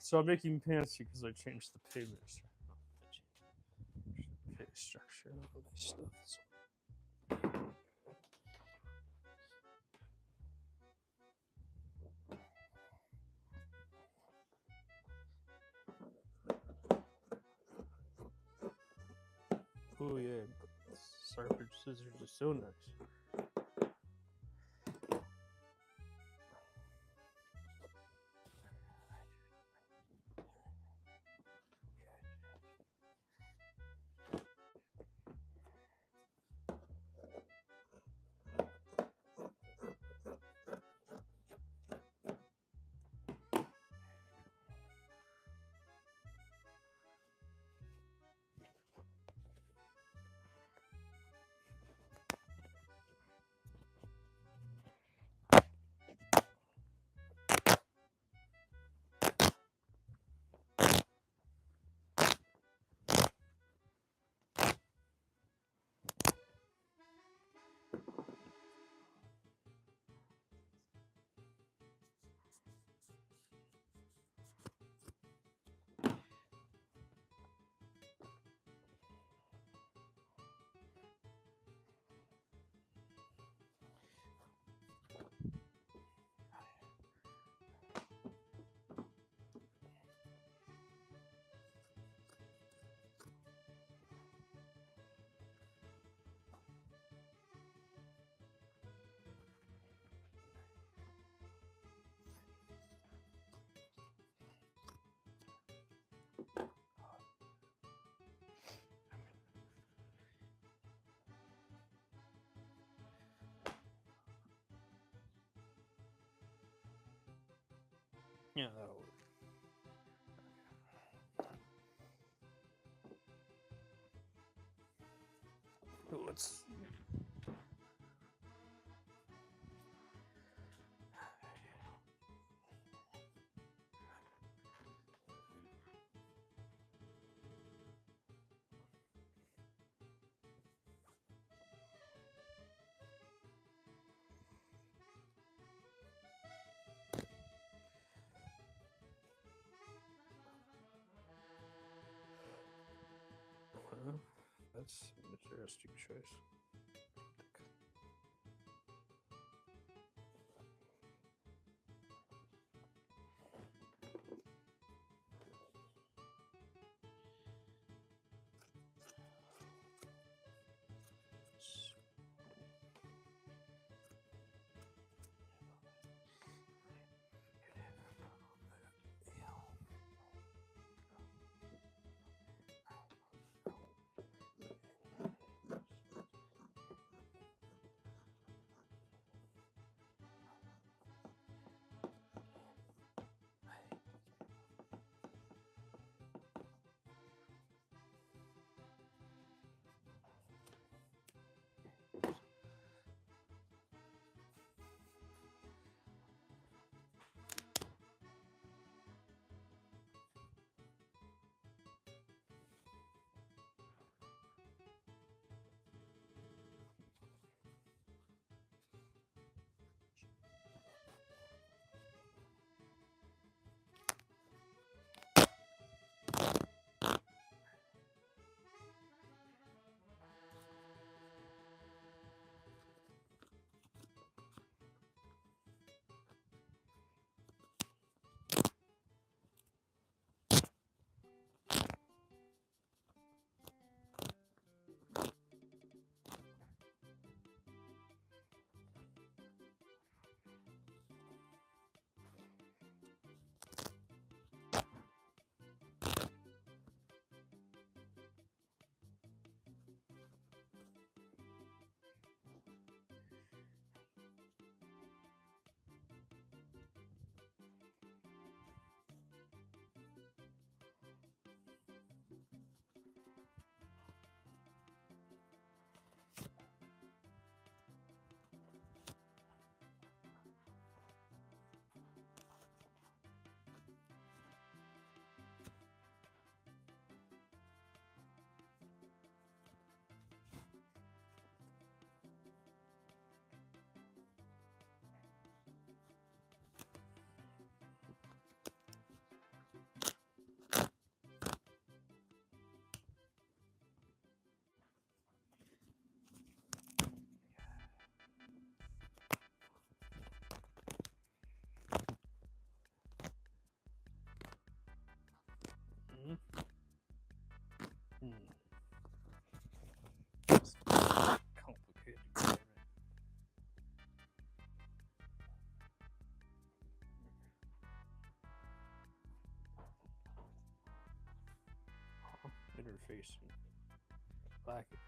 So I'm making pants because I changed the payment pay structure and all this stuff. Oh yeah, sharpened scissors are so nice. Yeah, that'll work. Let's. Well, that's an interesting choice. It's complicated. Damn it. Interfacing. Black interface.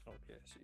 Okay, I see.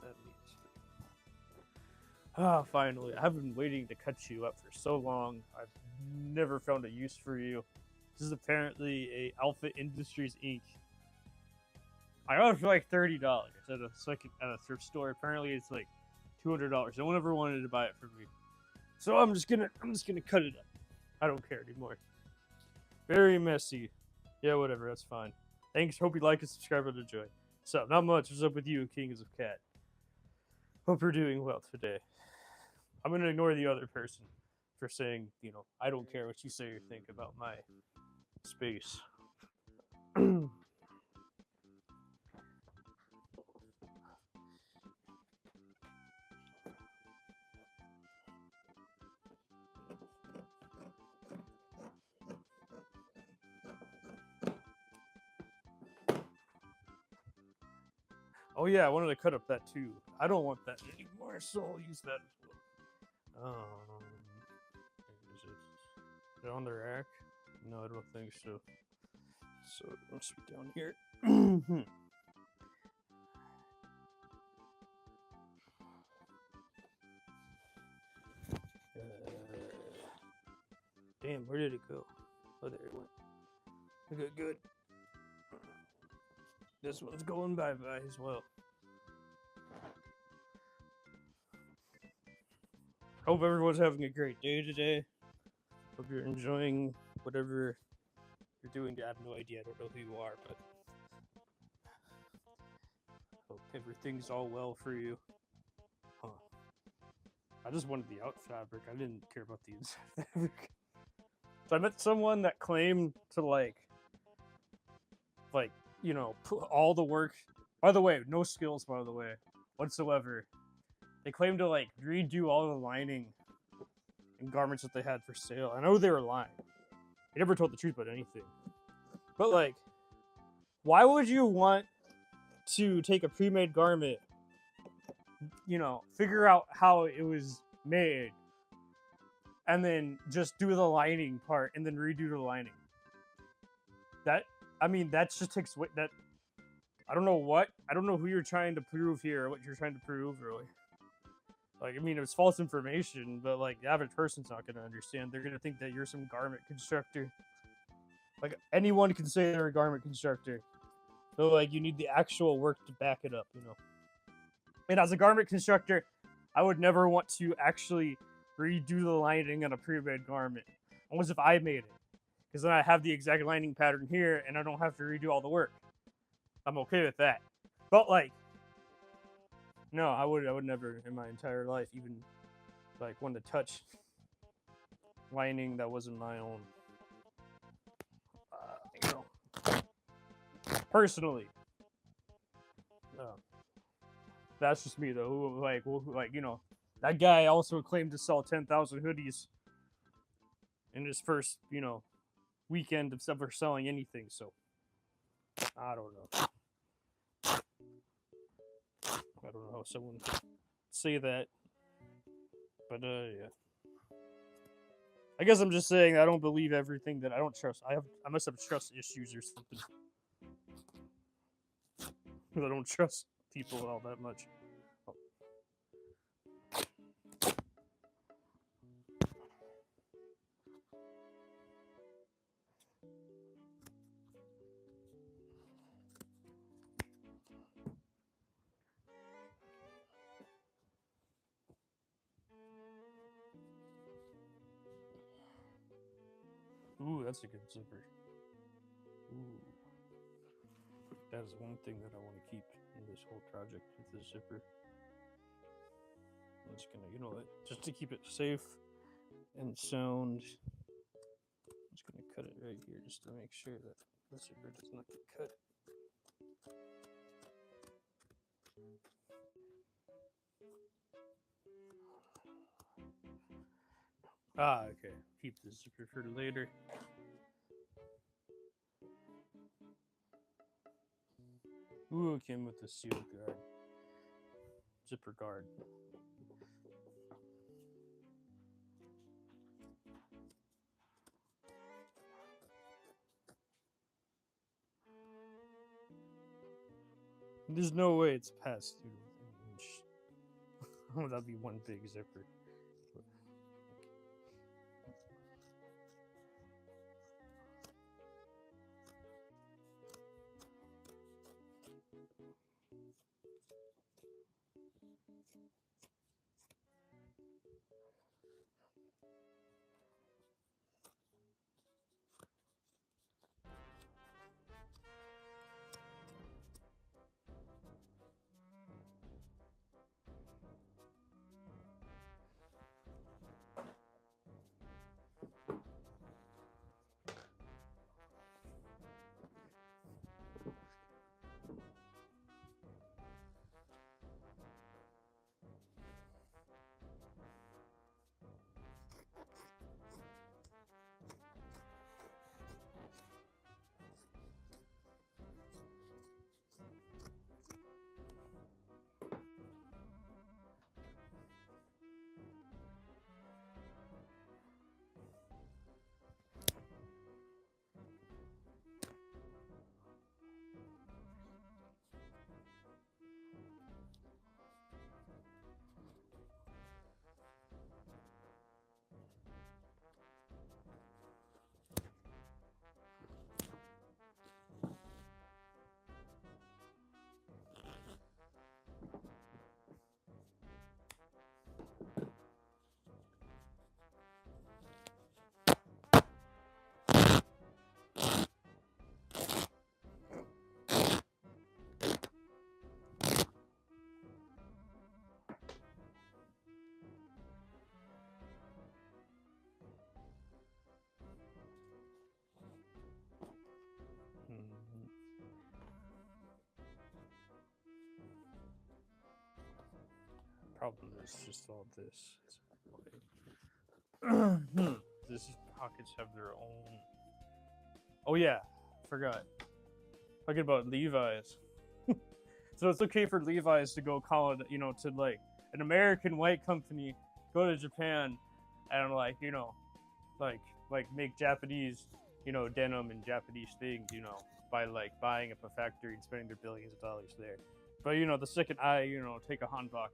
That means. Ah, finally. I've been waiting to cut you up for so long. I've never found a use for you. This is apparently a Alpha Industries Inc. I got it for like $30 at a thrift store. Apparently it's like $200. No one ever wanted to buy it from me. So I'm just gonna cut it up. I don't care anymore. Very messy. Yeah, whatever, that's fine. Thanks. Hope you like and subscribe and enjoy. So, not much. What's up with you, Kings of Cat? Hope you're doing well today. I'm gonna ignore the other person for saying, I don't care what you say or think about my space. Oh yeah, I wanted to cut up that too. I don't want that anymore, so I'll use that as well. Is it on the rack? No, I don't think so. So it must be down here. Damn, where did it go? Oh, there it went. Good. This one's going bye-bye as well. Hope everyone's having a great day today. Hope you're enjoying whatever you're doing. I have no idea. I don't know who you are, but hope everything's all well for you. Huh. I just wanted the out fabric. I didn't care about the inside fabric. So I met someone that claimed to put all the work. By the way, no skills. By the way, whatsoever. They claimed to redo all the lining and garments that they had for sale. I know they were lying. They never told the truth about anything. But why would you want to take a pre-made garment, figure out how it was made, and then just do the lining part and then redo the lining? That just takes that. I don't know who you're trying to prove here, or what you're trying to prove, really. It was false information, but the average person's not gonna understand. They're gonna think that you're some garment constructor. Anyone can say they're a garment constructor. So you need the actual work to back it up, And as a garment constructor, I would never want to actually redo the lining on a pre-made garment, unless if I made it, because then I have the exact lining pattern here, and I don't have to redo all the work. I'm okay with that. But no, I would never in my entire life even want to touch lining that wasn't my own. Personally, that's just me though. That guy also claimed to sell 10,000 hoodies in his first weekend of ever selling anything. So I don't know. I don't know how someone could say that, but yeah. I guess I'm just saying I don't believe everything that I don't trust. I must have trust issues or something. I don't trust people all that much. Ooh, that's a good zipper. Ooh. That is one thing that I want to keep in this whole project with the zipper. I'm just gonna, just to keep it safe and sound, I'm just gonna cut it right here just to make sure that the zipper does not get cut. Okay. Keep the zipper for later. Ooh, it came with the seal guard. Zipper guard. There's no way it's past 2 inch. Oh, that'd be one big zipper. Mhm. Problem is just all this. These pockets have their own. Oh yeah, forgot. Talking about Levi's. So it's okay for Levi's to go call it, to like an American white company go to Japan and like make Japanese, denim and Japanese things, by like buying up a factory and spending their billions of dollars there. But the second I, take a hanbok,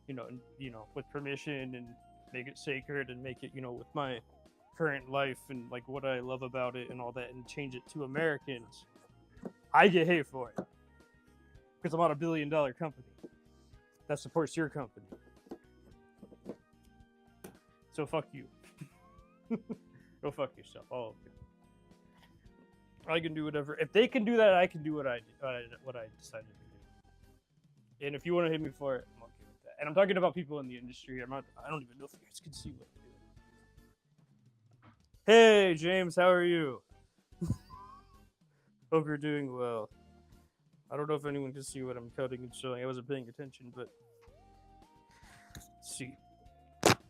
and, with permission and make it sacred and make it, with my current life and like what I love about it and all that and change it to Americans, I get hate for it because I'm on $1 billion company that supports your company. So fuck you. Go fuck yourself, all of you. I can do whatever. If they can do that, I can do what I decided to do. And if you want to hit me for it, I'm okay with that. And I'm talking about people in the industry. I don't even know if you guys can see what I'm doing. Hey, James, how are you? Hope you're doing well. I don't know if anyone can see what I'm cutting and showing. I wasn't paying attention, but let's see.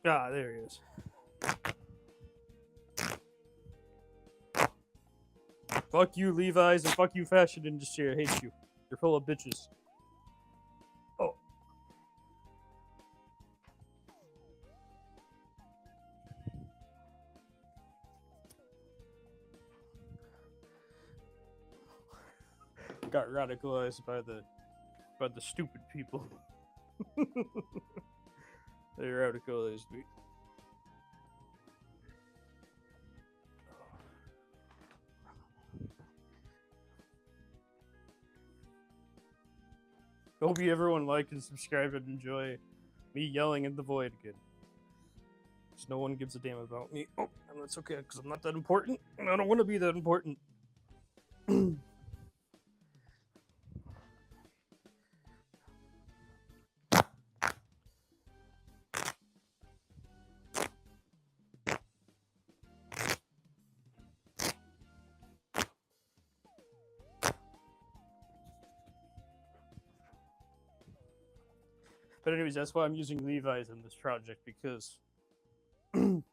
Ah, there he is. Fuck you, Levi's, and fuck you, fashion industry. I hate you. You're full of bitches. Oh. Got radicalized by the stupid people. They radicalized me. Hope you everyone like and subscribe and enjoy me yelling in the void again. Because no one gives a damn about me. Oh, and that's okay, because I'm not that important, and I don't want to be that important. But anyways, that's why I'm using Levi's in this project, because of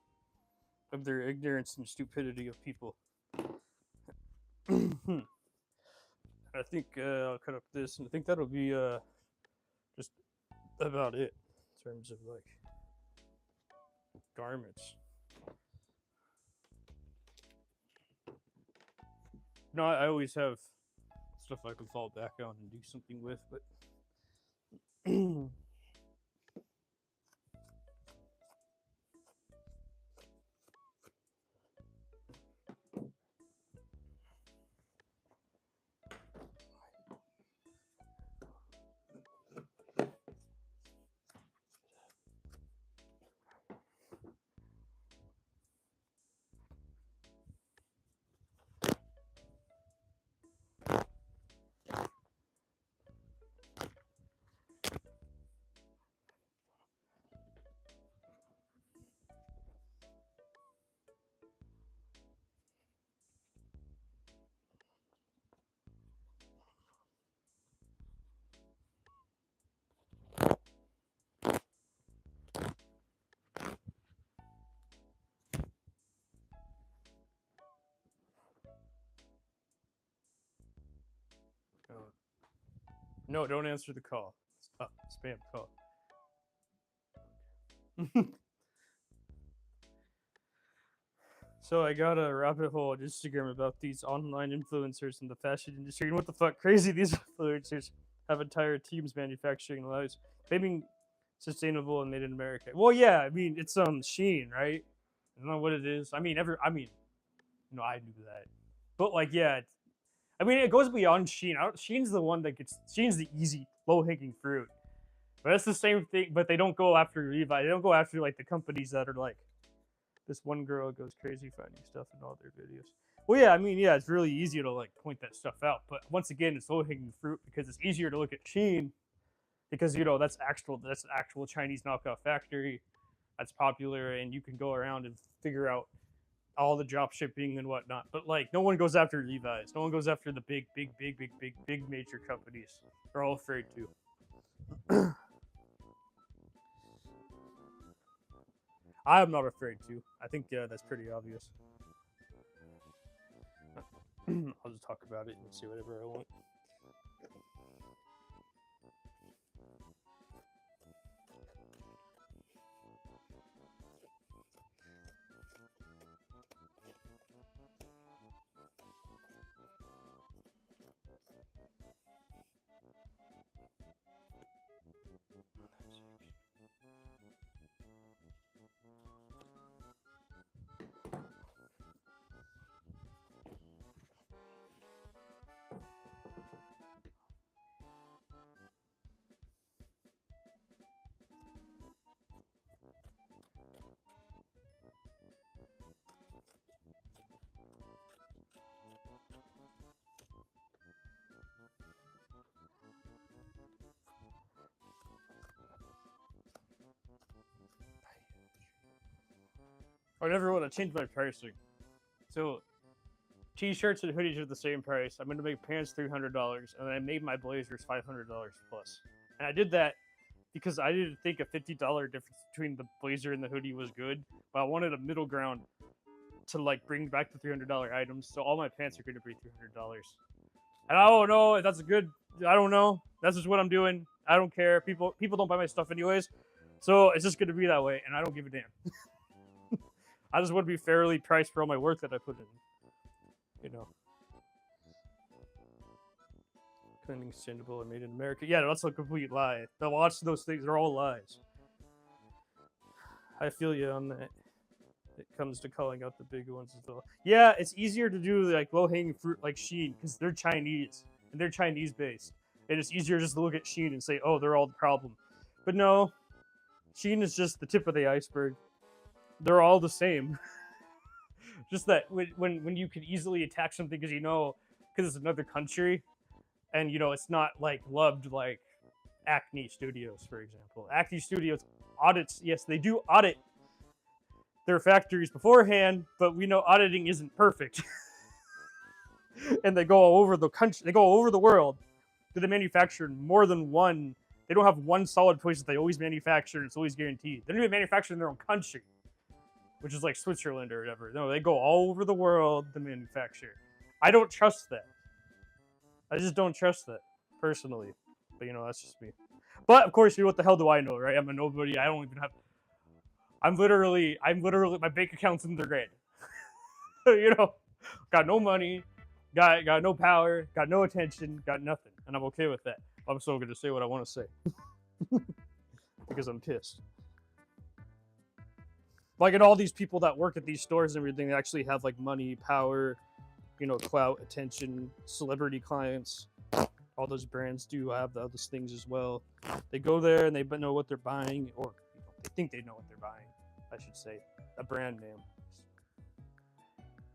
their ignorance and stupidity of people. I think I'll cut up this, and I think that'll be just about it in terms of like garments. No, I always have stuff I can fall back on and do something with, but no, don't answer the call. Spam call. So I got a rabbit hole on Instagram about these online influencers in the fashion industry, and what the fuck crazy these influencers have entire teams manufacturing lives, claiming sustainable and made in America. Well, yeah, I mean it's Shein, right? I don't know what it is. I mean, I knew that, but like, yeah, I mean, it goes beyond Shein. Shein's the one that gets. Shein's the easy, low hanging fruit. But that's the same thing. But they don't go after Levi. They don't go after like the companies that are like. This one girl goes crazy finding stuff in all their videos. Well, yeah, I mean, yeah, it's really easy to like point that stuff out. But once again, it's low hanging fruit because it's easier to look at Shein because that's an actual Chinese knockoff factory that's popular, and you can go around and figure out all the drop shipping and whatnot. But like, no one goes after Levi's. No one goes after the big major companies. They're all afraid to. I am not afraid to. I think that's pretty obvious. I'll just talk about it and say whatever I want. I never want to change my pricing. So, t-shirts and hoodies are the same price. I'm going to make pants $300, and then I made my blazers $500 plus. And I did that because I didn't think a $50 difference between the blazer and the hoodie was good, but I wanted a middle ground to like bring back the $300 items. So all my pants are going to be $300. And I don't know if that's good. I don't know. That's just what I'm doing. I don't care. People don't buy my stuff anyways, so it's just going to be that way, and I don't give a damn. I just want to be fairly priced for all my work that I put in. Cleaning sustainable and made in America. Yeah, that's a complete lie. The lots of those things are all lies. I feel you on that. It comes to calling out the big ones as well. Yeah, it's easier to do like low-hanging fruit like Shein because they're Chinese and they're Chinese based. And it's easier just to look at Shein and say, oh, they're all the problem. But no, Shein is just the tip of the iceberg. They're all the same. Just that when you can easily attack something because it's another country, and it's not like loved like Acne Studios, for example. Acne Studios audits, yes, they do audit their factories beforehand, but we know auditing isn't perfect. And they go all over the country, they go all over the world. They manufacture more than one. They don't have one solid place that they always manufacture, and it's always guaranteed. They don't even manufacture in their own country, which is like Switzerland or whatever. No, they go all over the world to manufacture. I don't trust that. I just don't trust that, personally. But, that's just me. But, of course, what the hell do I know, right? I'm a nobody. I don't even have... I'm literally... My bank account's in the red. Got no money, got no power, got no attention, got nothing. And I'm okay with that. I'm still going to say what I want to say. Because I'm pissed. Like, and all these people that work at these stores and everything, they actually have, like, money, power, clout, attention, celebrity clients. All those brands do have those things as well. They go there and they know what they're buying, or they think they know what they're buying, I should say. A brand name.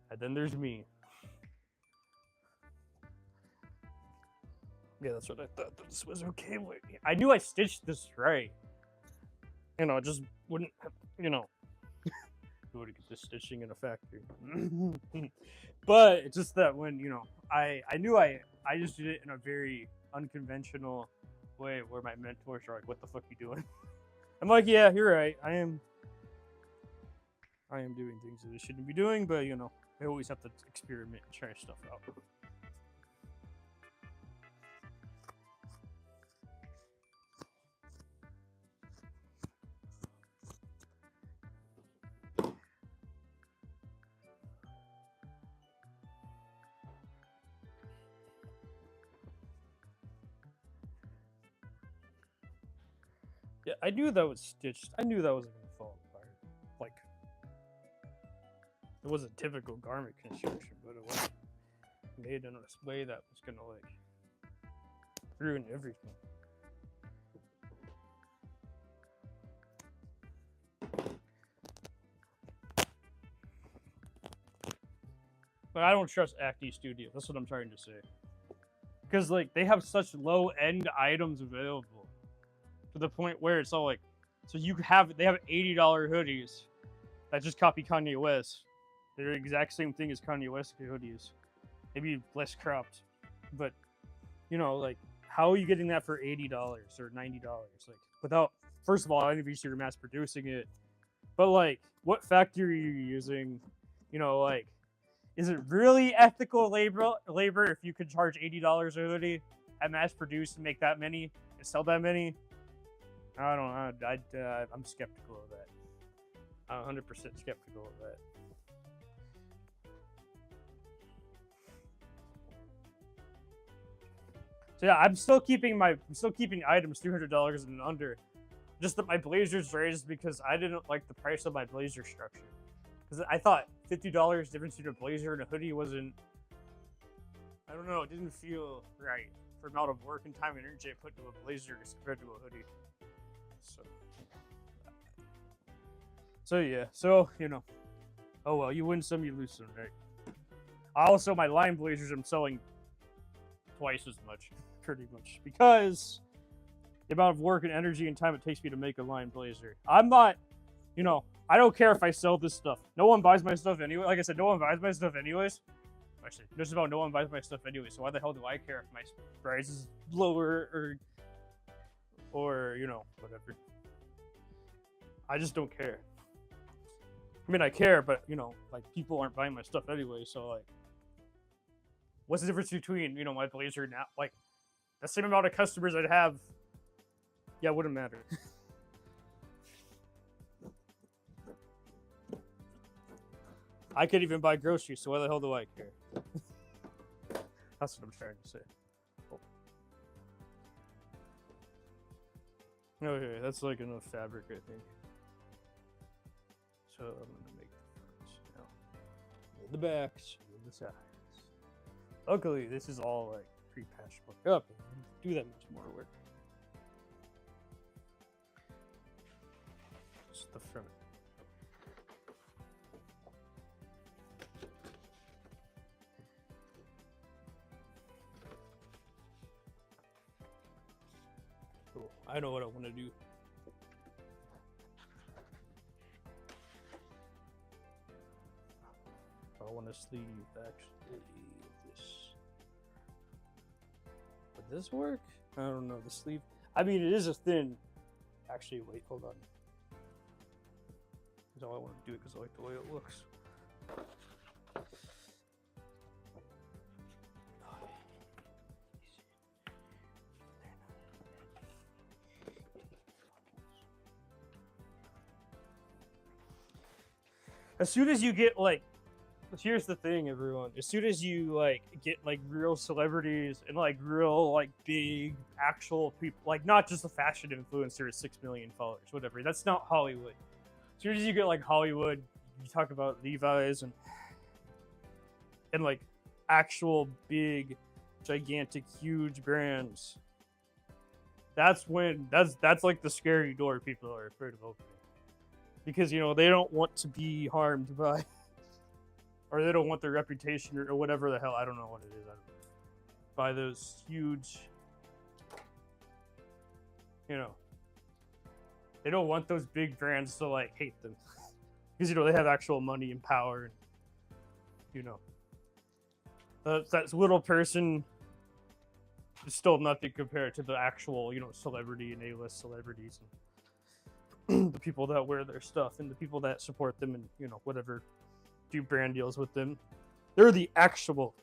And then there's me. Yeah, that's what I thought. This was okay with me. I knew I stitched this right. Just wouldn't have, who would get this stitching in a factory. But it's just that when, I knew I just did it in a very unconventional way where my mentors are like, what the fuck you doing? I'm like, yeah, you're right. I am doing things that I shouldn't be doing, but, I always have to experiment and try stuff out. Yeah, I knew that was stitched. I knew that wasn't going to fall apart. Like, it wasn't typical garment construction, but it was made in a way that was going to, like, ruin everything. But I don't trust Acne Studios. That's what I'm trying to say. Because, like, they have such low-end items available. to the point where it's all like, so they have $80 hoodies that just copy Kanye West. They're the exact same thing as Kanye West hoodies, maybe less cropped, but like, how are you getting that for $80 or $90? Like, without, first of all, I don't even you're mass producing it, but like, what factory are you using? Like, is it really ethical labor if you could charge $80 a hoodie and mass produce and make that many and sell that many? I don't know. I'm skeptical of that. I'm 100% skeptical of that. So yeah, I'm still keeping items $300 and under. Just that my blazers raised because I didn't like the price of my blazer structure. Because I thought $50 difference between a blazer and a hoodie wasn't. I don't know. It didn't feel right for the amount of work and time and energy I put into a blazer as compared to a hoodie. So yeah. So oh well. You win some, you lose some, right? Also, my line blazers I'm selling twice as much, pretty much, because the amount of work and energy and time it takes me to make a line blazer. I'm not, I don't care if I sell this stuff. No one buys my stuff anyway. Like I said, no one buys my stuff anyways. Actually, just about no one buys my stuff anyway. So why the hell do I care if my price is lower or whatever? I just don't care. I mean, I care, but like, people aren't buying my stuff anyway. So like, what's the difference between my blazer now? Like, the same amount of customers I'd have. Yeah, it wouldn't matter. I could even buy groceries, so why the hell do I care? That's what I'm trying to say. Okay, that's like enough fabric, I think. So I'm gonna make the fronts now. The backs, the sides. Luckily, this is all like pre-patched up. Do that much more work. Just the front. Cool. I know what I want to do. I want to sleeve actually this. Would this work? I don't know. The sleeve. I mean, it is a thin. Actually, wait, hold on. That's all I want to do it because I like the way it looks. As soon as you get like, here's the thing, everyone. As soon as you like get like real celebrities and like real like big actual people, like not just a fashion influencer with 6 million followers, whatever. That's not Hollywood. As soon as you get like Hollywood, you talk about Levi's and like actual big, gigantic, huge brands. That's when that's like the scary door people are afraid of opening. Because they don't want to be harmed by, or they don't want their reputation or whatever the hell, I don't know what it is, by those huge, they don't want those big brands to like hate them, because they have actual money and power, and that little person is still nothing compared to the actual celebrity and A-list celebrities and the people that wear their stuff and the people that support them and whatever, do brand deals with them. They're the actual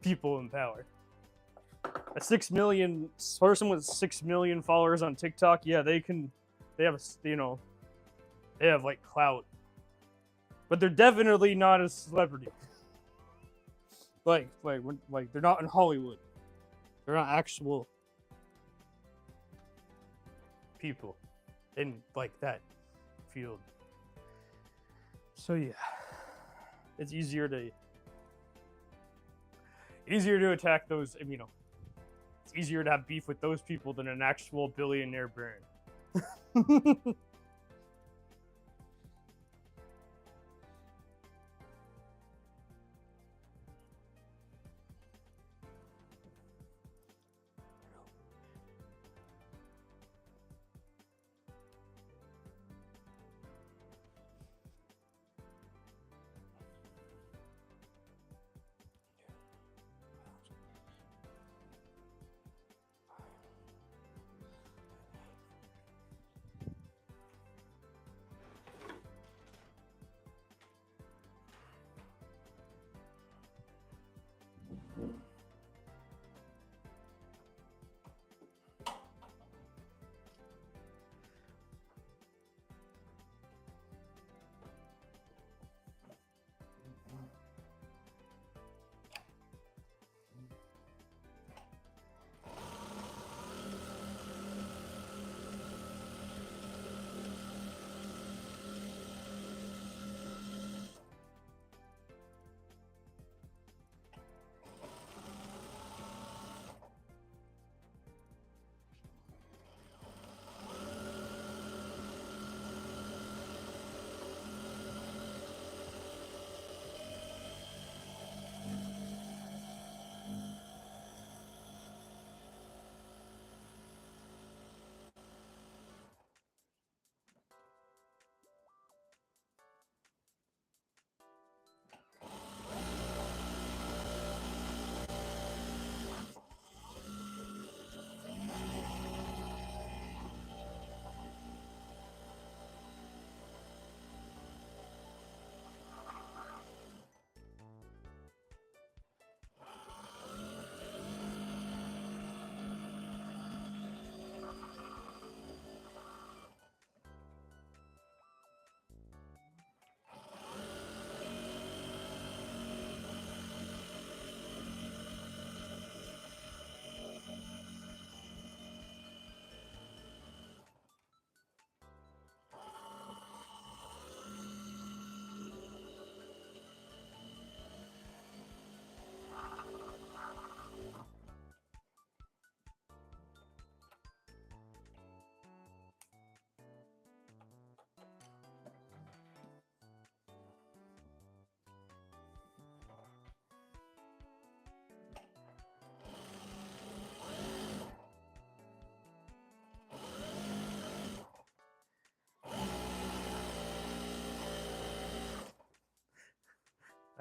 people in power. A 6 million person with 6 million followers on TikTok, yeah, they have like clout, but they're definitely not a celebrity. like they're not in Hollywood. They're not actual people in like that field. So yeah, it's easier to attack those. It's easier to have beef with those people than an actual billionaire brand.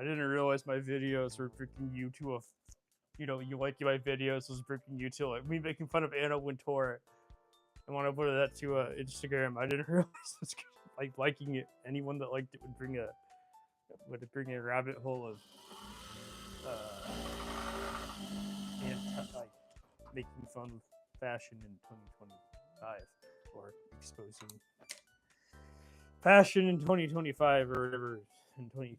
I didn't realize my videos were bringing you to a, you like my videos was bringing you to like me making fun of Anna Wintour. I want to put that to Instagram. I didn't realize it's like liking it. Anyone that liked it would bring a rabbit hole of like making fun of fashion in 2025 or exposing fashion in 2025 or whatever in 2020s.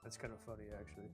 That's kind of funny, actually.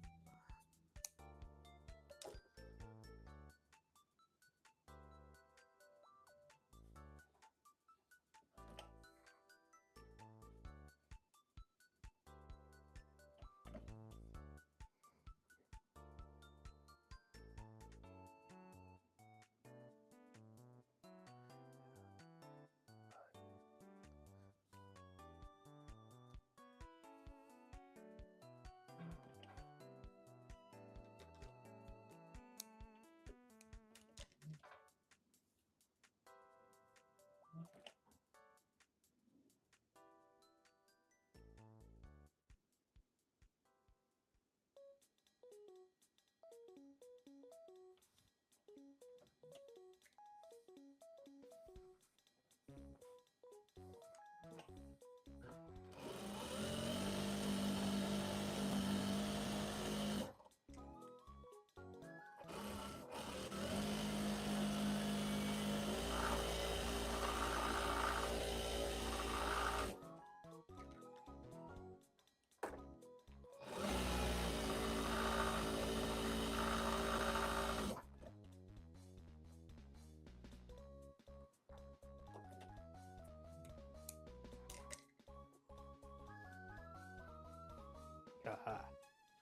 Aha.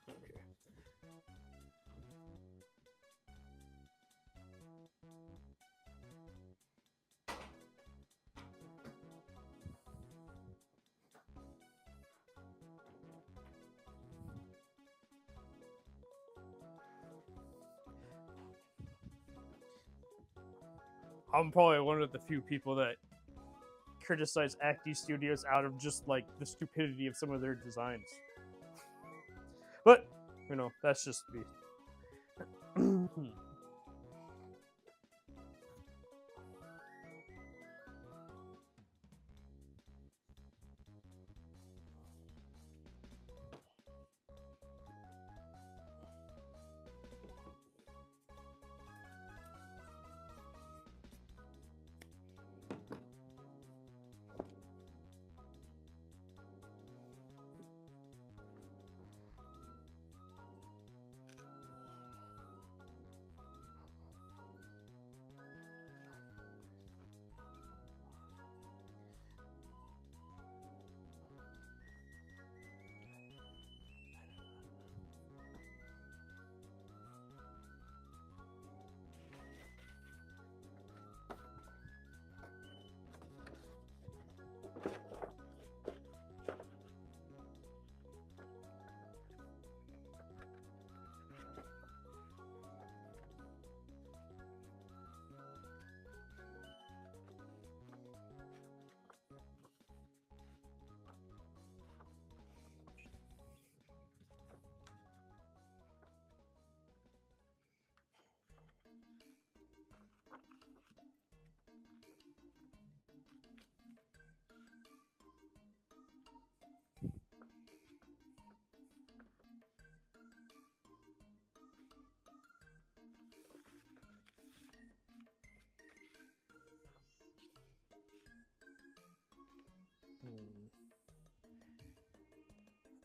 Okay. I'm probably one of the few people that criticize Acti Studios out of just like the stupidity of some of their designs. But, that's just me.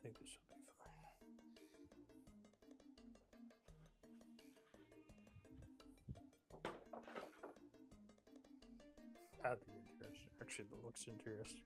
I think this should be fine. That'd be interesting. Actually, that looks interesting.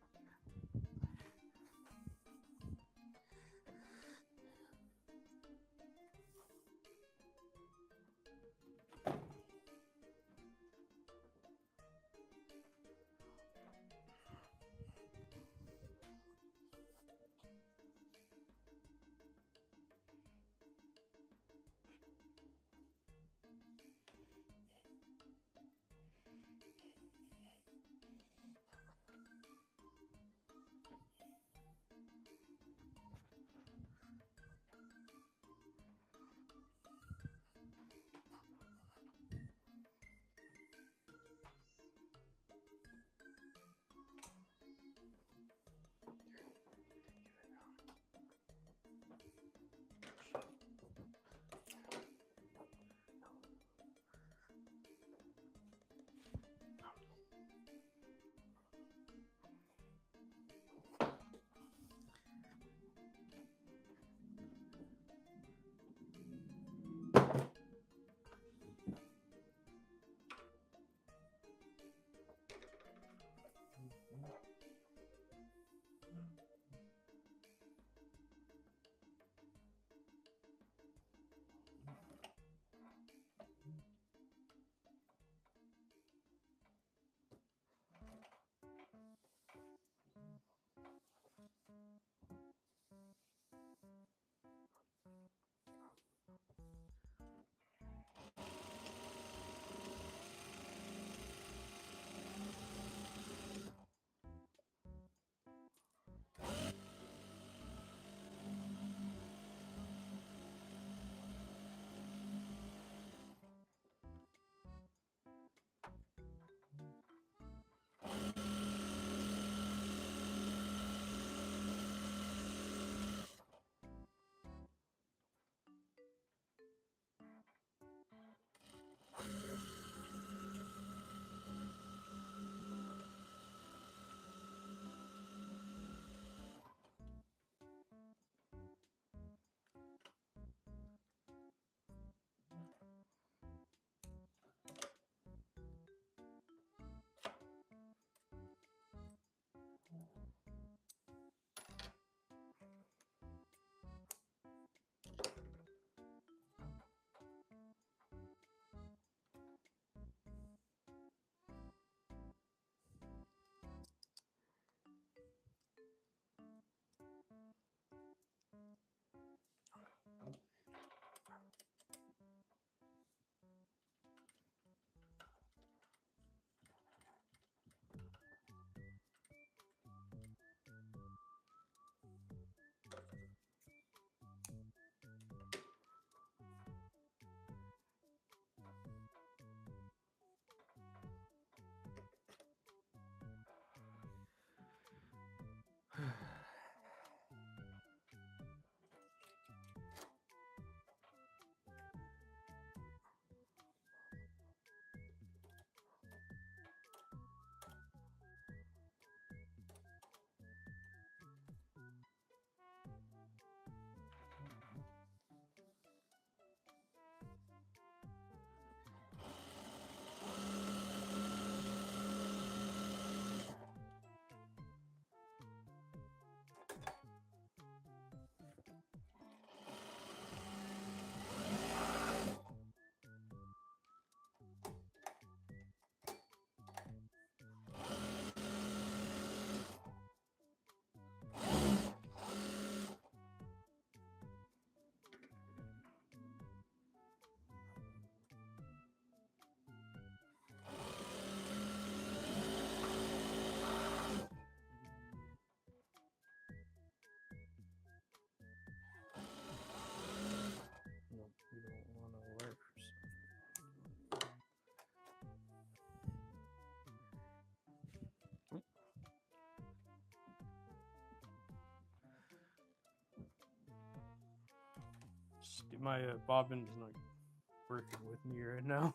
my bobbin's not working with me right now.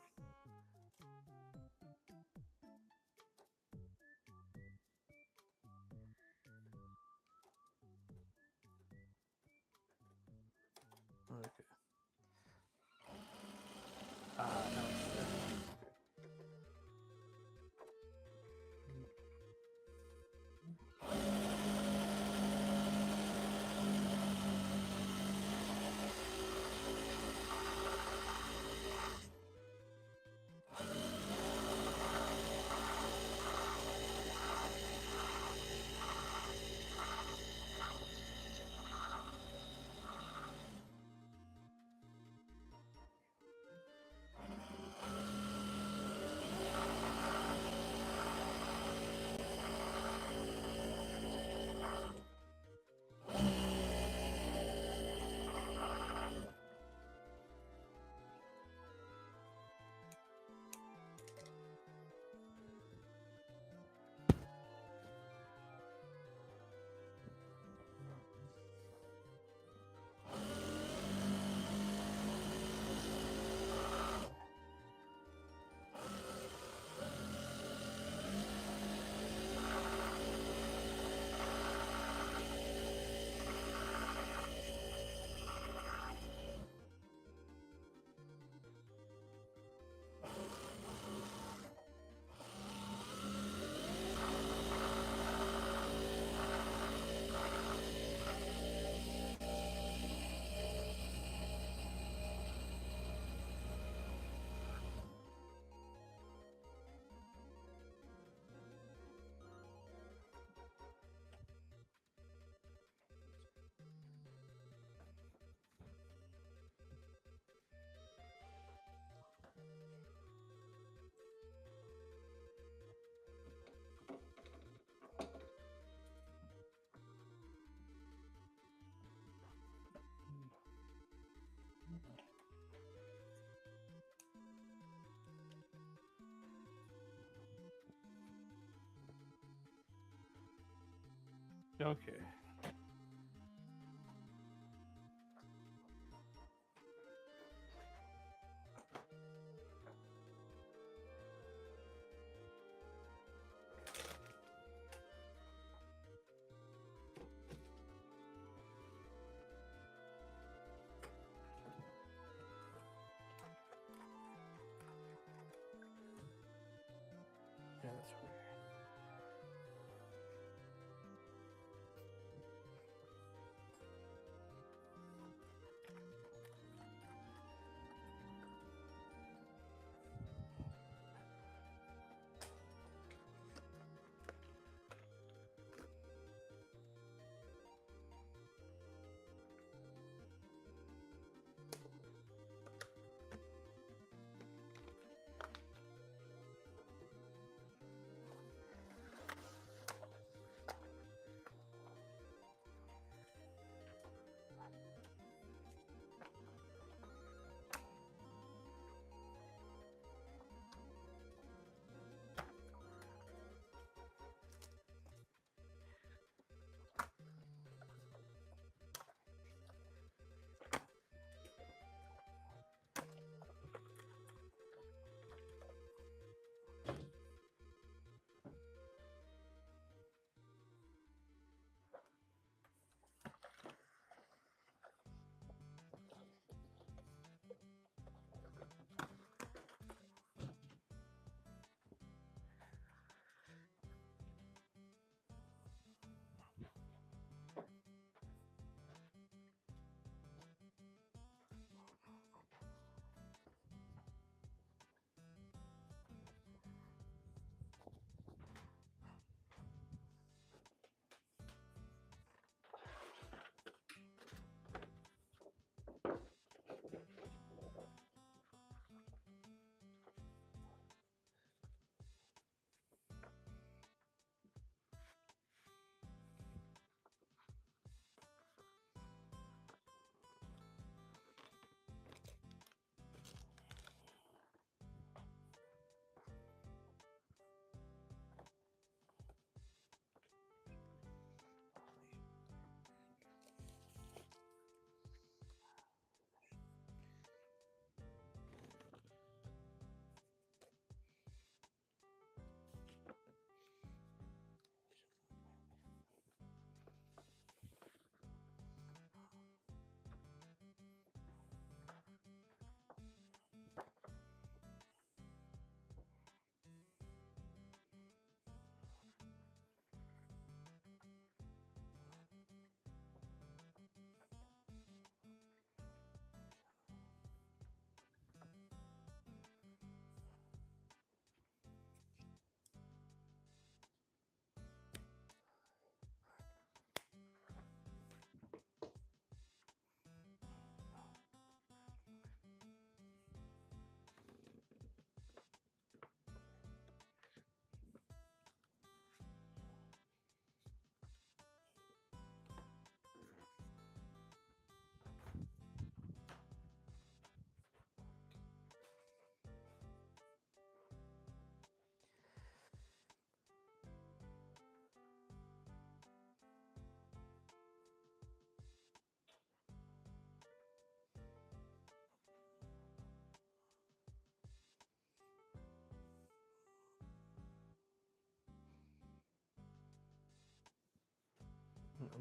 Okay. Now it's there. Okay. Yeah, that's weird.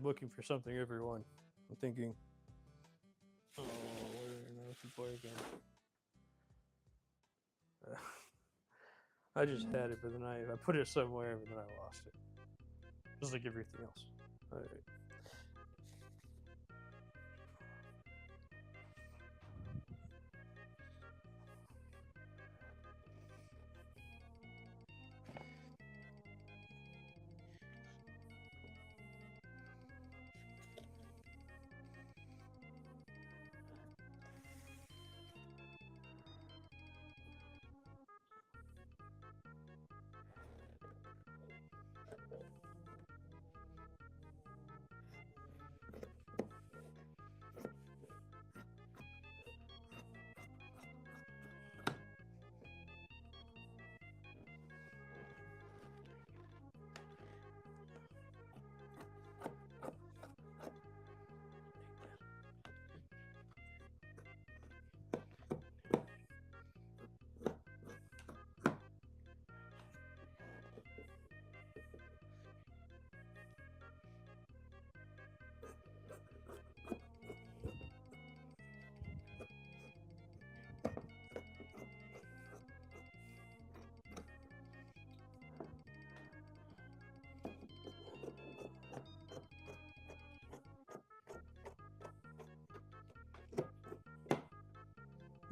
I'm looking for something, everyone. I'm thinking. Oh, what am I looking for again? I just had it, but then I put it somewhere, but then I lost it. Just like everything else. All right.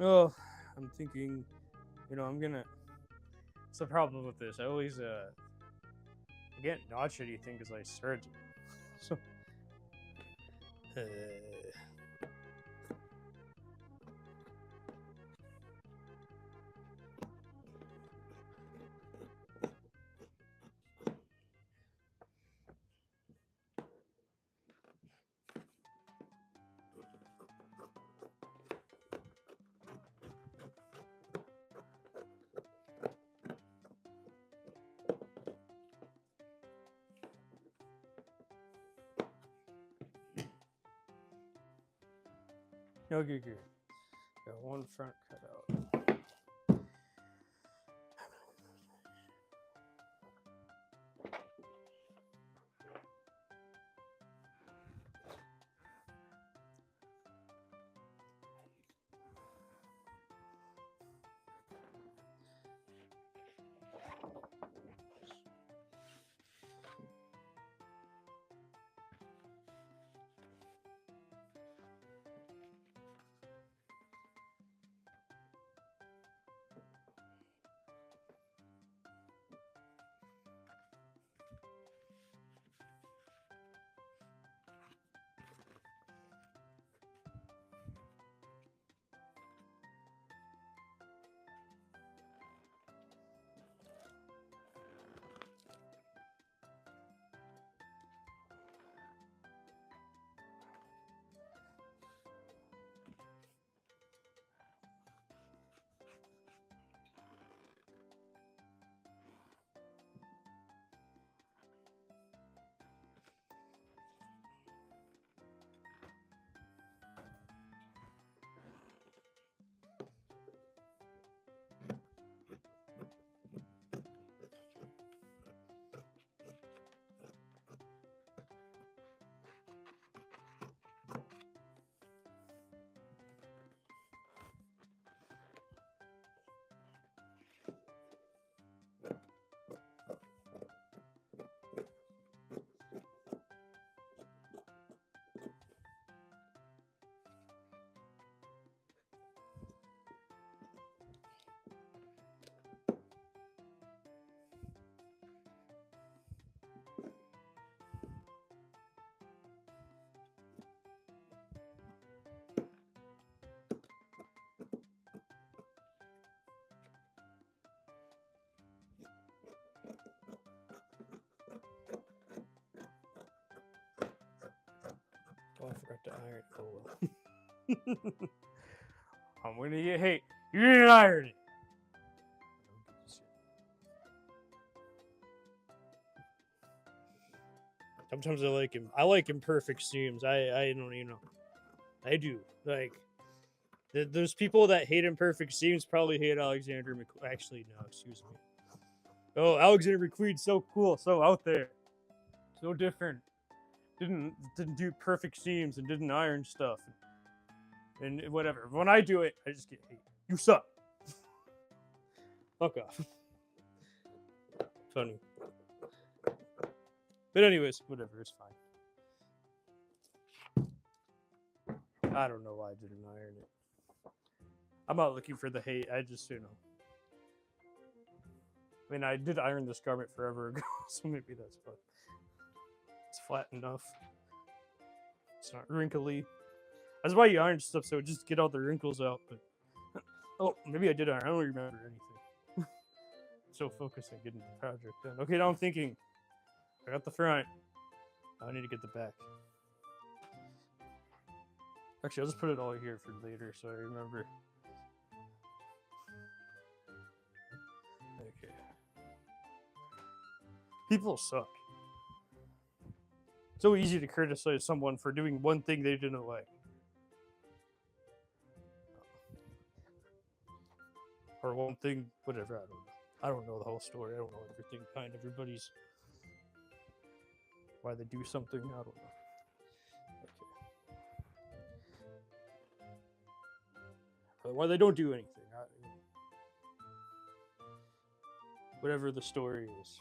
Well, I'm thinking, I'm gonna. It's the problem with this. I always I can't notch anything because I started. So. Okay, good. Got one front cut out. Oh, I forgot to iron. Oh well. I'm gonna get hate. You didn't iron it. Sometimes I like him. I like imperfect seams. I don't even know. I do. Like, those people that hate imperfect seams probably hate Alexander McQueen. Actually, no, excuse me. Oh, Alexander McQueen's so cool, so out there, so different. didn't do perfect seams and didn't iron stuff and whatever. When I do it, I just get hate. You suck. Fuck off. Funny. But anyways, whatever, it's fine. I don't know why I didn't iron it. I'm not looking for the hate. I just, you know. I mean, I did iron this garment forever ago, so maybe that's fun. It's flat enough. It's not wrinkly. That's why you iron stuff, so just get all the wrinkles out. But oh, maybe I did iron. I don't remember anything. So focused on getting the project done. Okay, now I'm thinking. I got the front. I need to get the back. Actually, I'll just put it all here for later, so I remember. Okay. People suck. So easy to criticize someone for doing one thing they didn't like. Or one thing, whatever, I don't know. I don't know the whole story. I don't know everything behind everybody's why they do something. I don't know. Okay. Why they don't do anything. Whatever the story is.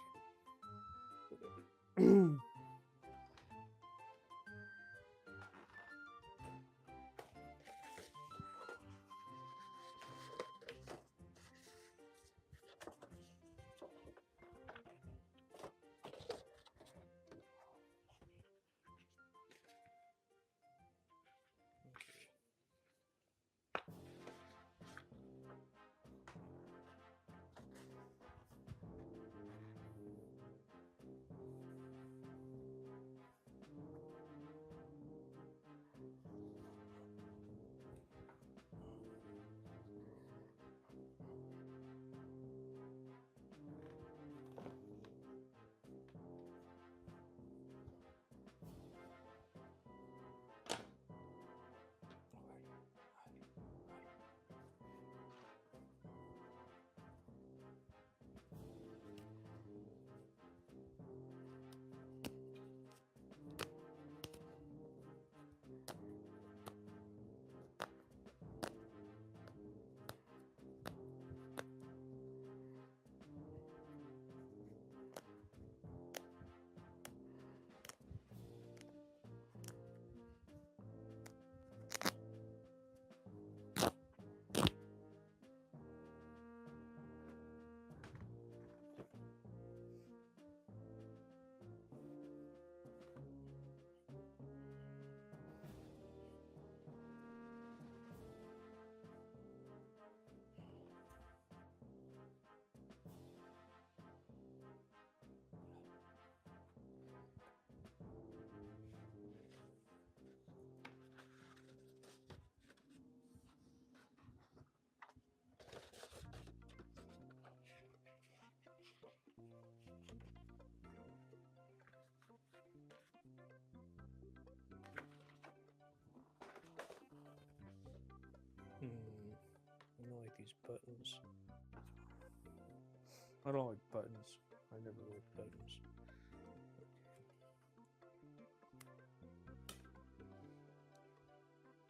I don't like these buttons. I don't like buttons. I never like buttons.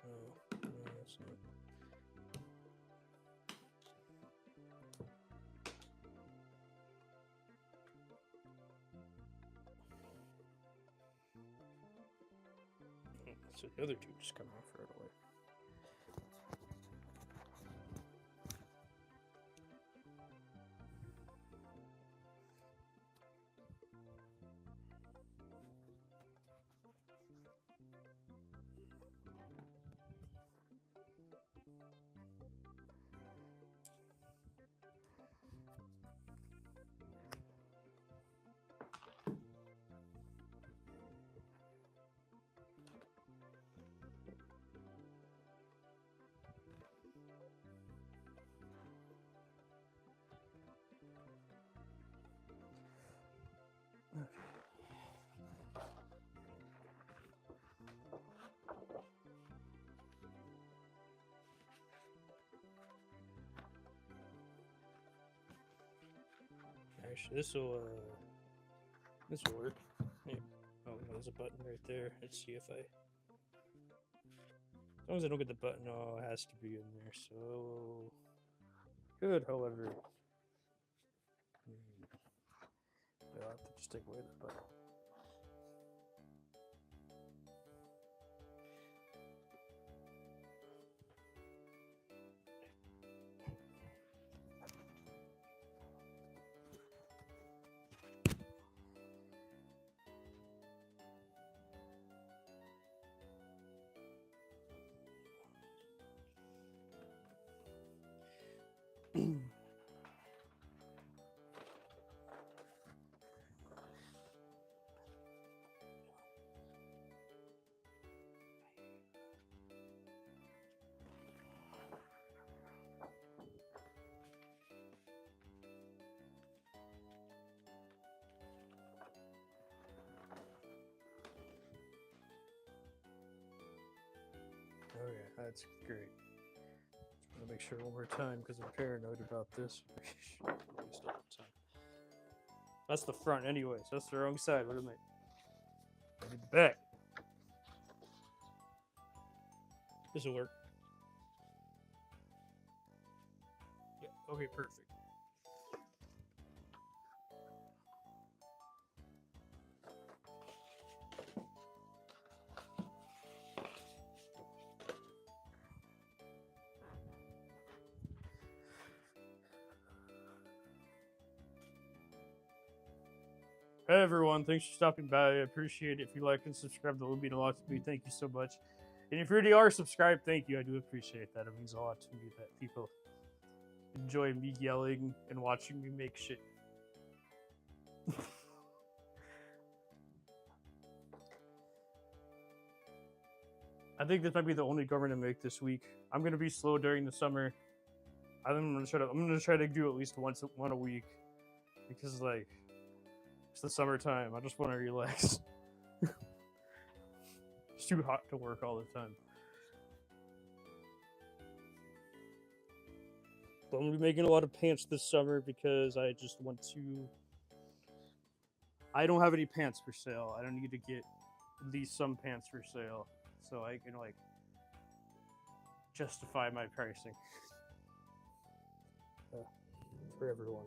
Oh, no, that's not. So the other two just come off right away. Actually, this will work. Yeah. Oh, no, there's a button right there. Let's see if I. As long as I don't get the button, oh, it has to be in there. So good, however. Yeah, I'll have to just take away the button. Oh yeah, that's great. Just want to make sure one more time because I'm paranoid about this. Waste all the time. That's the front, anyways. That's the wrong side. What am I? I need the back. This will work. Yeah. Okay. Perfect. Hey everyone, thanks for stopping by. I appreciate it. If you like and subscribe, that would mean a lot to me. Thank you so much. And if you already are subscribed, thank you. I do appreciate that. It means a lot to me that people enjoy me yelling and watching me make shit. I think this might be the only government to make this week. I'm gonna be slow during the summer. I'm gonna try to do at least one a week because like it's the summertime. I just want to relax. It's too hot to work all the time. But I'm gonna be making a lot of pants this summer because I just want to. I don't have any pants for sale. I don't need to get at least some pants for sale, so I can like justify my pricing for everyone.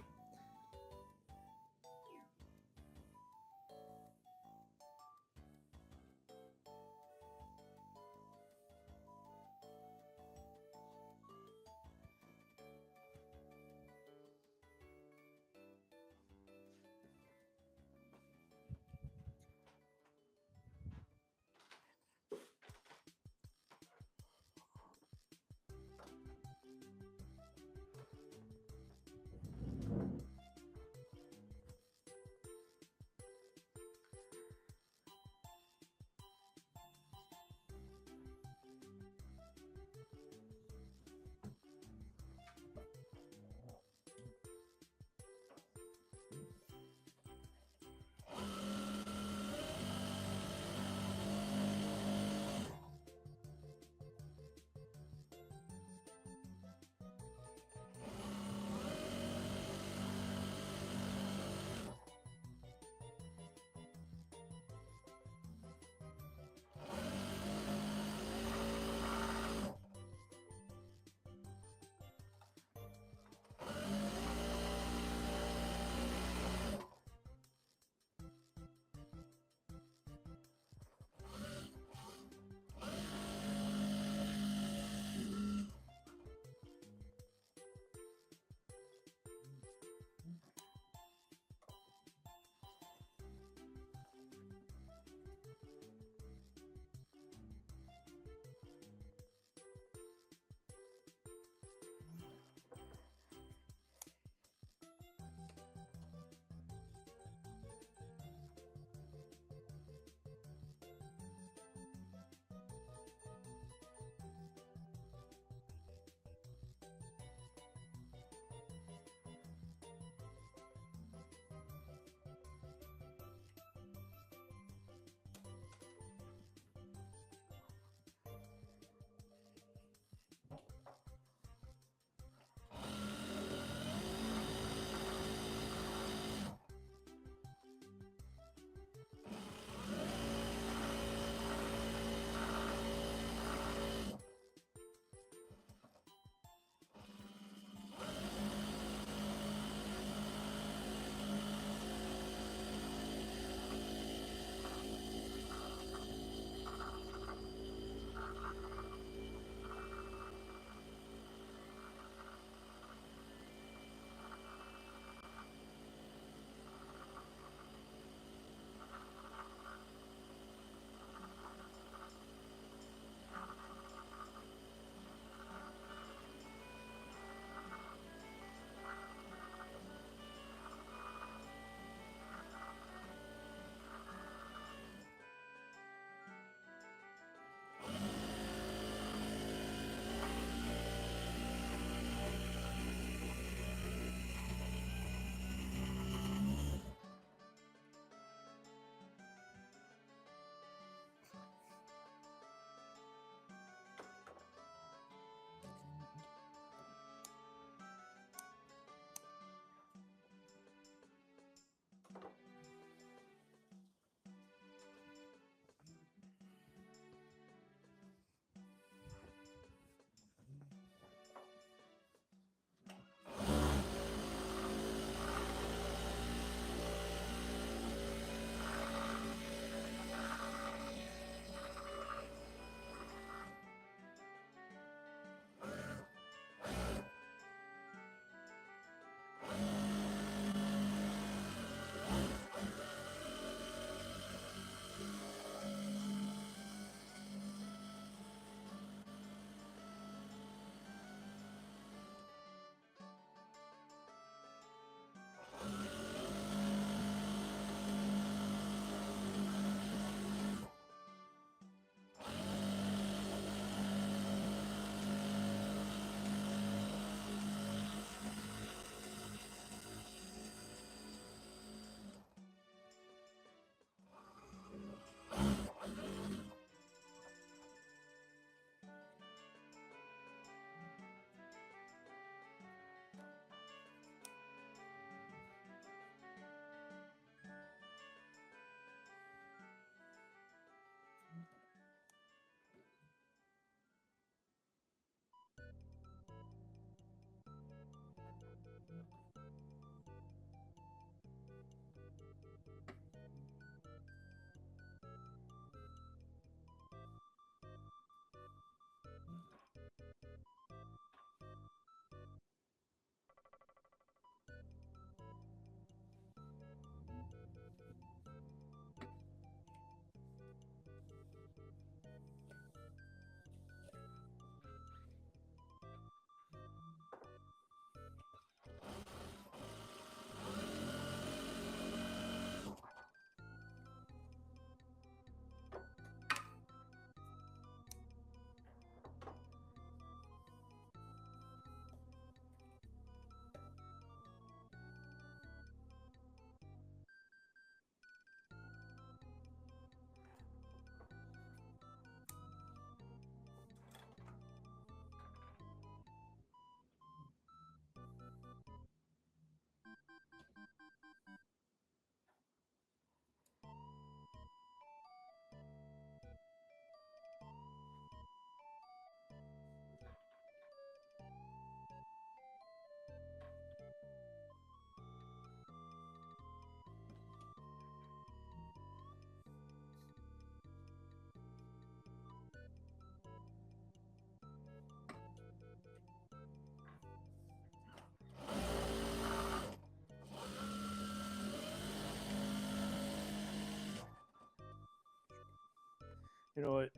You know what?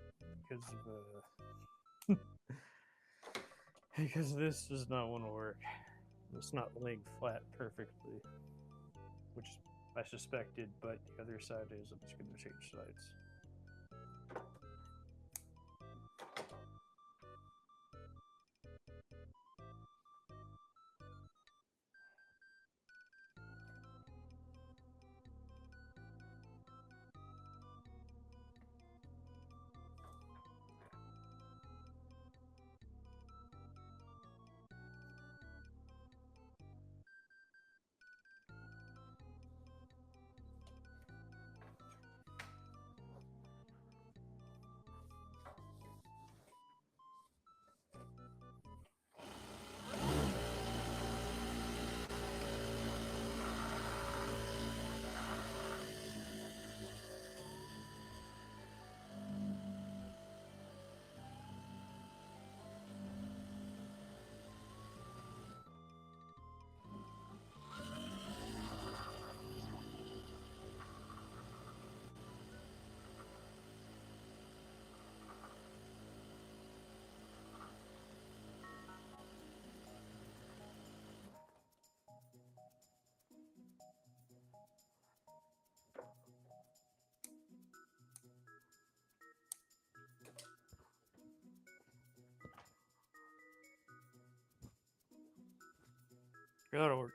Because of because this does not want to work. It's not laying flat perfectly, which I suspected, but the other side is. I'm just going to change sides. That'll work.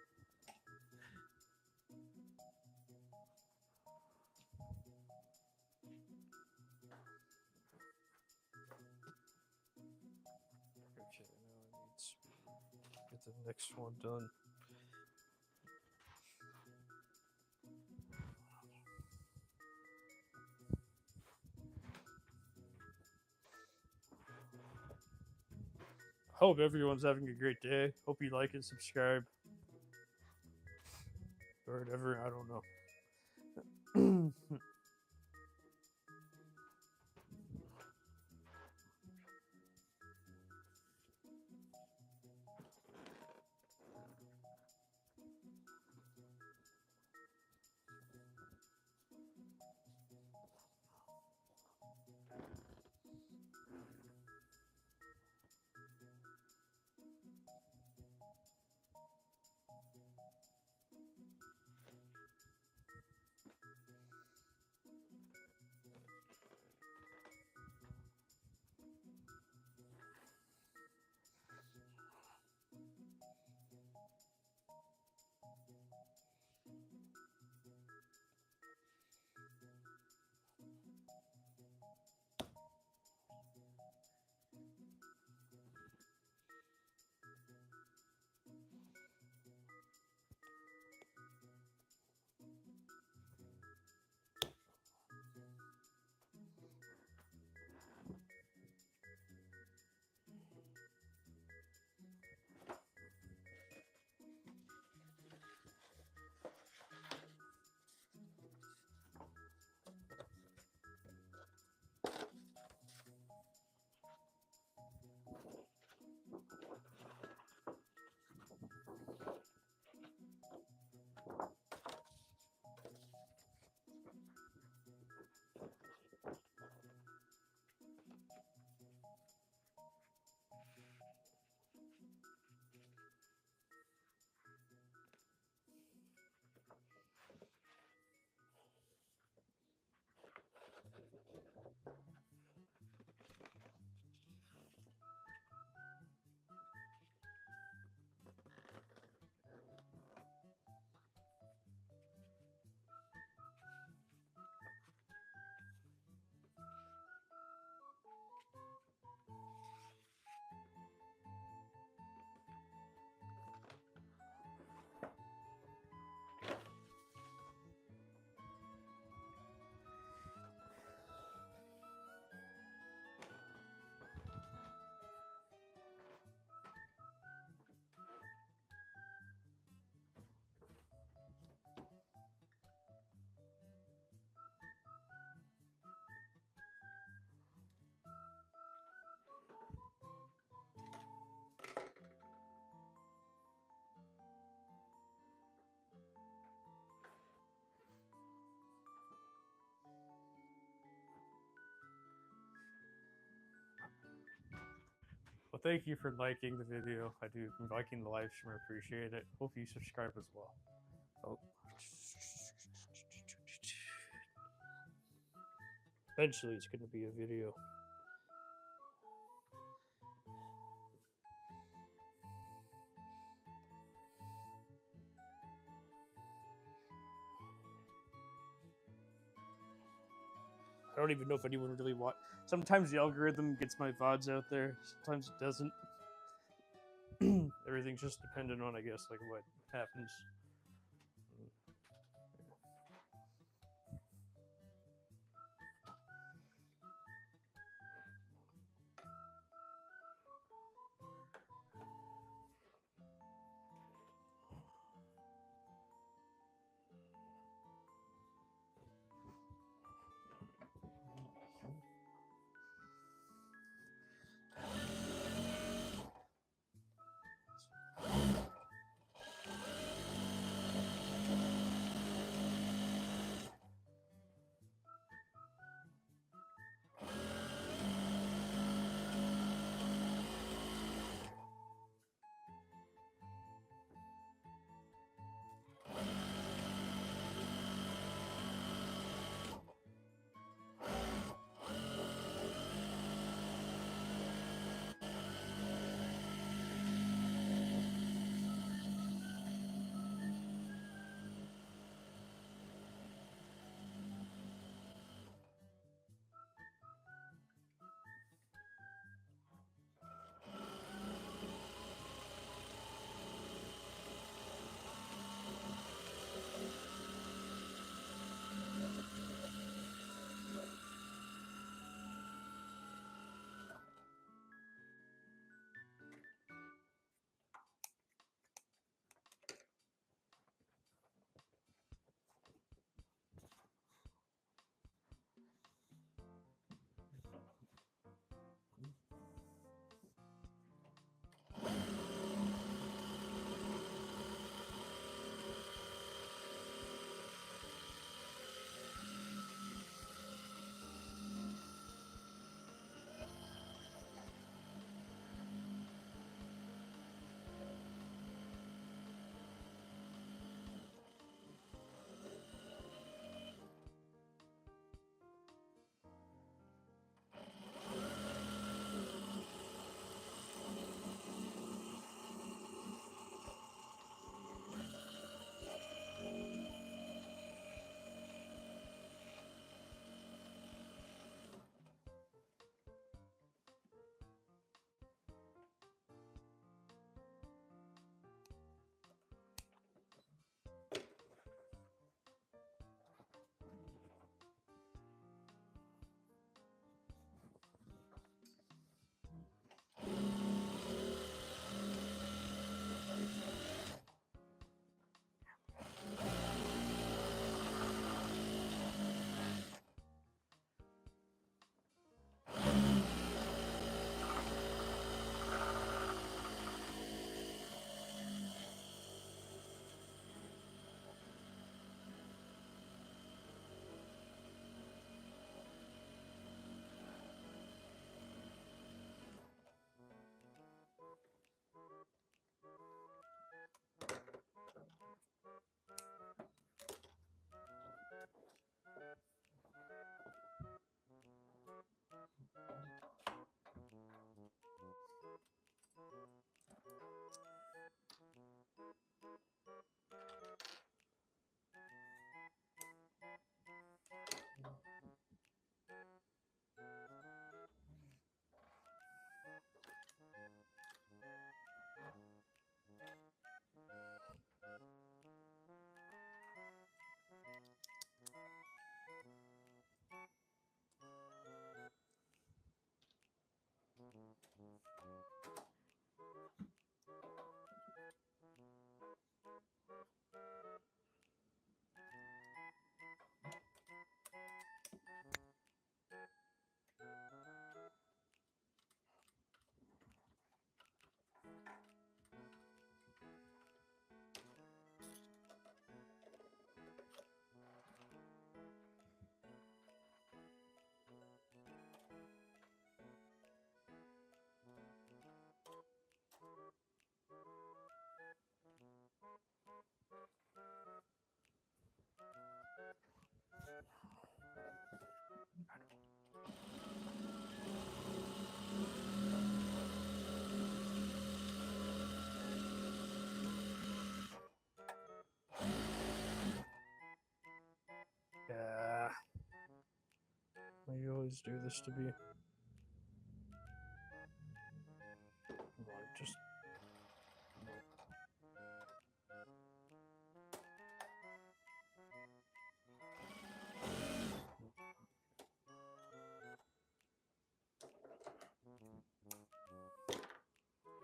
Okay, now I need to get the next one done. Hope everyone's having a great day. Hope you like and subscribe. Or whatever, I don't know. Well, thank you for liking the video. I do liking the live stream. I appreciate it. Hope you subscribe as well. Oh. Eventually, it's going to be a video. I don't even know if anyone really watch. Sometimes the algorithm gets my VODs out there. Sometimes it doesn't. Everything's just dependent on, I guess, like what happens. I always do this to be. Just.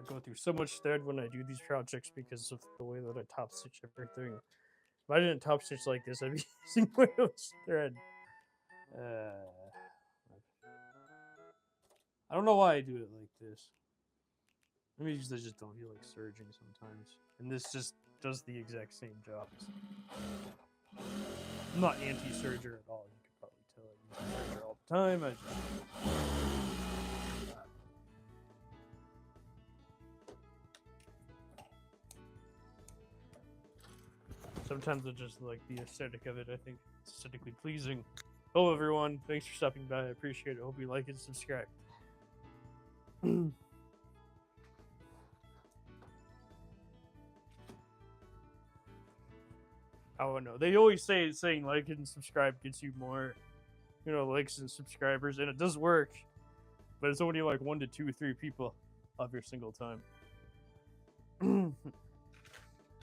I go through so much thread when I do these projects because of the way that I top stitch everything. If I didn't top stitch like this, I'd be using Windows thread. I don't know why I do it like this. Maybe because I just don't feel like surging sometimes. And this just does the exact same job. I'm not anti-surger at all. You can probably tell I use surger all the time. I just... Sometimes I just like the aesthetic of it. I think it's aesthetically pleasing. Hello, everyone. Thanks for stopping by. I appreciate it. Hope you like and subscribe. I don't know. They always saying like and subscribe gets you more, likes and subscribers, and it does work. But it's only like 1 to 2 or 3 people every single time.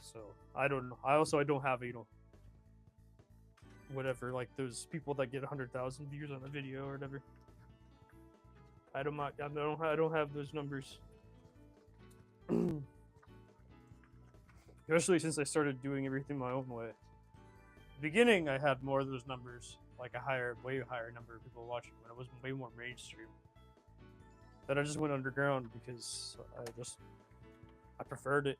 So I don't know. I don't have whatever, like those people that get 100,000 views on a video or whatever. I don't have those numbers. Especially since I started doing everything my own way. Beginning, I had more of those numbers, like a way higher number of people watching when it was way more mainstream. Then I just went underground because I preferred it.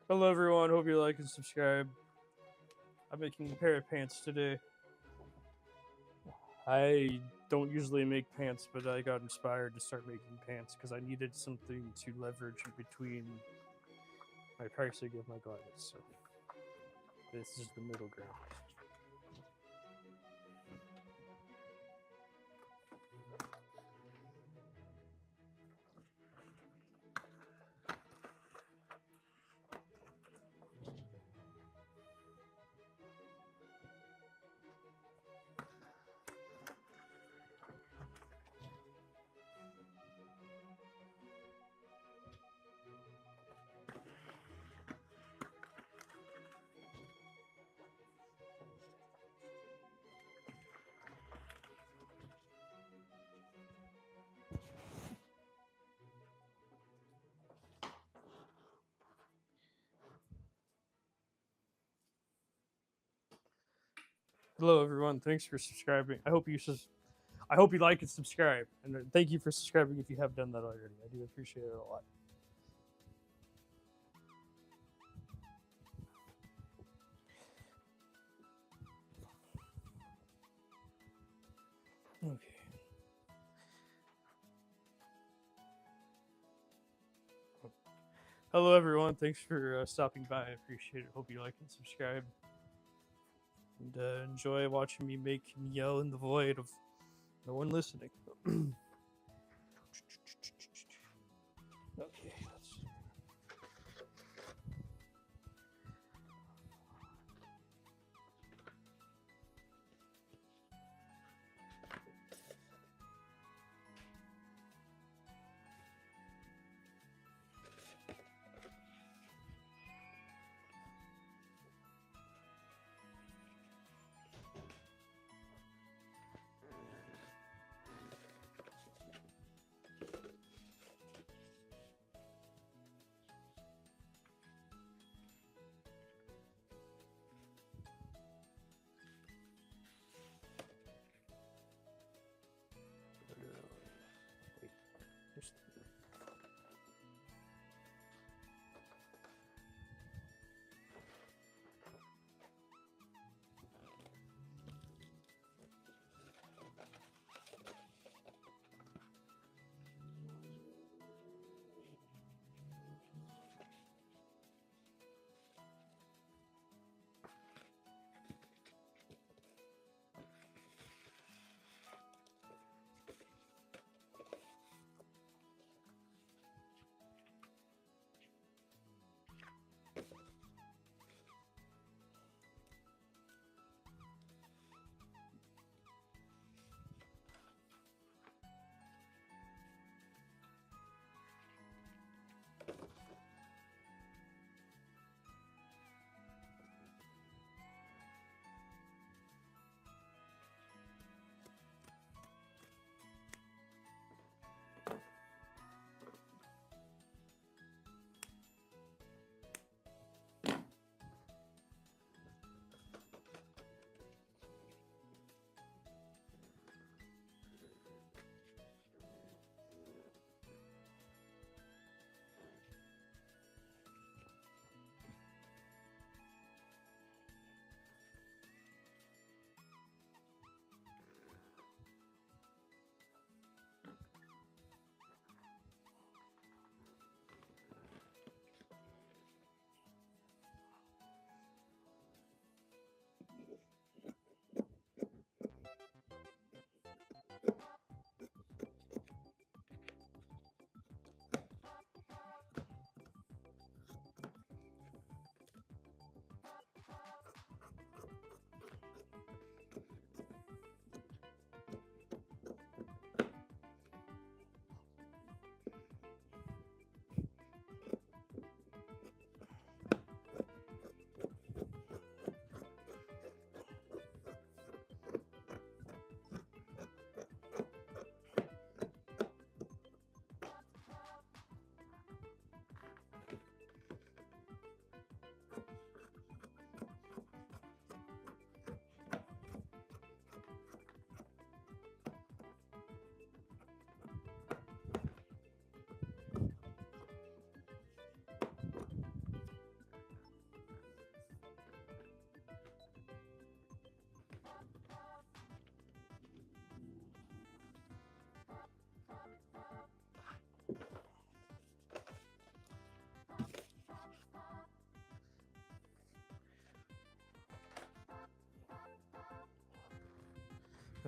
Hello, everyone. Hope you like and subscribe. I'm making a pair of pants today. I don't usually make pants, but I got inspired to start making pants because I needed something to leverage in between my pricing of my garments. So this is the middle ground. Hello, everyone. Thanks for subscribing. I hope you like and subscribe, and thank you for subscribing if you have done that already. I do appreciate it a lot. Okay. Hello, everyone. Thanks for stopping by. I appreciate it. Hope you like and subscribe. And enjoy watching me make me yell in the void of no one listening. Okay.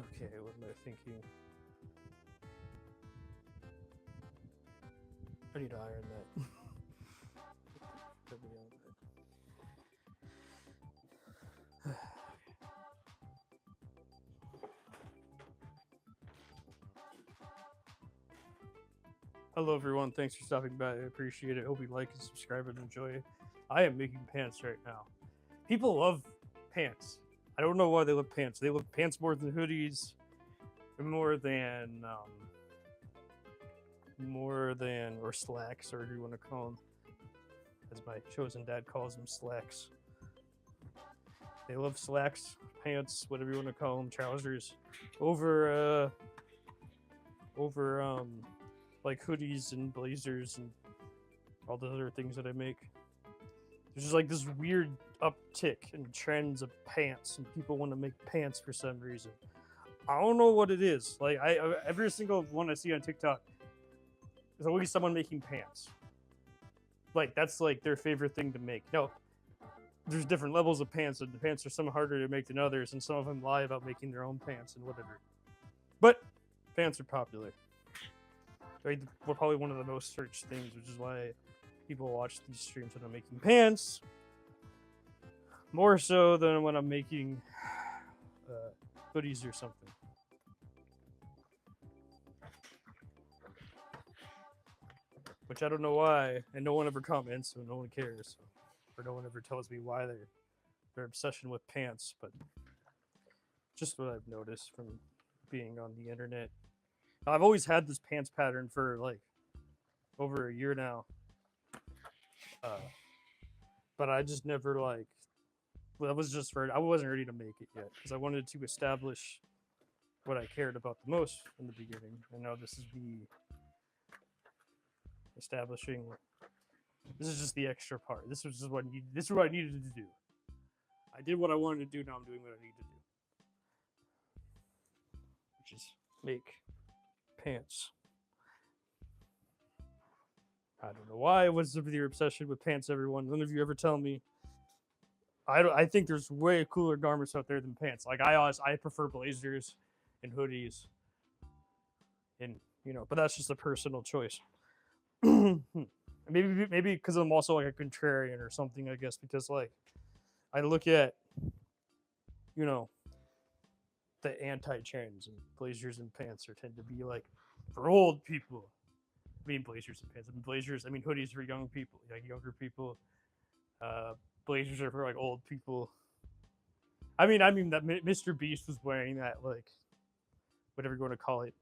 Okay, what am I thinking? I need to iron that. Hello, everyone. Thanks for stopping by. I appreciate it. Hope you like and subscribe and enjoy it. I am making pants right now. People love pants. I don't know why they love pants. They love pants more than hoodies, more than or slacks, or whatever you want to call them, as my chosen dad calls them, slacks. They love slacks, pants, whatever you want to call them, trousers, over like hoodies and blazers and all the other things that I make. There's just like this weird uptick in trends of pants, and people want to make pants for some reason. I don't know what it is. Like every single one I see on TikTok, there's always someone making pants. Like that's like their favorite thing to make. No, there's different levels of pants, and the pants are some harder to make than others, and some of them lie about making their own pants and whatever. But pants are popular. We're probably one of the most searched things, which is why people watch these streams when I'm making pants. More so than when I'm making hoodies or something. Which I don't know why, and no one ever comments, so no one cares. Or no one ever tells me why their obsession with pants, but just what I've noticed from being on the internet. I've always had this pants pattern for like over a year now, but I just never like. Well, that was just for I wasn't ready to make it yet because I wanted to establish what I cared about the most in the beginning, and now this is me establishing. This is just the extra part. This was just what this is what I needed to do. I did what I wanted to do. Now I'm doing what I need to do, which is make pants. I don't know why. What's with your obsession with pants, everyone? None of you ever tell me. I think there's way cooler garments out there than pants. Like I prefer blazers and hoodies, and but that's just a personal choice. maybe because I'm also like a contrarian or something. I guess because like I look at the anti-trends, and blazers and pants tend to be like for old people. I mean blazers and pants. I mean blazers. I mean hoodies for young people, like younger people. Blazers are for like old people. I mean that Mr. Beast was wearing that, like whatever you want to call it,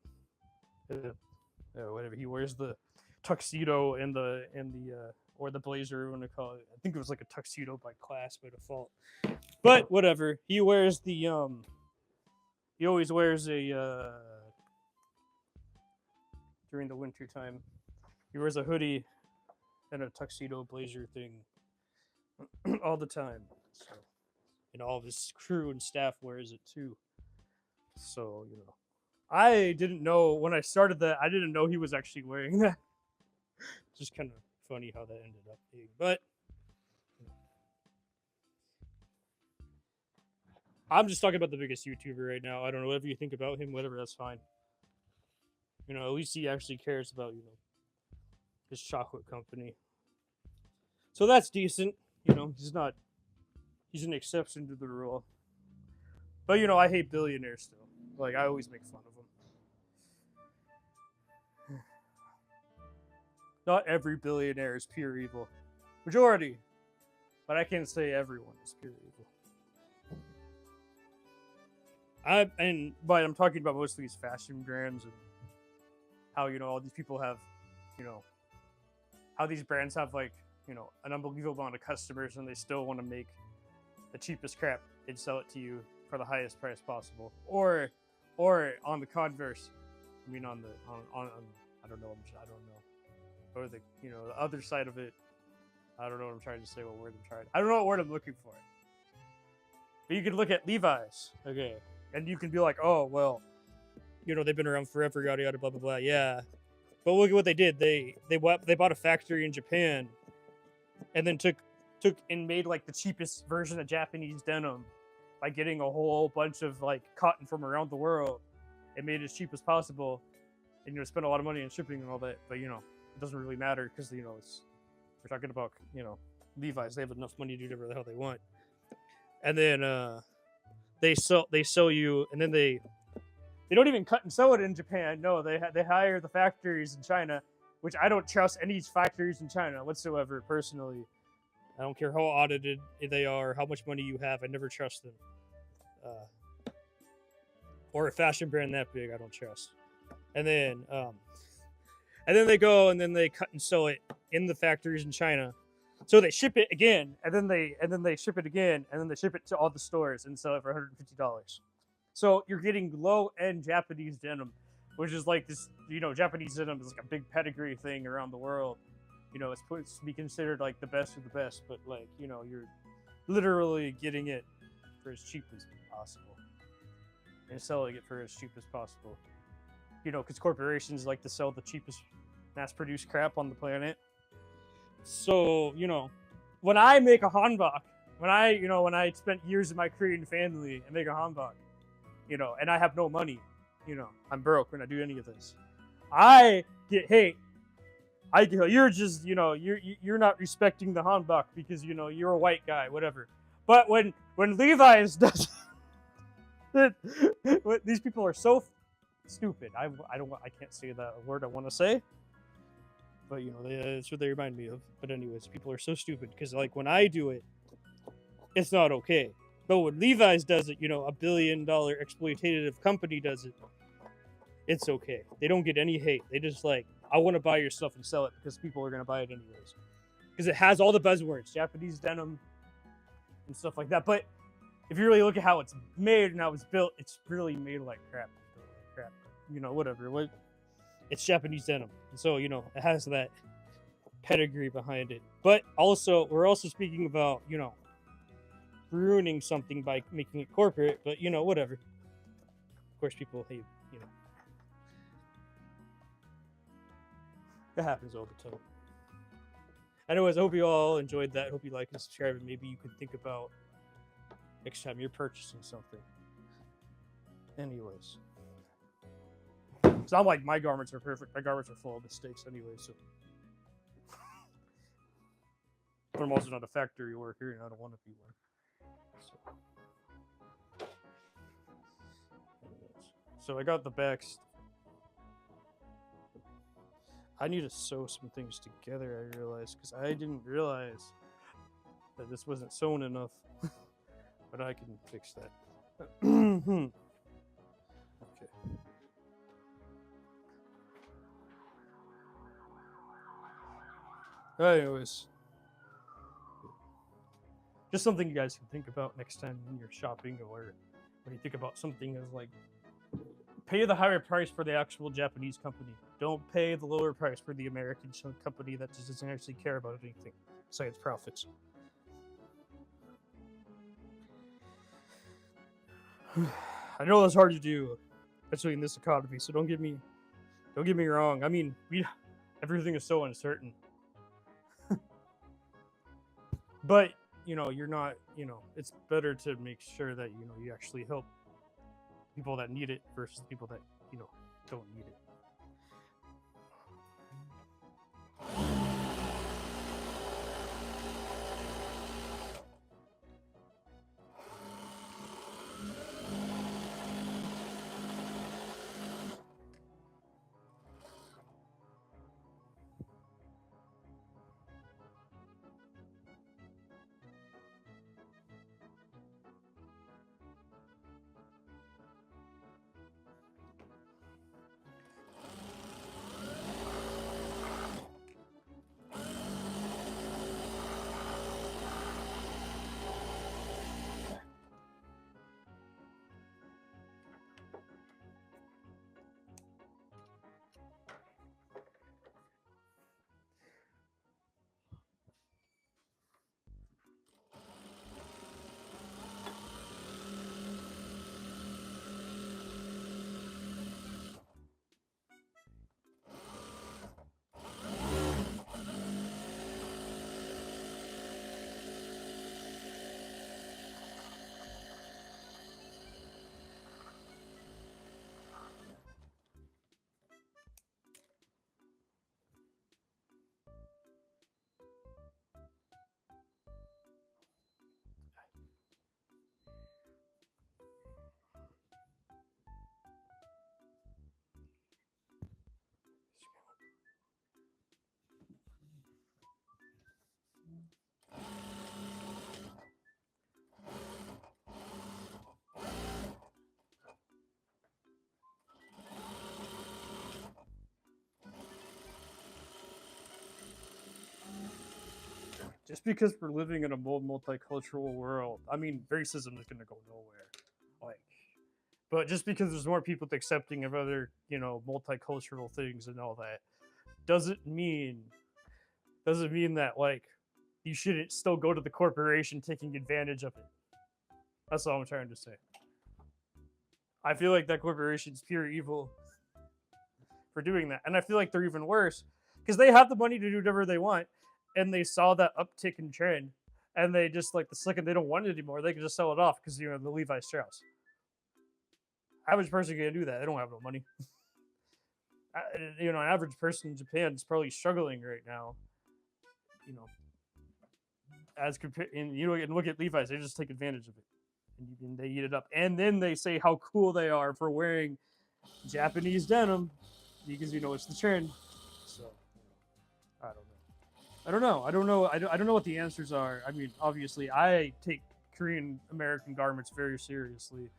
whatever. He wears the tuxedo and the or the blazer, you want to call it. I think it was like a tuxedo by class by default, but whatever. He wears the He always wears a during the winter time. He wears a hoodie and a tuxedo blazer thing all the time. So, and all of his crew and staff wears it too. So, I didn't know when I started that. I didn't know he was actually wearing that. Just kind of funny how that ended up being. But I'm just talking about the biggest YouTuber right now. I don't know whatever you think about him, whatever. That's fine. At least he actually cares about his chocolate company. So that's decent. He's an exception to the rule. But I hate billionaires still. Like I always make fun of them. Not every billionaire is pure evil. Majority. But I can't say everyone is pure evil. But I'm talking about most of these fashion brands and how all these people have, how these brands have like an unbelievable amount of customers, and they still want to make the cheapest crap and sell it to you for the highest price possible, or on the converse, I mean on I don't know, or the the other side of it. I don't know what I'm trying to say. I don't know what word I'm looking for. But you could look at Levi's, okay, and you can be like, oh well, they've been around forever, yada yada, blah blah blah. Yeah, but look at what they did. They bought a factory in Japan, and then took and made like the cheapest version of Japanese denim, by getting a whole bunch of like cotton from around the world and made it as cheap as possible, and spend a lot of money on shipping and all that. But it doesn't really matter because it's we're talking about Levi's. They have enough money to do whatever the hell they want, and then they sell you, and then they don't even cut and sew it in Japan. No, they hire the factories in China, which I don't trust any factories in China whatsoever. Personally, I don't care how audited they are, how much money you have. I never trust them. Or a fashion brand that big, I don't trust. And then they go and then they cut and sew it in the factories in China. So they ship it again, and then they ship it again, and then they ship it to all the stores and sell it for $150. So you're getting low-end Japanese denim, which is like this, Japanese denim is like a big pedigree thing around the world. It's supposed to be considered like the best of the best, but like, you're literally getting it for as cheap as possible and selling it for as cheap as possible. Because corporations like to sell the cheapest mass-produced crap on the planet. So, when I make a hanbok, when I spent years of my Korean family and make a hanbok, and I have no money, I'm broke when I do any of this, I get hate. I go, you're just, you're not respecting the hanbok because, you're a white guy, whatever. But when Levi's does it, these people are so stupid. I can't say that word I want to say. But, that's what they remind me of. But anyways, people are so stupid because, like, when I do it, it's not okay. But when Levi's does it, a billion-dollar exploitative company does it, it's okay. They don't get any hate. They just like, I want to buy your stuff and sell it because people are going to buy it anyways. Because it has all the buzzwords, Japanese denim and stuff like that. But if you really look at how it's made and how it's built, it's really made like crap. Whatever. It's Japanese denim. And so, it has that pedigree behind it. But also, we're also speaking about, ruining something by making it corporate. But, whatever. Of course, people hate, It happens all the time. Anyways, I hope you all enjoyed that. Hope you like and subscribe, and maybe you could think about next time you're purchasing something. Anyways. It's not like my garments are perfect. My garments are full of mistakes anyway, so. But I'm also not a factory worker, and I don't want to be one. So I got the backs. I need to sew some things together, I realized, because I didn't realize that this wasn't sewn enough. But I can fix that. Okay. Anyways. Just something you guys can think about next time when you're shopping, or when you think about something as like, pay the higher price for the actual Japanese company. Don't pay the lower price for the American company that just doesn't actually care about anything besides profits. I know that's hard to do, especially in this economy. So don't get me wrong. I mean, everything is so uncertain. But you're not. It's better to make sure that you actually help people that need it versus people that don't need it. just because we're living in a multicultural world, I mean, racism is gonna go nowhere. Like, but just because there's more people accepting of other, multicultural things and all that, doesn't mean doesn't mean that like you shouldn't still go to the corporation taking advantage of it. That's all I'm trying to say. I feel like that corporation's pure evil for doing that, and I feel like they're even worse because they have the money to do whatever they want, and they saw that uptick in trend, and they just like the second they don't want it anymore, they can just sell it off because the Levi Strauss. Average person can't do that. They don't have no money. An average person in Japan is probably struggling right now. You know, as compared, and look at Levi's, they just take advantage of it, and they eat it up, and then they say how cool they are for wearing Japanese denim because it's the trend. So I don't know. I don't know what the answers are. I mean, obviously, I take Korean American garments very seriously.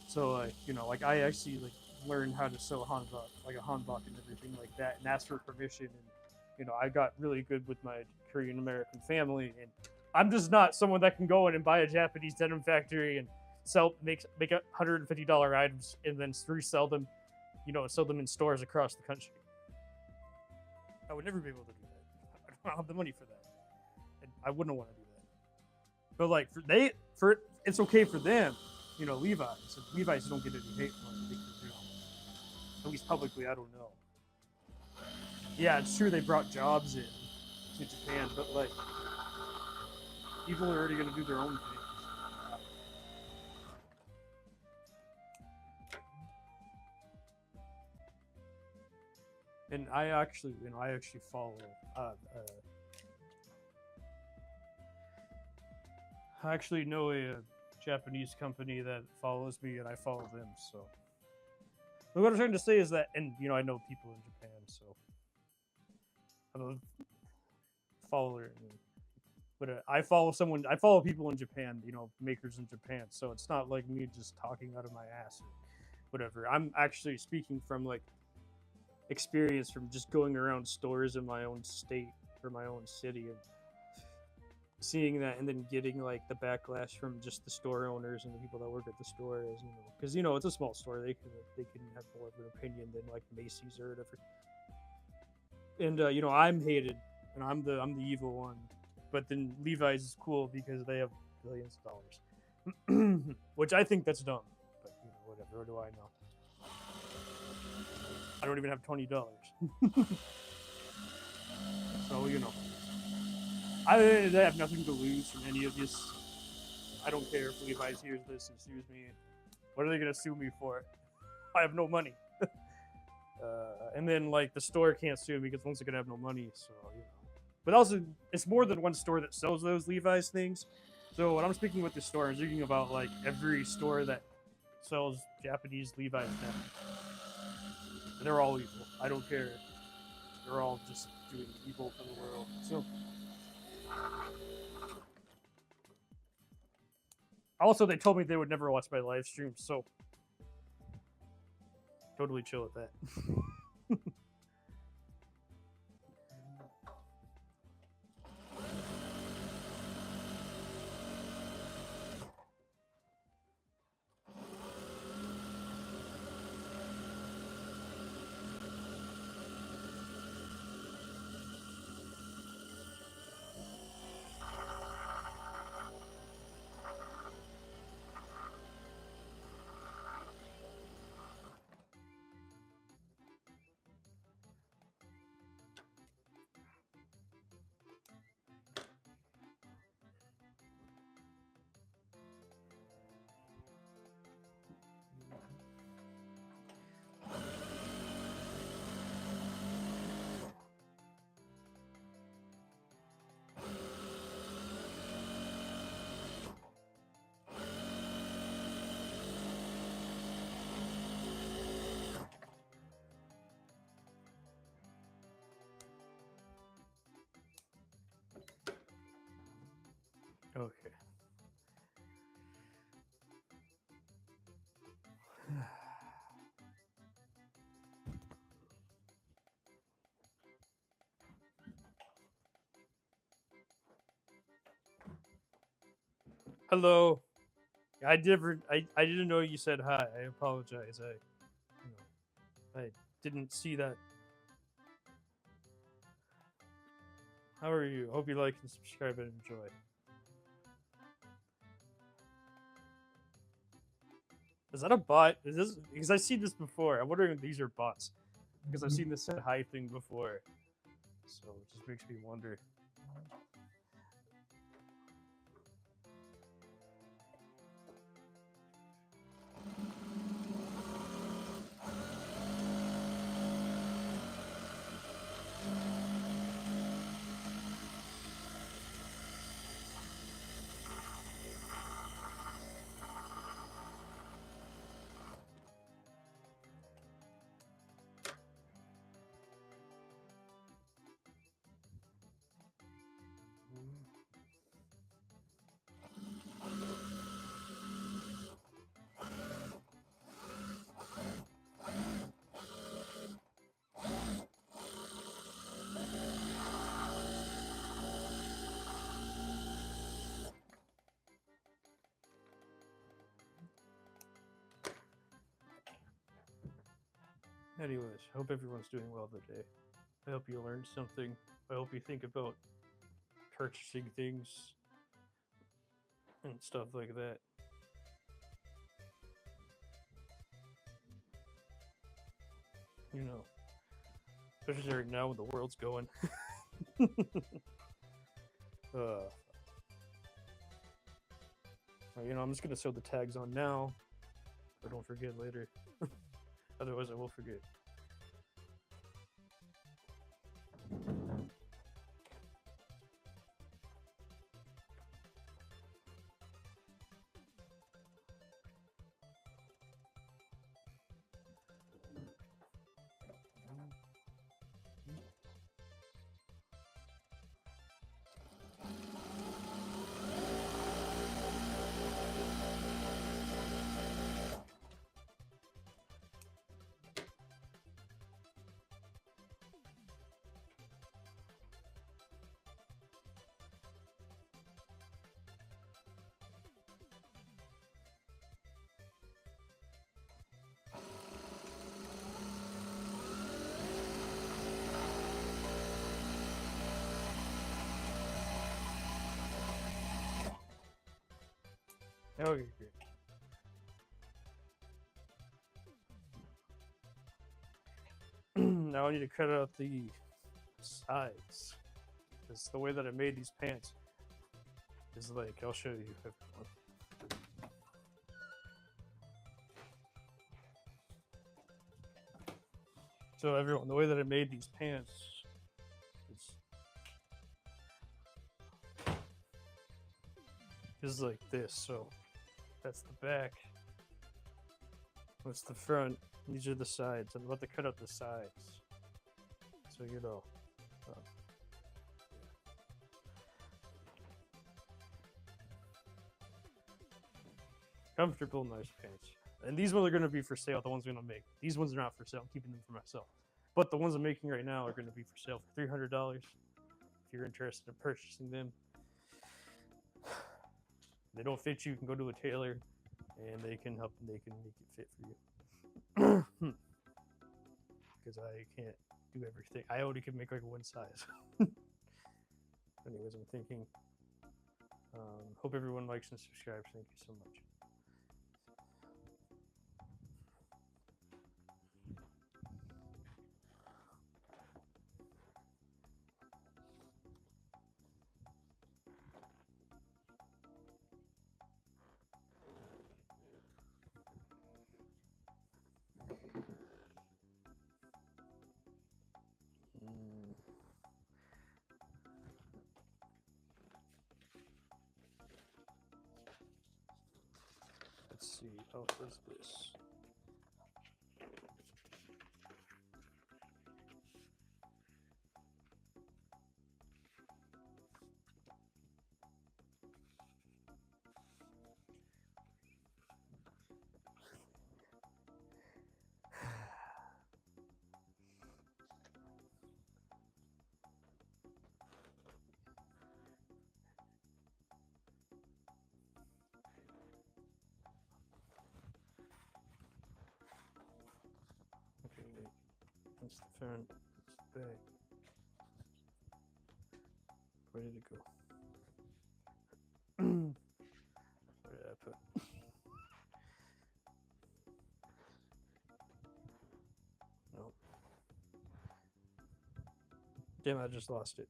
So like I actually learned how to sew hanbok, like a hanbok and everything like that, and ask for permission. And I got really good with my Korean American family, and I'm just not someone that can go in and buy a Japanese denim factory and make $150 items and then resell them, sell them in stores across the country. I would never be able to do that. I don't have the money for that, and I wouldn't want to do that. But like it's okay for them, Levi's. Levi's don't get any hate for it because, at least publicly, I don't know. Yeah, it's true they brought jobs in to Japan, but like people are already going to do their own things. And I actually follow. I actually know a Japanese company that follows me, and I follow them. So, but what I'm trying to say is that, and I know people in Japan, so I'm a follower. But I follow people in Japan, makers in Japan. So it's not like me just talking out of my ass or whatever. I'm actually speaking from like experience from just going around stores in my own state or my own city and seeing that, and then getting like the backlash from just the store owners and the people that work at the store, as because it's a small store, they can have more of an opinion than like Macy's or whatever. And I'm hated, and I'm the evil one. But then Levi's is cool because they have billions of dollars, which I think that's dumb. But whatever. What do I know? I don't even have $20. So I have nothing to lose from any of this. I don't care if Levi's hears this and sues me. What are they gonna sue me for? I have no money. And then like the store can't sue me because once they're gonna have no money. So But also, it's more than one store that sells those Levi's things. So when I'm speaking with the store, I'm speaking about like every store that sells Japanese Levi's denim. And they're all evil. I don't care. They're all just doing evil for the world. So also, they told me they would never watch my live stream, so totally chill with that. Okay. Hello. I didn't know you said hi. I apologize. I didn't see that. How are you? Hope you like and subscribe and enjoy. Is that a bot? Is this because I've seen this before? I'm wondering if these are bots because I've seen the said hi thing before, so it just makes me wonder. Anyways, I hope everyone's doing well today. I hope you learned something. I hope you think about purchasing things and stuff like that. You know, especially right now when the world's going. uh, I'm just gonna sew the tags on now, so don't forget later. Otherwise, I will forget. Okay, great. Now I need to cut out the sides. Because the way that I made these pants is like, I'll show you everyone. So everyone, the way that I made these pants is like this. So that's the back. What's the front? These are the sides. I'm about to cut out the sides. So comfortable, nice pants. And these ones are going to be for sale. The ones I'm going to make. These ones are not for sale. I'm keeping them for myself. But the ones I'm making right now are going to be for sale for $300. If you're interested in purchasing them, they don't fit you. You can go to a tailor, and they can help. They can make it fit for you. Because I can't do everything. I only can make like one size. Anyways, I'm thinking. Hope everyone likes and subscribes. Thank you so much. Let's see, how is this? That's the front. That's the back. Where did it go? Where did I put? No. Damn, I just lost it.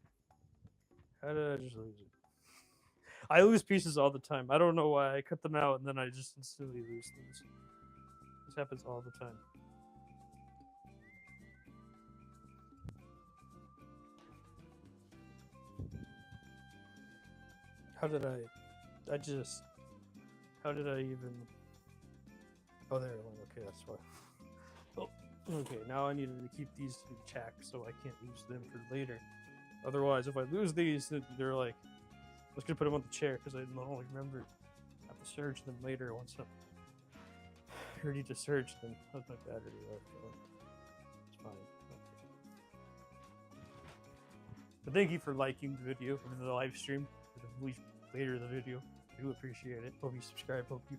How did I just lose it? I lose pieces all the time. I don't know why. I cut them out and then I just instantly lose things. This happens all the time. How did I how did I even, oh there it went, okay, that's why. Oh, okay, now I needed to keep these to check so I can't lose them for later. Otherwise, if I lose these, they're like, I was gonna put them on the chair because I don't remember. I have to search them later once I'm ready to search them. How's my battery life going? It's fine. Okay. But thank you for liking the video, or the live stream, or the later the video. I do appreciate it. Hope you subscribe. Hope you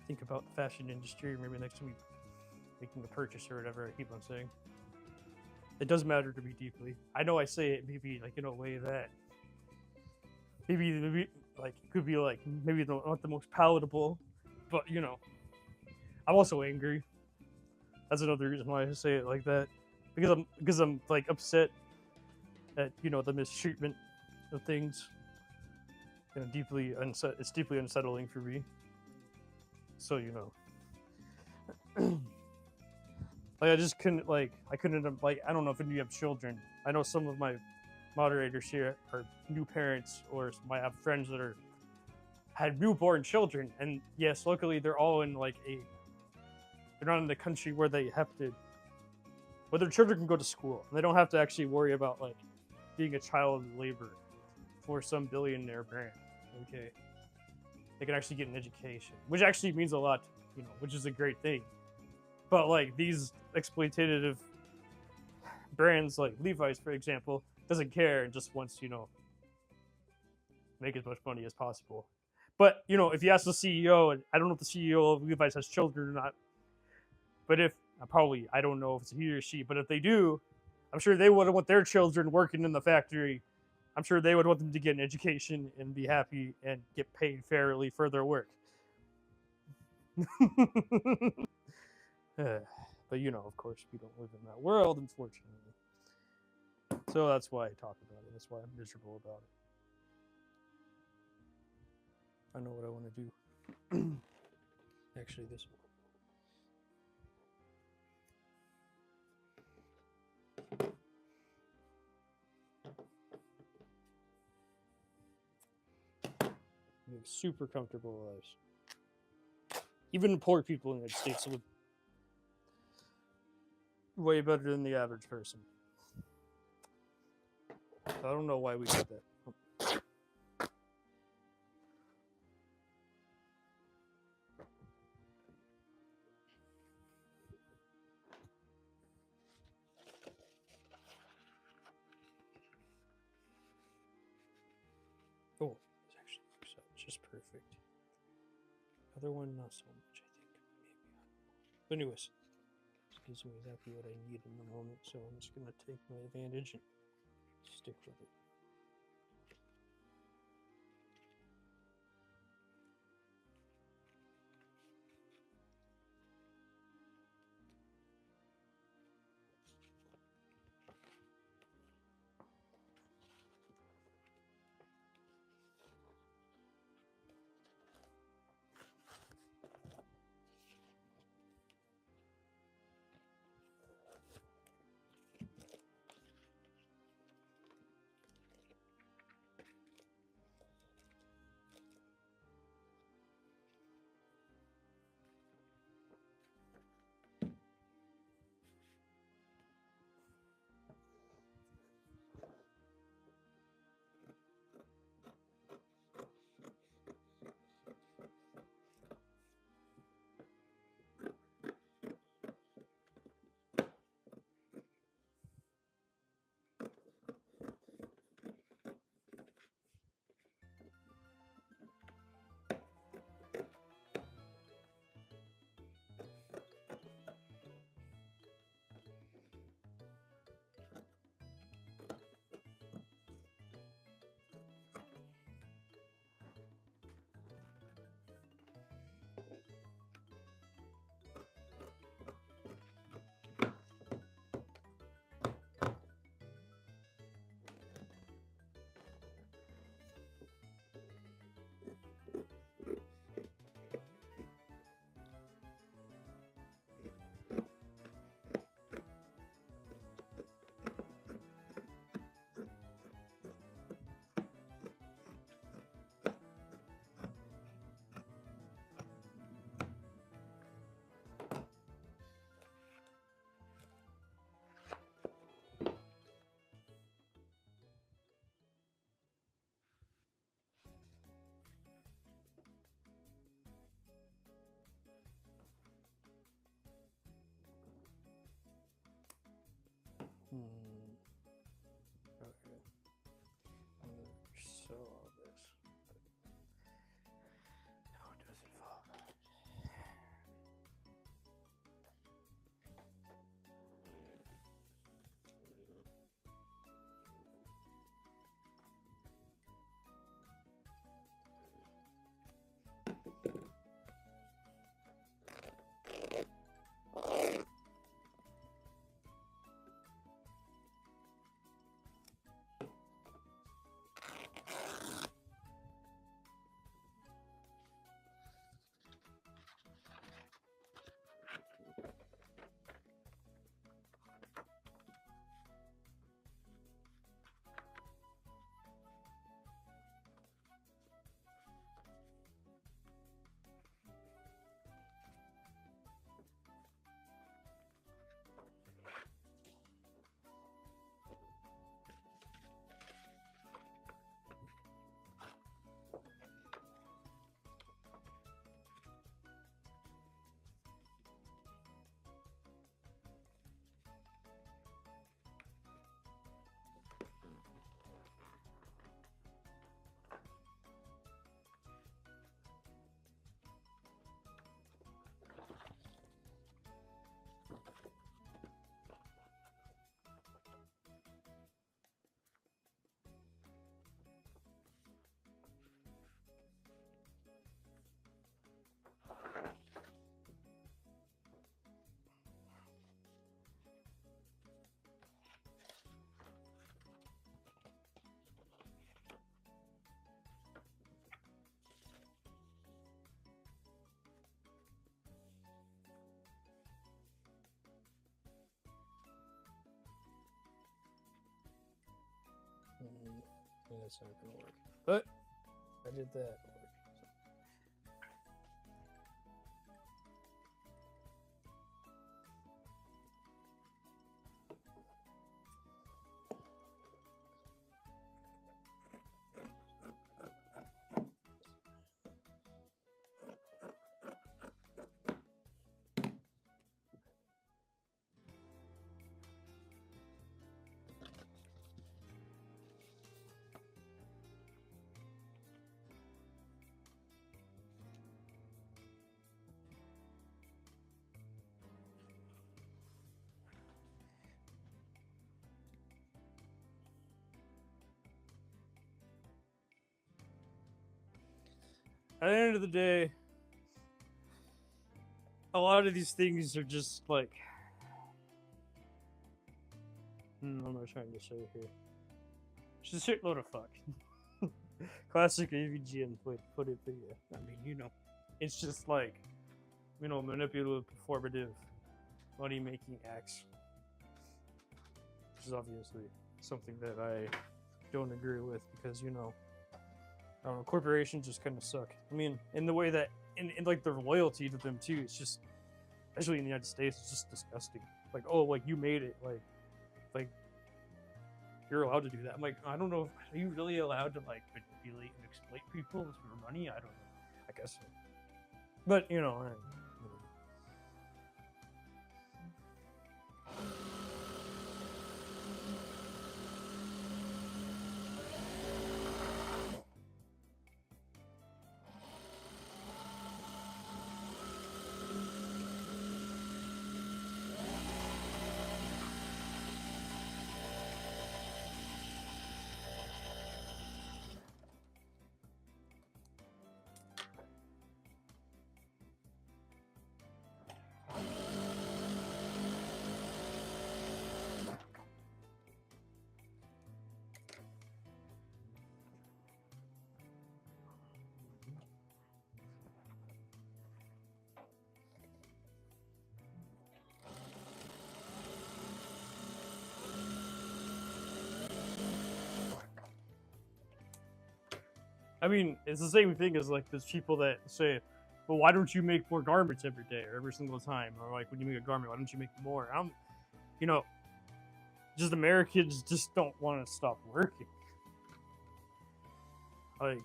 think about the fashion industry. Maybe next week making a purchase or whatever I keep on saying. It does matter to me deeply. I know I say it maybe like in a way that maybe like it could be like maybe not the most palatable, but you know, I'm also angry. That's another reason why I say it like that, because I'm like upset at, you know, the mistreatment of things, and it's deeply unsettling for me. So you know, like I just couldn't like I couldn't like I don't know if any of you have children. I know some of my moderators here are new parents, or might have friends that had newborn children, and yes, luckily they're all in like they're not in the country where they have to, where their children can go to school and they don't have to actually worry about like being a child labor for some billionaire brand. Okay, they can actually get an education, which actually means a lot, you know, which is a great thing. But like these exploitative brands like Levi's, for example, doesn't care and just wants, you know, make as much money as possible. But you know, if you ask the CEO, and I don't know if the CEO of Levi's has children or not, but if I don't know if it's he or she, but if they do, I'm sure they would want their children working in the factory. I'm sure they would want them to get an education and be happy and get paid fairly for their work. But you know, of course, we don't live in that world, unfortunately. So that's why I talk about it. That's why I'm miserable about it. I know what I want to do. Actually, this one. Live super comfortable lives. Even poor people in the United States live way better than the average person. I don't know why we did that. Oh, this actually works out just perfect. Other one, not so much, I think. Maybe. But anyways, this gives me exactly what I need in the moment, so I'm just going to take my advantage and stick with it. Yeah, that's not gonna work. But I did that. At the end of the day, a lot of these things are just like. What am I trying to say here? It's a shitload of fuck. Classic AVGN put it for you. I mean, it's just like, manipulative, performative, money making acts. Which is obviously something that I don't agree with because, I don't know, corporations just kind of suck. I mean, in the way that, in like their loyalty to them too, it's just, especially in the United States, it's just disgusting. Like, oh, like you made it, like you're allowed to do that. I'm like, I don't know, are you really allowed to like manipulate and exploit people for money? I don't know. I guess so. But I mean, it's the same thing as like those people that say, "Well, why don't you make more garments every day or every single time?" Or like, when you make a garment, why don't you make more? Just Americans just don't want to stop working. Like,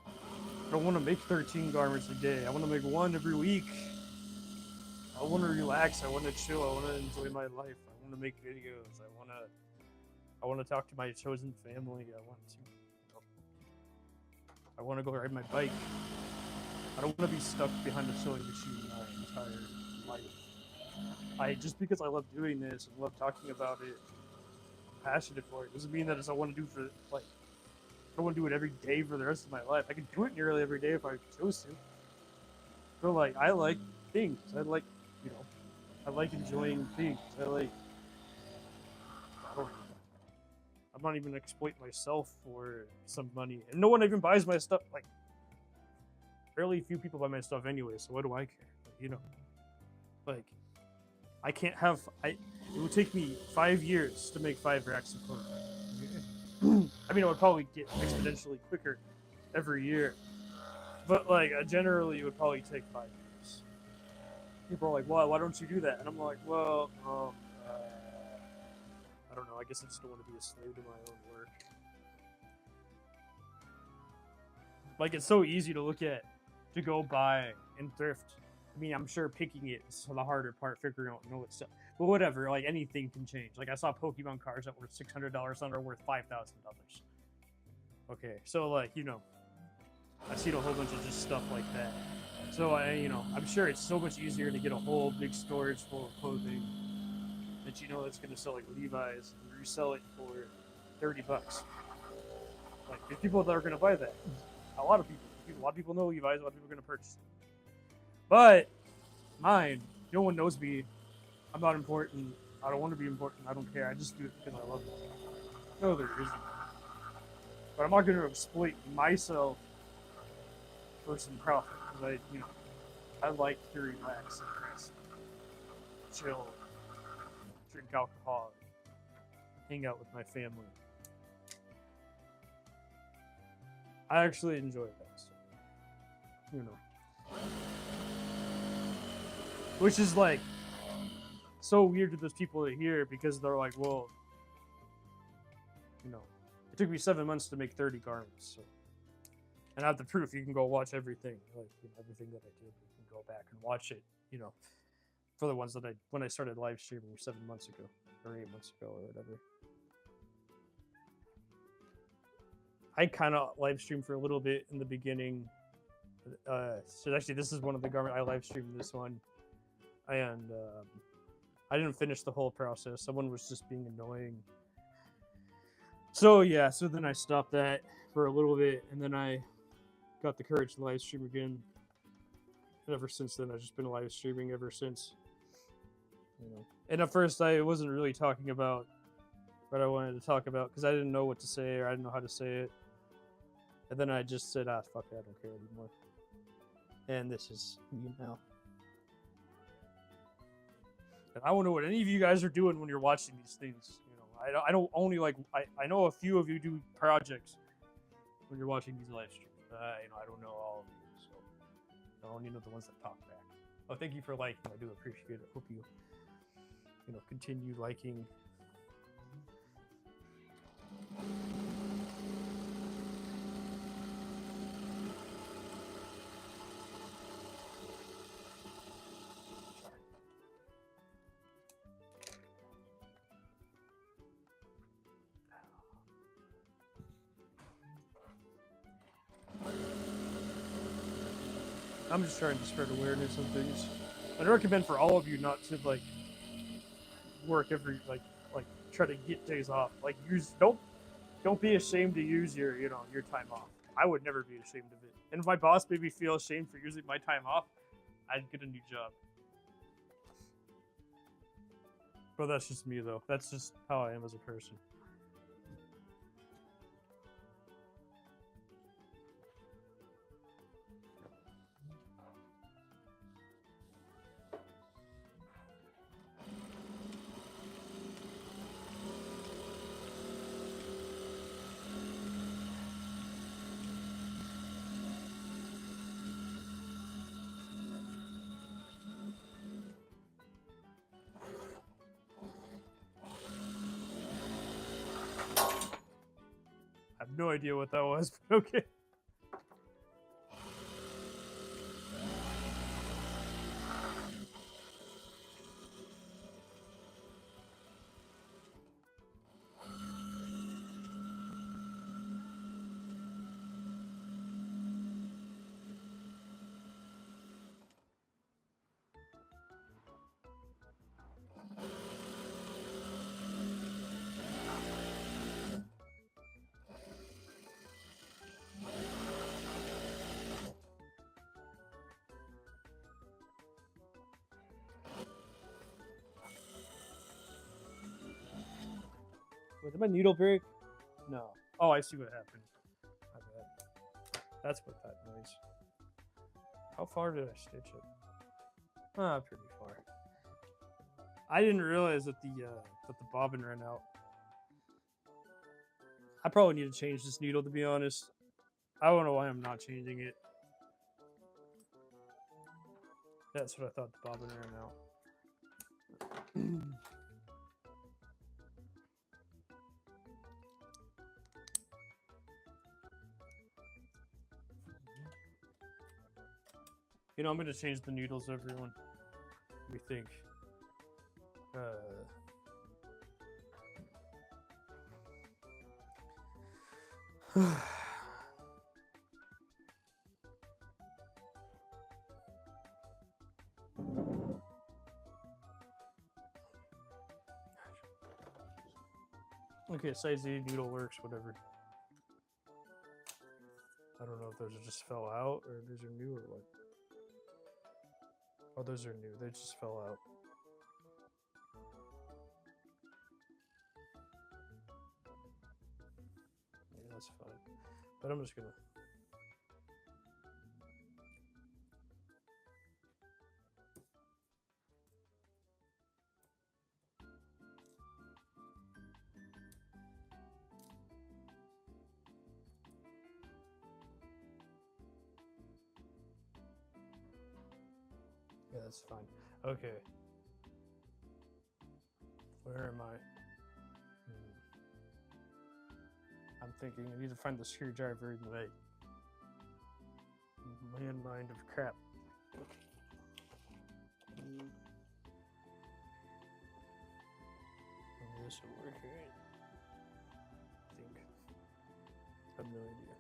I don't want to make 13 garments a day. I want to make one every week. I want to relax. I want to chill. I want to enjoy my life. I want to make videos. I want to talk to my chosen family. I want to go ride my bike. I don't want to be stuck behind a sewing machine my entire life. Just because I love doing this and love talking about it, I'm passionate for it, doesn't mean that I want to do I don't want to do it every day for the rest of my life. I can do it nearly every day if I chose to. But like, I like things. I like enjoying things. I'm not even exploit myself for some money, and no one even buys my stuff. Like, fairly few people buy my stuff anyway, so what do I care? Like, I can't have. It would take me 5 years to make 5 racks of clothing. I mean, it would probably get exponentially quicker every year, but like, generally, it would probably take 5 years. People are like, "Well, why don't you do that?" And I'm like, "Well, I don't know. I guess I just don't want to be a slave to my own work." Like, it's so easy to look at, to go buy and thrift. I mean, I'm sure picking it is the harder part, figuring out what stuff. But whatever, like, anything can change. Like, I saw Pokemon cards that were $600, some are worth $5,000. Okay, so like, I seen a whole bunch of just stuff like that. So I'm sure it's so much easier to get a whole big storage full of clothing that that's gonna sell like Levi's and resell it for $30. Like, there's people that are gonna buy that. A lot of people know Levi's. A lot of people are gonna purchase it. But mine, no one knows me. I'm not important. I don't want to be important. I don't care. I just do it because I love it. No, there isn't. But I'm not going to exploit myself for some profit. Because I like to relax and rest, chill, drink alcohol, hang out with my family. I actually enjoy that stuff. You know. Which is like so weird to those people to hear because they're like, well, you know, it took me 7 months to make 30 garments. So. And I have the proof. You can go watch everything, like everything that I did. You can go back and watch it. You know, for the ones that when I started live streaming 7 months ago or 8 months ago or whatever. I kind of live streamed for a little bit in the beginning. So actually, this is one of the garment I live streamed. This one, and I didn't finish the whole process. Someone was just being annoying. So yeah, so then I stopped that for a little bit, and then I got the courage to live stream again. And ever since then, I've just been live streaming ever since. You know, and at first I wasn't really talking about what I wanted to talk about because I didn't know what to say or I didn't know how to say it. And then I just said, fuck it, I don't care anymore. And this is me now. And I don't know what any of you guys are doing when you're watching these things. You know, I don't only like I know a few of you do projects when you're watching these live streams. You know, I don't know all of you, so I only know the ones that talk back. Oh, thank you for liking. I do appreciate it. Hope you continue liking. I'm just trying to spread awareness on things. I'd recommend for all of you not to like work every like try to get days off. Like don't be ashamed to use your your time off. I would never be ashamed of it. And if my boss made me feel ashamed for using my time off, I'd get a new job. But that's just me though. That's just how I am as a person. I have no idea what that was, but okay. Wait, did my needle break? No. Oh, I see what happened. My bad. That's what that noise. How far did I stitch it? Pretty far. I didn't realize that the bobbin ran out. I probably need to change this needle, to be honest. I don't know why I'm not changing it. That's what I thought the bobbin ran out. You know, I'm gonna change the needles, everyone. We think. Okay, size A needle works, whatever. I don't know if those just fell out or those are new or what. Oh, those are new. They just fell out. Yeah, that's fine. But I'm just gonna. Yeah, that's fine. Okay. Where am I? I'm thinking I need to find the screwdriver in the landmine of crap. Maybe this will work, right? I think. I have no idea.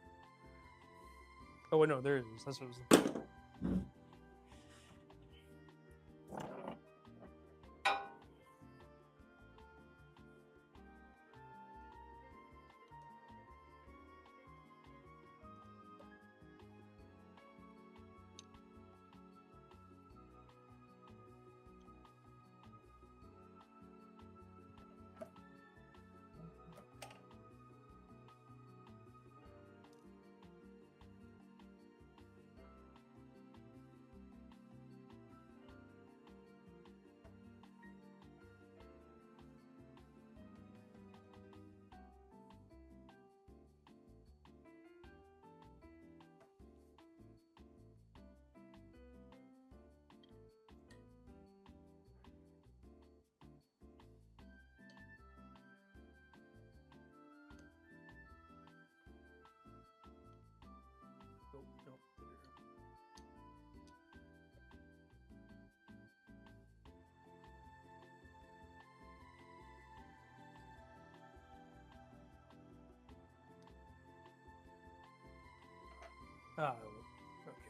Oh, wait, no, there it is. That's what it was. Oh, no. Ah, okay.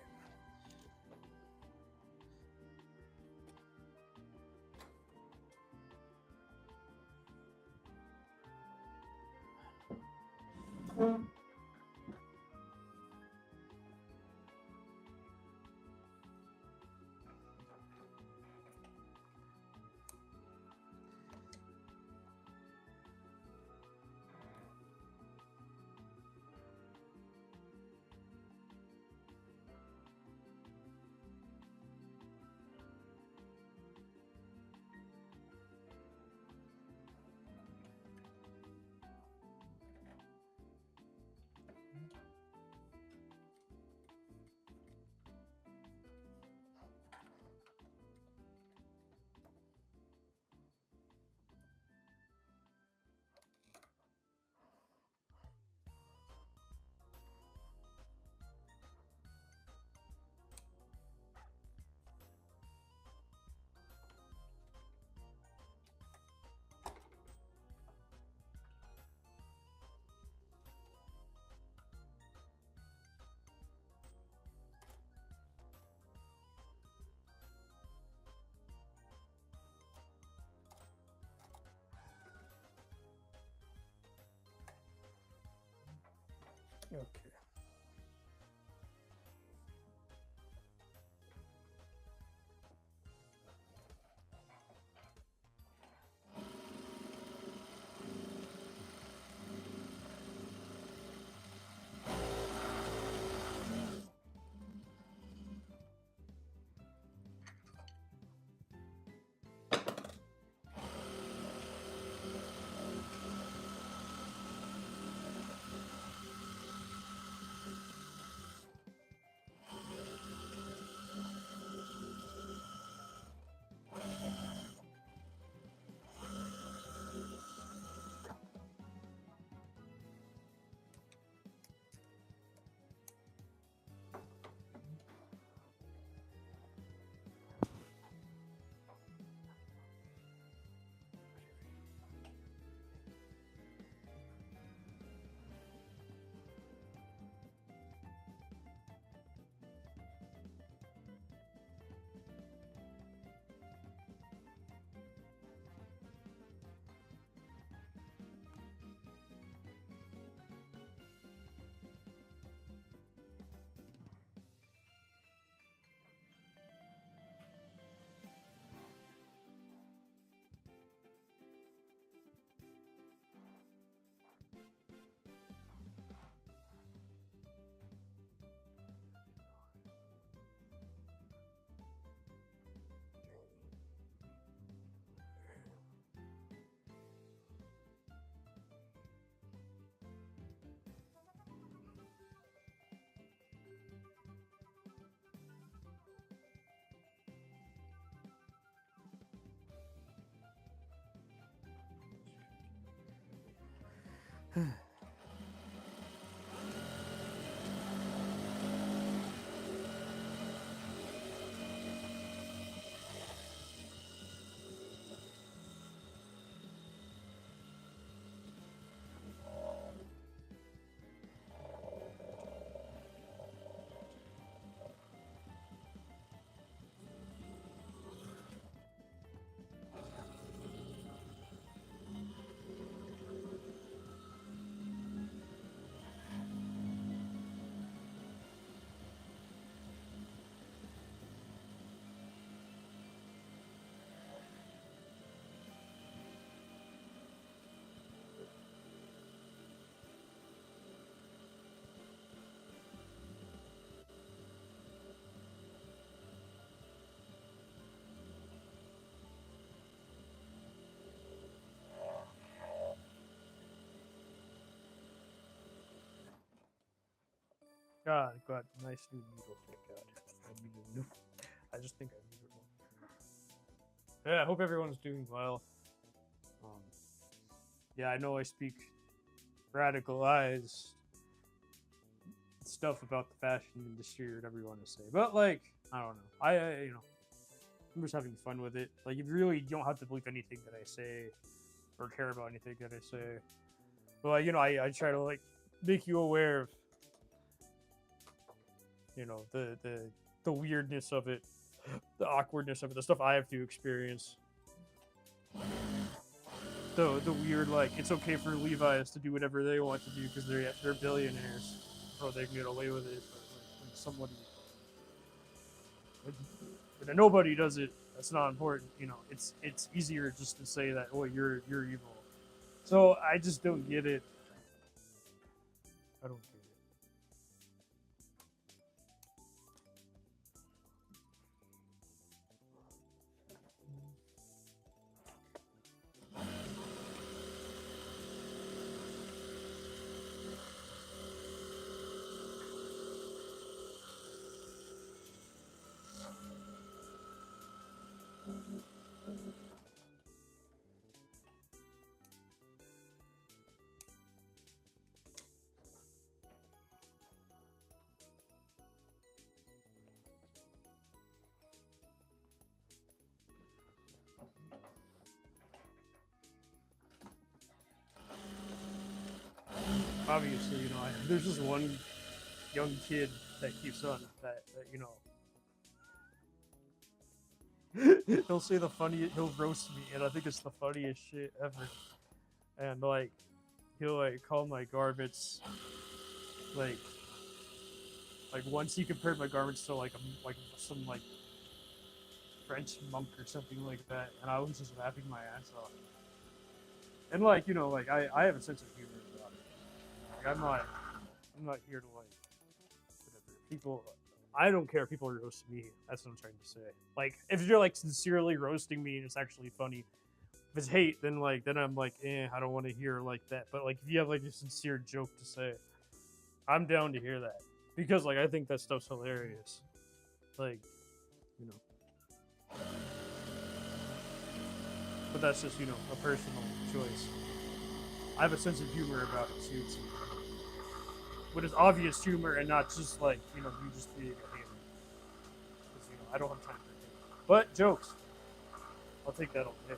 Okay. God, got nice new needle. Thank God. I need a new. I just think I need it more. Yeah, I hope everyone's doing well. Yeah, I know I speak radicalized stuff about the fashion industry or whatever you want to say, but like, I don't know. I'm just having fun with it. Like, you really don't have to believe anything that I say or care about anything that I say. But like, I try to like make you aware of the weirdness of it, the awkwardness of it, the stuff I have to experience. The weird, like, it's okay for Levi's to do whatever they want to do because they're billionaires, so they can get away with it. But like, when somebody, when nobody does it, that's not important. It's easier just to say that, oh, you're evil. So I just don't get it. I don't get it. Obviously, there's just one young kid that keeps on that he'll say the funniest, he'll roast me, and I think it's the funniest shit ever. And like, he'll like call my garments like once he compared my garments to like some like French monk or something like that, and I was just laughing my ass off. And like, I have a sense of humor about it. Like, I'm not here to like whatever people. I don't care if people roast me. That's what I'm trying to say. Like, if you're like sincerely roasting me and it's actually funny, if it's hate, then I'm like, I don't want to hear like that. But like, if you have like a sincere joke to say, I'm down to hear that because like I think that stuff's hilarious. Like, but that's just a personal choice. I have a sense of humor about it too. But it's obvious humor and not just like you just being a hater. Because I don't have time for it. But jokes, I'll take that all day.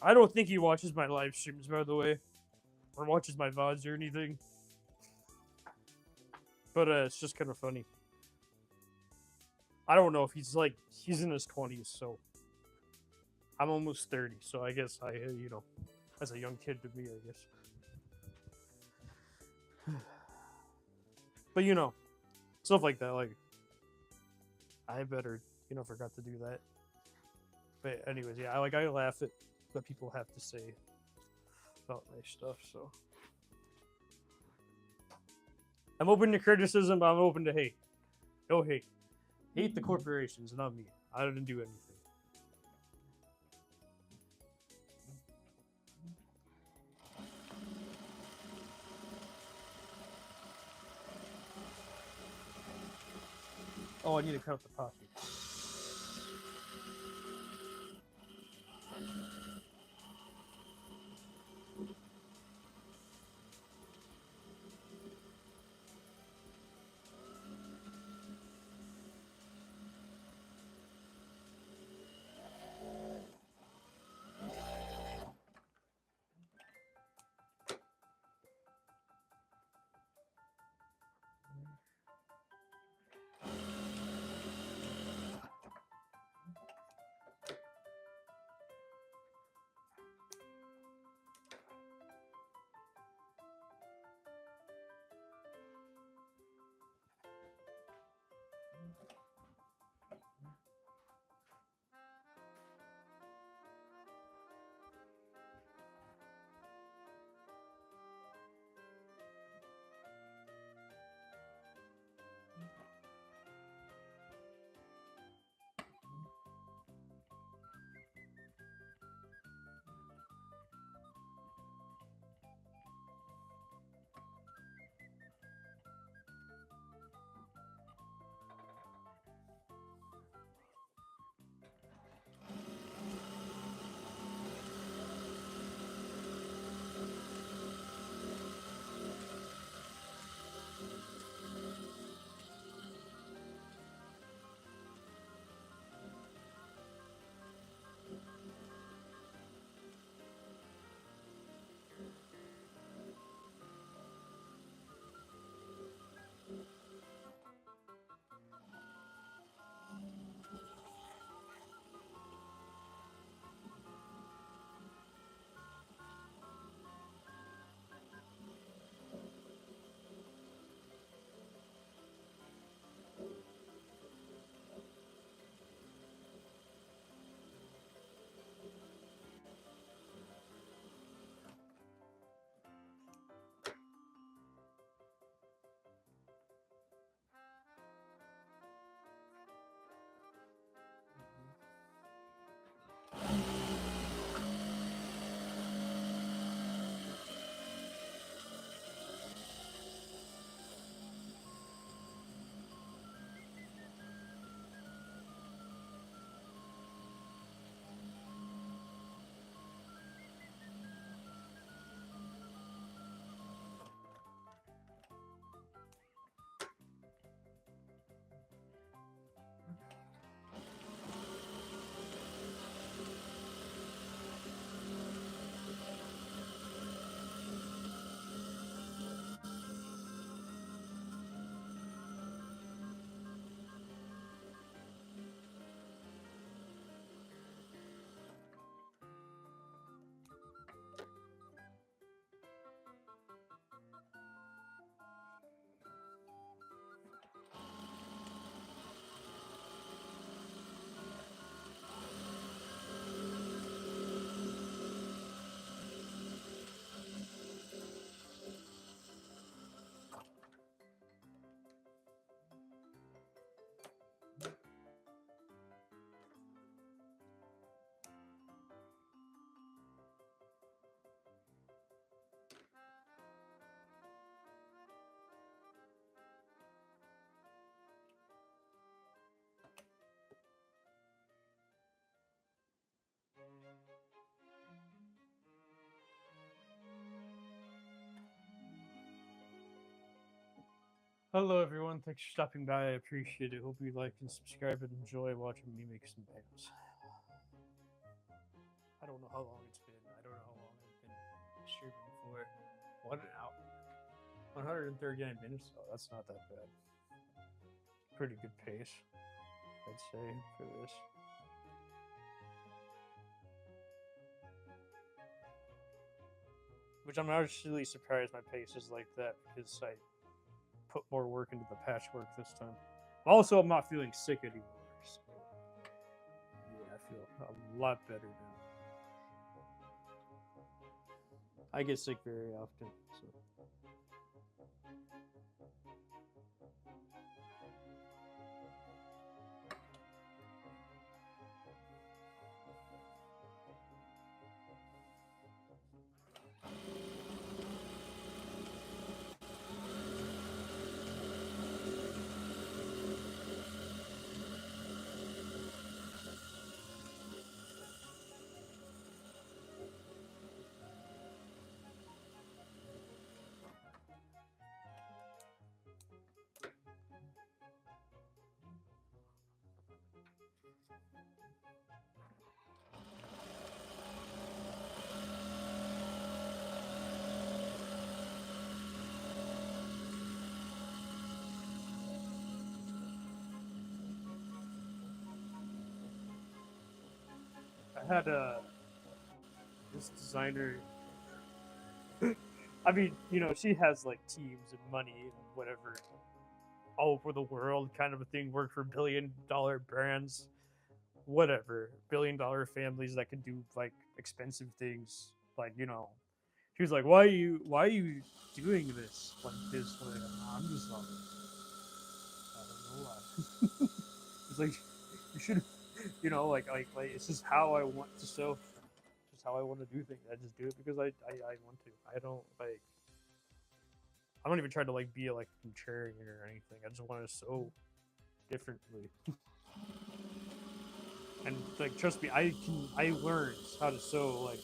I don't think he watches my live streams, by the way, or watches my VODs or anything. But it's just kind of funny. I don't know if he's in his 20s, so I'm almost 30, so I guess as a young kid to me, I guess. But stuff like that, like I better forgot to do that. But anyways, yeah, I laugh at what people have to say about my stuff, so I'm open to criticism, but I'm open to hate. No hate. Hate the corporations, not me. I didn't do anything. Oh, I need to cut up the coffee. Hello, everyone. Thanks for stopping by. I appreciate it. Hope you like and subscribe and enjoy watching me make some pants. I don't know how long it's been. I don't know how long I've been streaming for. 1 hour. 139 minutes? Oh, that's not that bad. Pretty good pace, I'd say, for this. Which I'm actually surprised my pace is like that because I put more work into the patchwork this time. Also, I'm not feeling sick anymore. So yeah, I feel a lot better now. I get sick very often, so. had this designer. I mean, you know, she has like teams and money and whatever all over the world, kind of a thing. Work for billion-dollar brands, whatever, billion-dollar families that can do like expensive things. Like, you know, she was like, why are you doing this like this way?" I'm just like, I don't know why. It's like you should, you know, like it's just how I want to sew. Just how I want to do things. I just do it because I want to. I don't like. I don't even try to like be like contrarian or anything. I just want to sew differently. And like, trust me, I learned how to sew like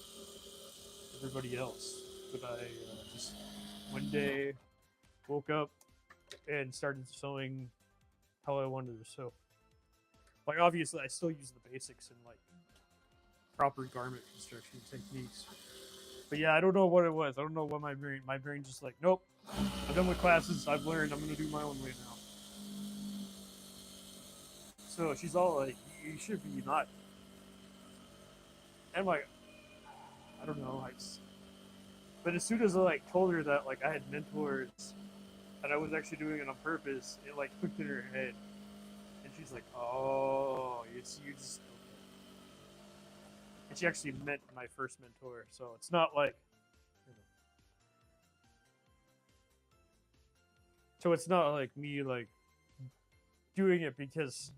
everybody else. But I just one day woke up and started sewing how I wanted to sew. Like, obviously, I still use the basics and like proper garment construction techniques. But yeah, I don't know what it was. I don't know what my brain just like, nope. I'm done with classes. I've learned. I'm gonna do my own way now. So she's all like, you should be not. And I'm like, I don't know. But as soon as I like told her that like I had mentors and I was actually doing it on purpose, it like clicked in her head, and she's like, "Oh, it's you just." And she actually met my first mentor, so it's not like. You know, so it's not like me like doing it because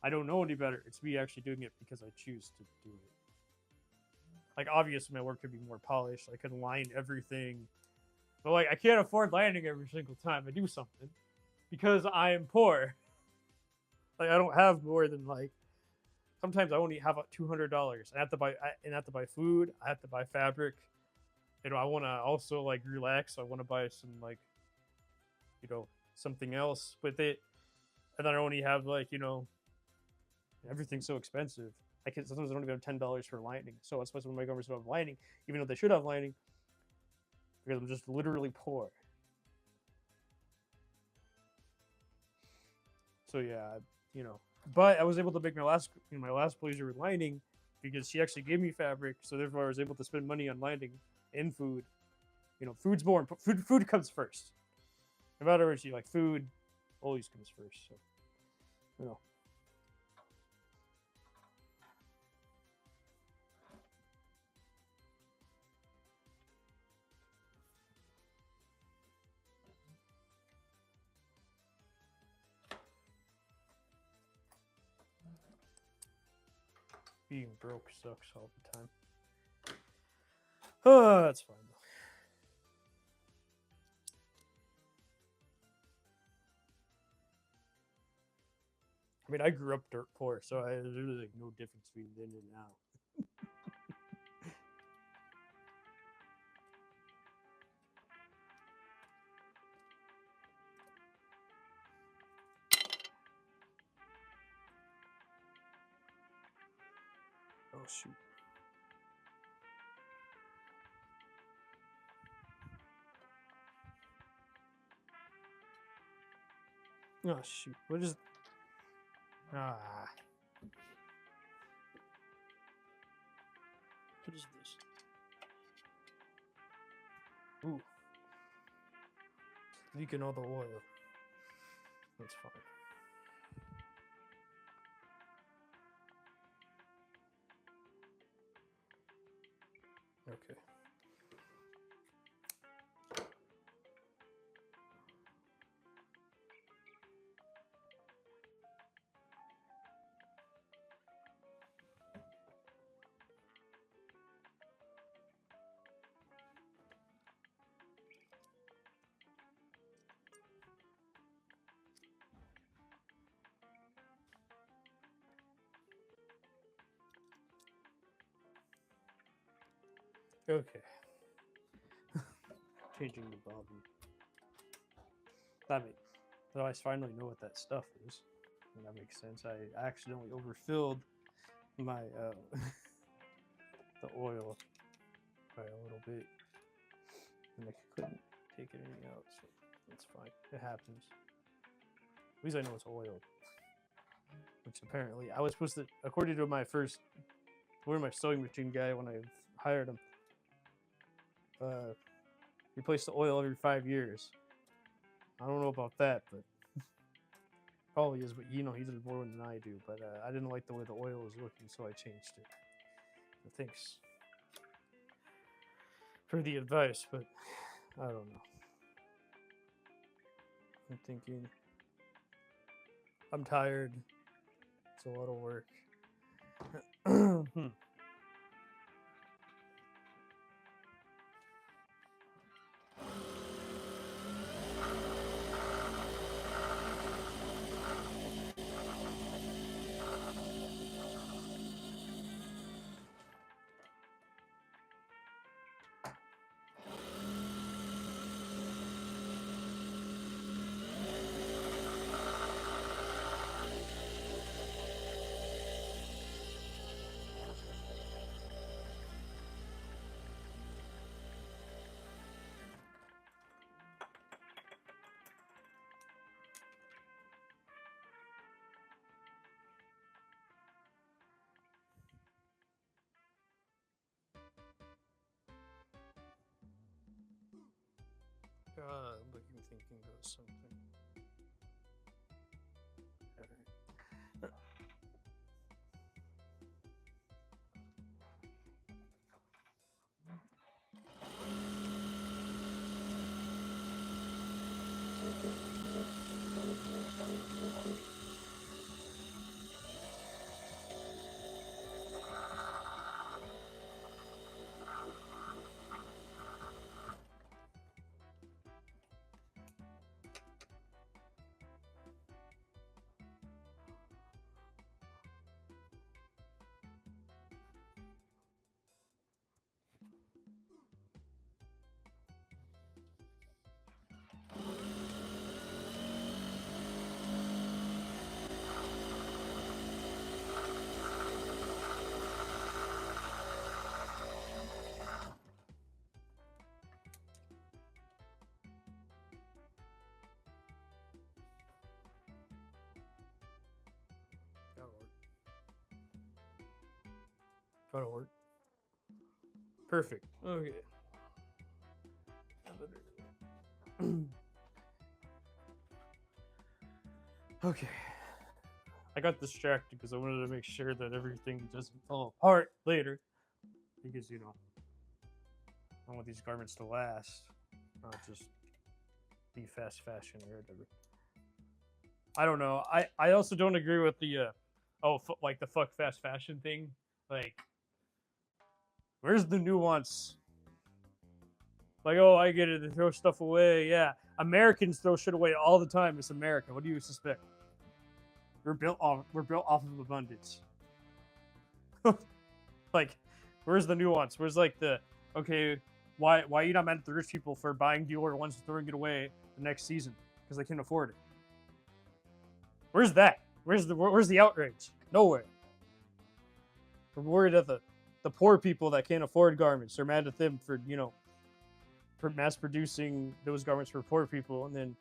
I don't know any better. It's me actually doing it because I choose to do it. Like, obviously, my work could be more polished. I could line everything, but like I can't afford lining every single time I do something because I am poor. Like, I don't have more than like. Sometimes I only have $200. I have to buy food. I have to buy fabric. You know, I want to also like relax. So I want to buy some like, you know, something else with it, and then I only have like, you know, everything's so expensive. Sometimes I don't even have $10 for lining. So especially when my government don't have lining, even though they should have lining, because I'm just literally poor. So yeah, you know. But I was able to make my last blazer with lining because she actually gave me fabric, so therefore I was able to spend money on lining and food. You know, food's more important. Food comes first. No matter what you like, food always comes first. So, you know. Being broke sucks all the time. Oh, that's fine though. I mean, I grew up dirt poor, so there's really like no difference between then and now. Oh shoot. Oh shoot. What is? Ah. What is this? Ooh. Leaking all the oil. That's fine. Okay. Okay. Changing the bobbin. So I finally know what that stuff is. And that makes sense. I accidentally overfilled my the oil by a little bit, and I couldn't take anything out, so that's fine. It happens. At least I know it's oil, which weeks apparently. I was supposed to, according to my sewing machine guy when I hired him, replace the oil every 5 years. I don't know about that, but probably is. But you know, he does more than I do. But I didn't like the way the oil was looking, so I changed it. So thanks for the advice, but I don't know. I'm thinking. I'm tired. It's a lot of work. Look, I'm thinking about something. Alright. That'll work. Perfect. Okay. Okay. I got distracted because I wanted to make sure that everything doesn't fall apart later. Because, you know, I want these garments to last, not just be fast fashion or whatever. I don't know. I also don't agree with the, like the fuck fast fashion thing. Like, where's the nuance? Like, oh, I get it. They throw stuff away. Yeah. Americans throw shit away all the time. It's America. What do you suspect? We're built off of abundance. Like, where's the nuance? Where's like the okay, why are you not mad at the rich people for buying the older ones and throwing it away the next season? Because they can't afford it. Where's that? Where's the outrage? Nowhere. We're worried at the poor people that can't afford garments. They're mad at them for, you know, for mass producing those garments for poor people, and then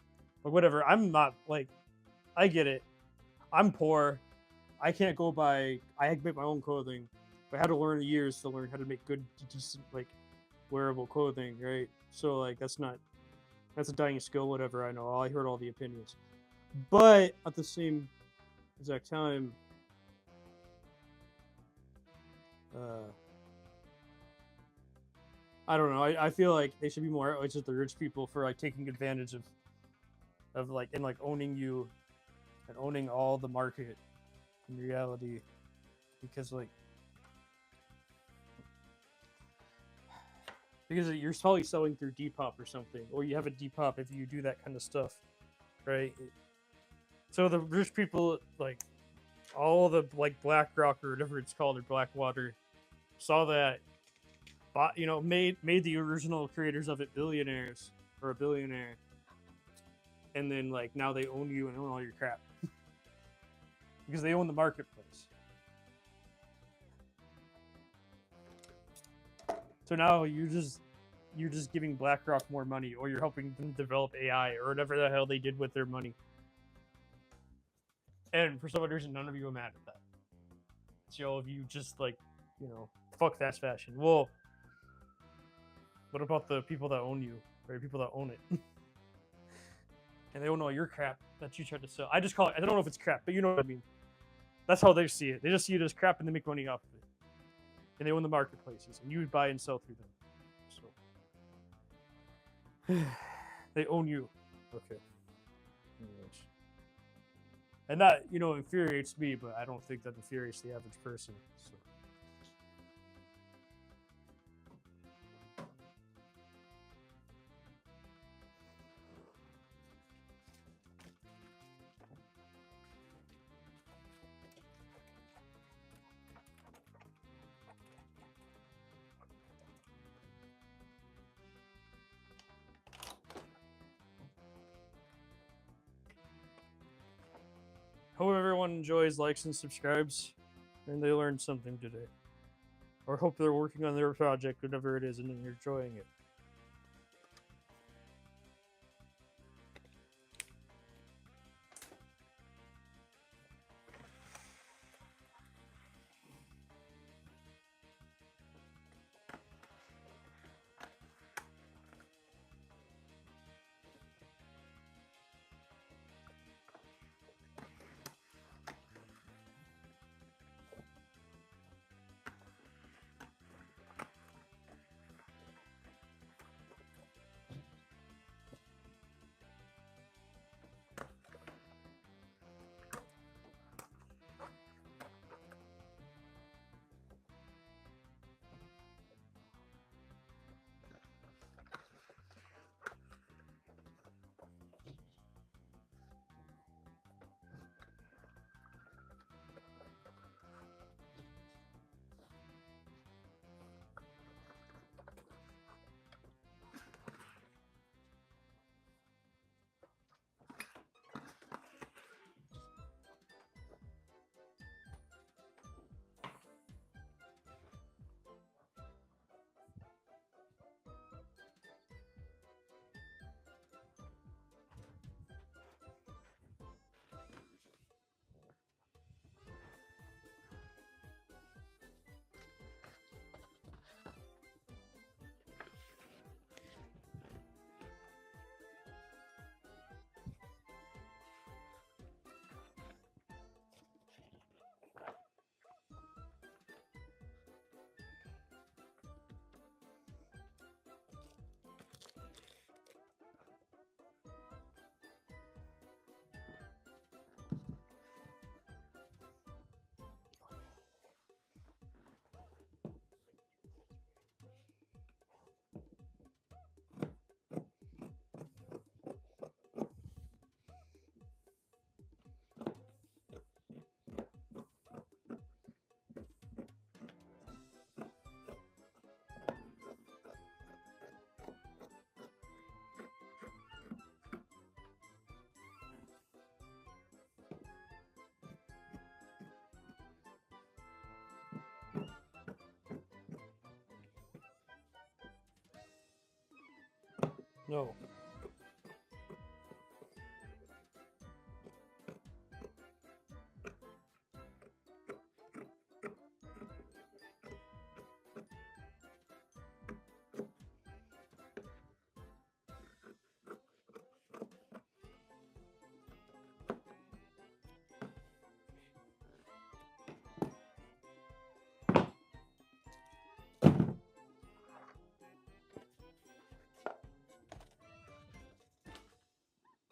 like whatever. I'm not like, I get it. I'm poor. I can't go buy. I had to make my own clothing. I had to learn years to learn how to make good, decent, like wearable clothing, right? So like that's a dying skill. Whatever. I know. I heard all the opinions, but at the same exact time, I don't know. I feel like they should be more outraged at the rich people for like taking advantage of like and like owning you and owning all the market in reality, because you're probably selling through Depop or something, or you have a Depop if you do that kind of stuff, right? So the rich people, like all the like BlackRock or whatever it's called, or Blackwater, saw that, bought, you know, made the original creators of it billionaires or a billionaire, and then like now they own you and own all your crap because they own the marketplace. So now you're just giving BlackRock more money, or you're helping them develop AI or whatever the hell they did with their money. And for some odd reason, none of you are mad at that. So if you just like, you know, fuck fast fashion. Well, what about the people that own you, or people that own it? And they own all your crap that you tried to sell. I just call it, I don't know if it's crap, but you know what I mean. That's how they see it. They just see it as crap and they make money off of it. And they own the marketplaces, and you buy and sell through them. So they own you. Okay. Anyways. And that, you know, infuriates me, but I don't think that infuriates the average person. So. Hope everyone enjoys, likes, and subscribes, and they learned something today. Or hope they're working on their project, whatever it is, and they're enjoying it. No.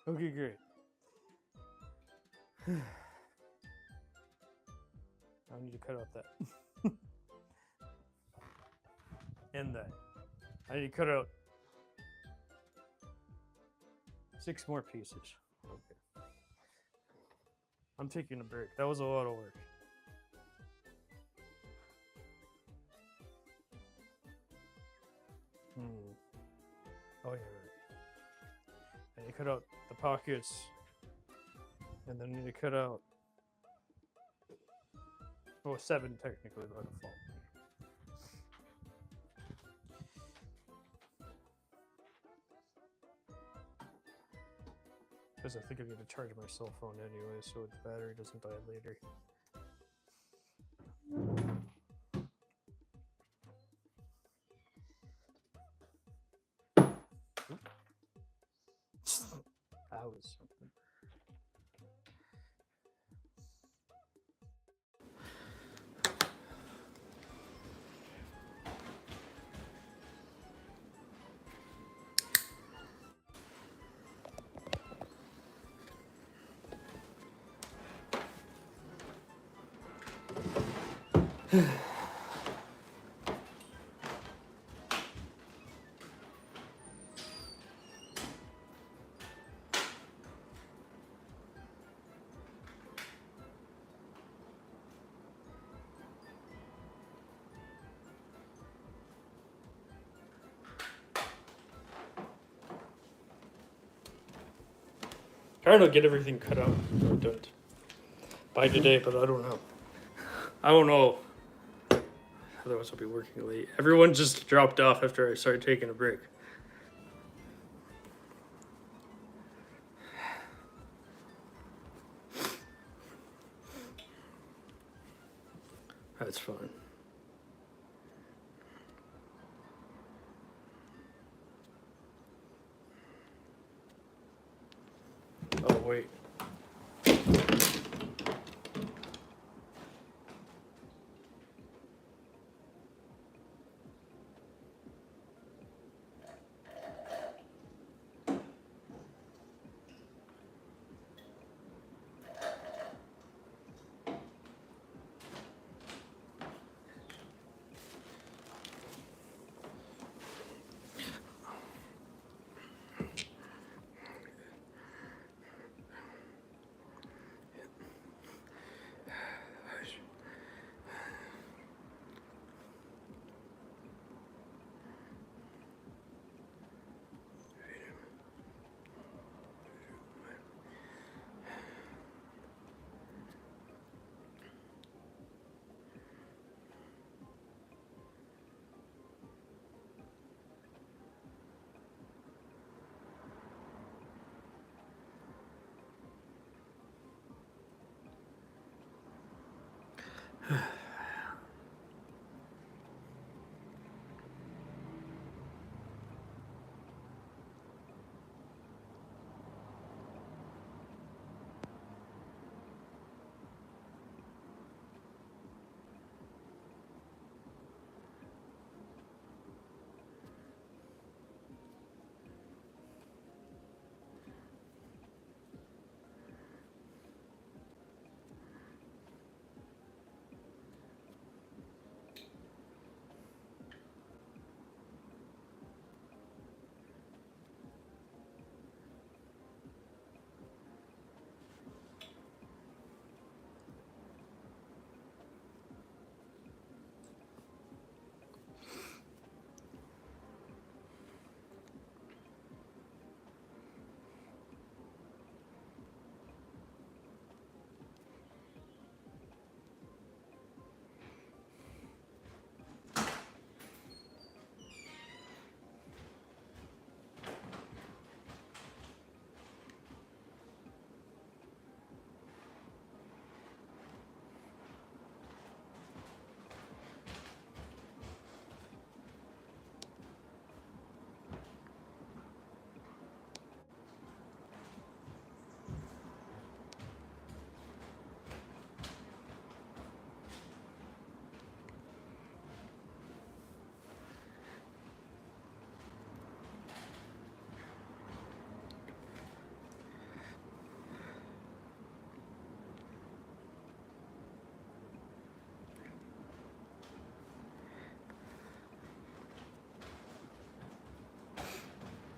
Okay, great. I need to cut out that. And that. I need to cut out 6 more pieces. Okay. I'm taking a break. That was a lot of work. Oh, yeah, right. I need to cut out the pockets. And then I need to cut out... Oh, 7 technically by default. Because I think I need to charge my cell phone anyway, so the battery doesn't die later. That was something. Trying to get everything cut out or done by today, but I don't know. I don't know. Otherwise, I'll be working late. Everyone just dropped off after I started taking a break. That's fine. Oh, wait.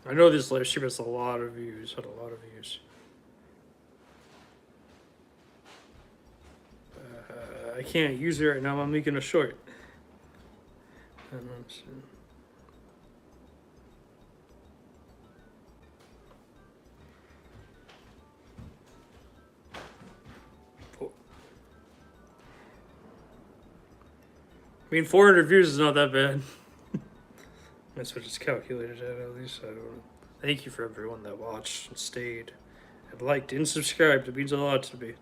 I know this live stream has a lot of views, had a lot of views. I can't use it right now. I'm making a short. I mean, 400 views is not that bad. That's what it's calculated at least. I don't know. Thank you for everyone that watched and stayed liked and subscribed. It means a lot to me.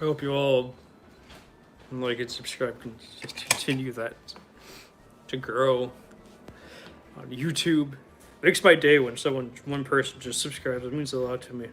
I hope you all like and subscribe and continue that to grow on YouTube. It makes my day when one person just subscribes. It means a lot to me.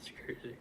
That's crazy.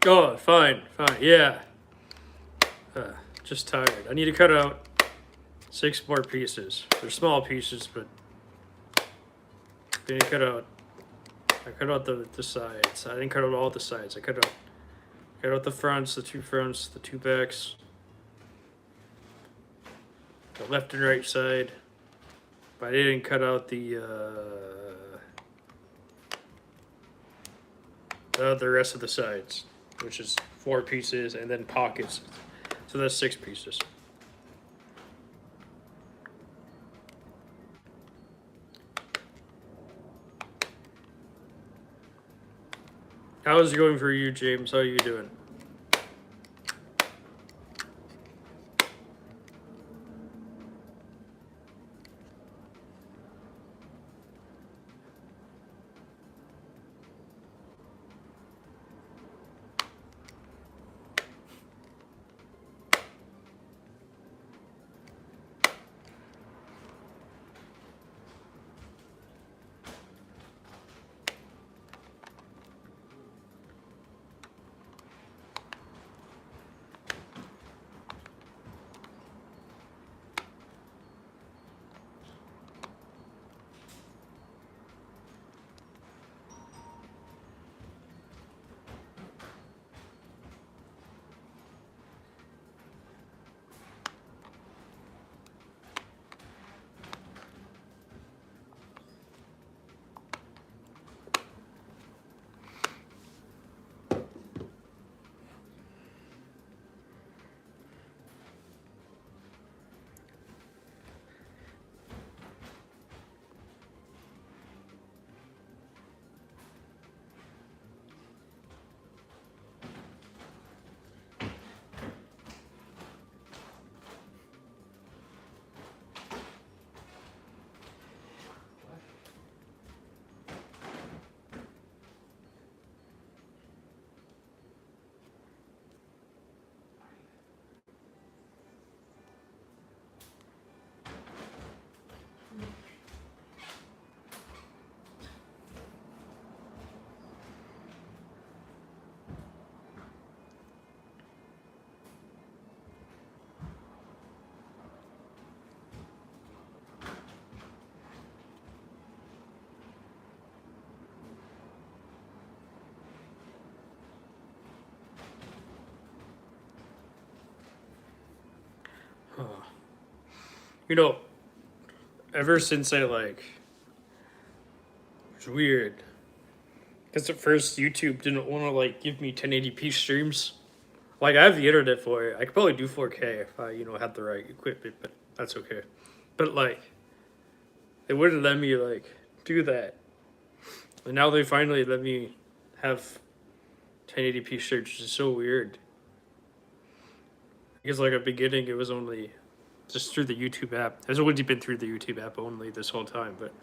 Oh, fine, yeah. Just tired. I need to cut out 6 more pieces. They're small pieces, but I need to cut out. I cut out the sides. I didn't cut out all the sides. I cut out the fronts, the 2 fronts, the 2 backs, the left and right side. But I didn't cut out the rest of the sides, which is 4 pieces, and then pockets. So that's 6 pieces. How's it going for you, James? How are you doing? You know, ever since it's weird. Because at first YouTube didn't want to give me 1080p streams. Like, I have the internet for it. I could probably do 4K if I, had the right equipment, but that's okay. But they wouldn't let me do that. And now they finally let me have 1080p streams, which is so weird. Because at the beginning it was only just through the YouTube app. It's always been through the YouTube app only this whole time, but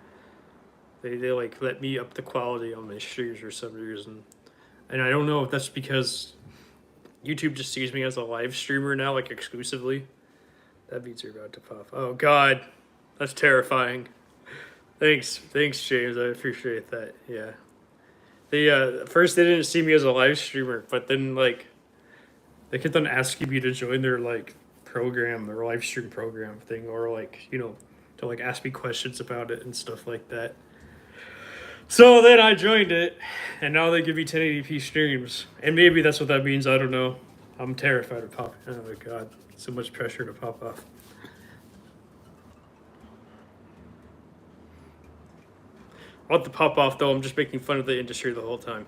they let me up the quality on my streams for some reason. And I don't know if that's because YouTube just sees me as a live streamer now, exclusively. That beats are about to pop. Oh God, that's terrifying. Thanks, James. I appreciate that. Yeah. They first they didn't see me as a live streamer, but then they kept on asking me to join their program, their live stream program thing, or to ask me questions about it and stuff like that. So then I joined it, and now they give me 1080p streams, and maybe that's what that means. I don't know. I'm terrified of popping. Oh my God, so much pressure to pop off. I want the pop off though. I'm just making fun of the industry the whole time.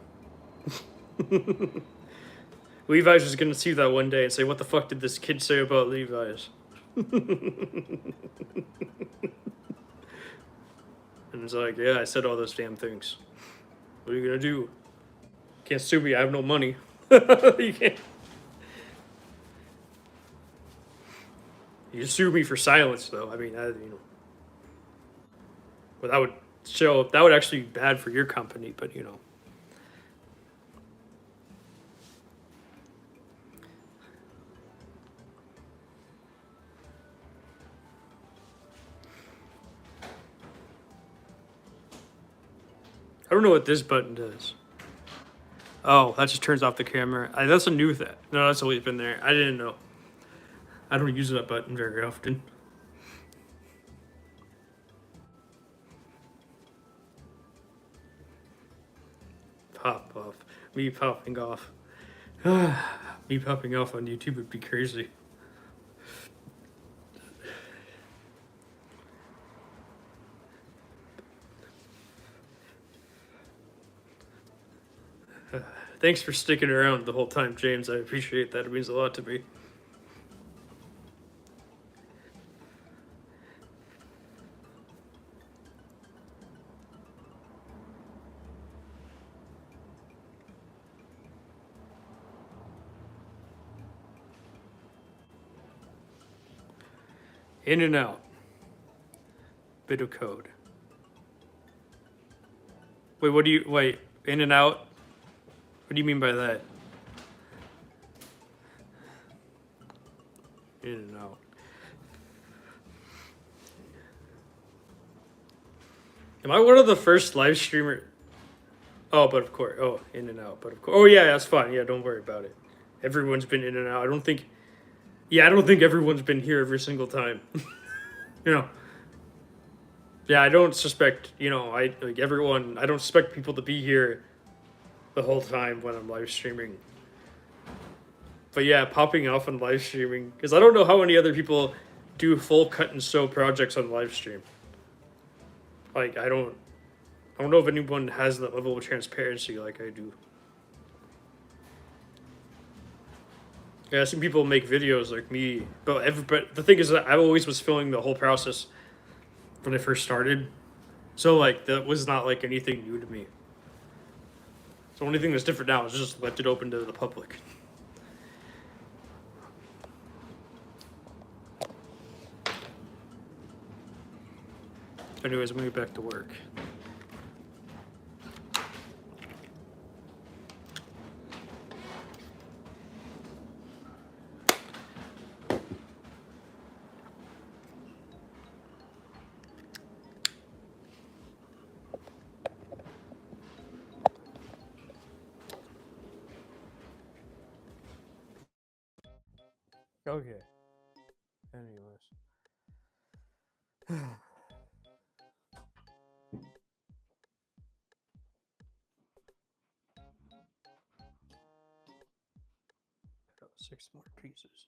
Levi's is gonna see that one day and say, "What the fuck did this kid say about Levi's?" And it's yeah, I said all those damn things. What are you gonna do? Can't sue me. I have no money. You can't. You sue me for silence, though. I mean, well, that would actually be bad for your company, but I don't know what this button does. Oh, that just turns off the camera. That's a new thing. No, that's always been there. I didn't know. I don't use that button very often. Pop off. Me popping off. Me popping off on YouTube would be crazy. Thanks for sticking around the whole time, James. I appreciate that. It means a lot to me. In and out. Bit of code. Wait, in and out? What do you mean by that? In and out. Am I one of the first live streamer? Oh, but of course. Oh, in and out. But of course. Oh, yeah, that's fine. Yeah, don't worry about it. Everyone's been in and out. I don't think everyone's been here every single time. you know. Yeah, I don't suspect, I don't expect people to be here the whole time when I'm live streaming. But yeah, popping off on live streaming, because I don't know how many other people do full cut and sew projects on live stream. Like, I don't know if anyone has that level of transparency like I do. Yeah, I've seen people make videos like me, but the thing is that I always was filming the whole process when I first started. So, like, that was not, like, anything new to me. So the only thing that's different now is just left it open to the public. Anyways, I'm gonna get back to work. Okay. Anyways. Got 6 more pieces.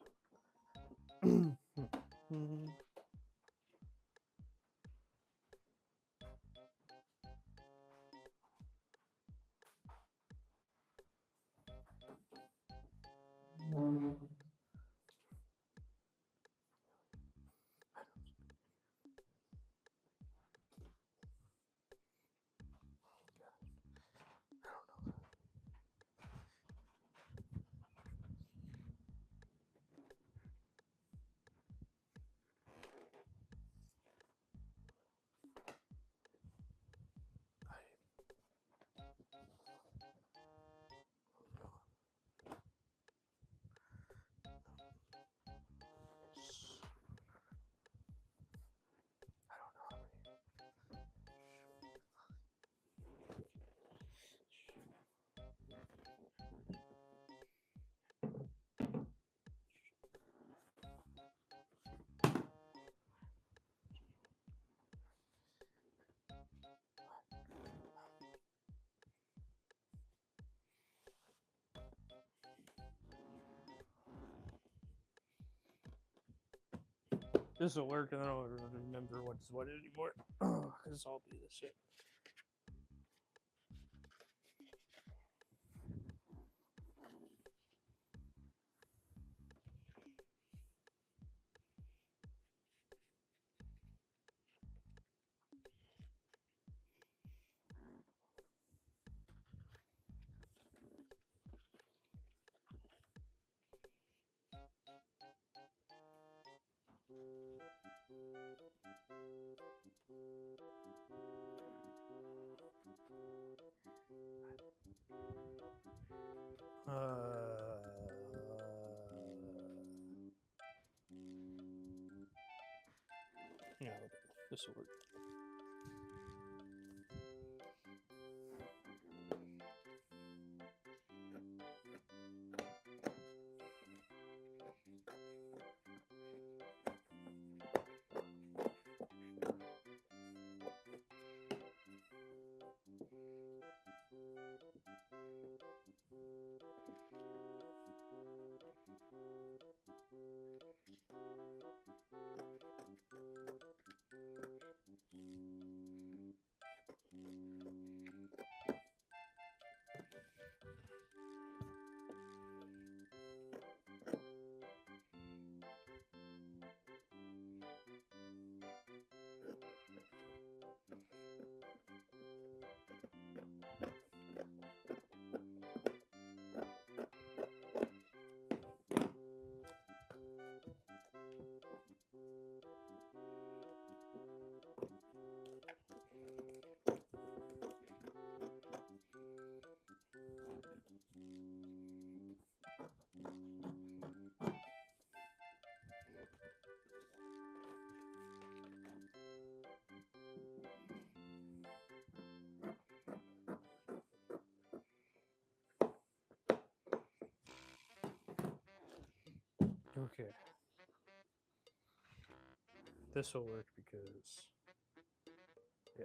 This will work, and then I don't remember what's what anymore. This all be the shit. Yeah, this will work. Okay. This will work because. Yeah.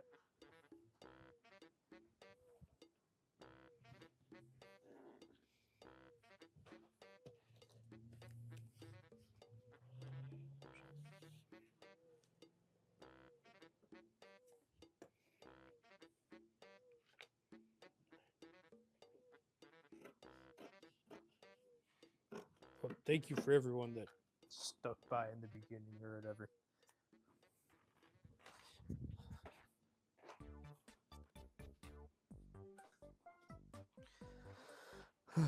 Well, thank you for everyone that stuck by in the beginning or whatever. Hmm.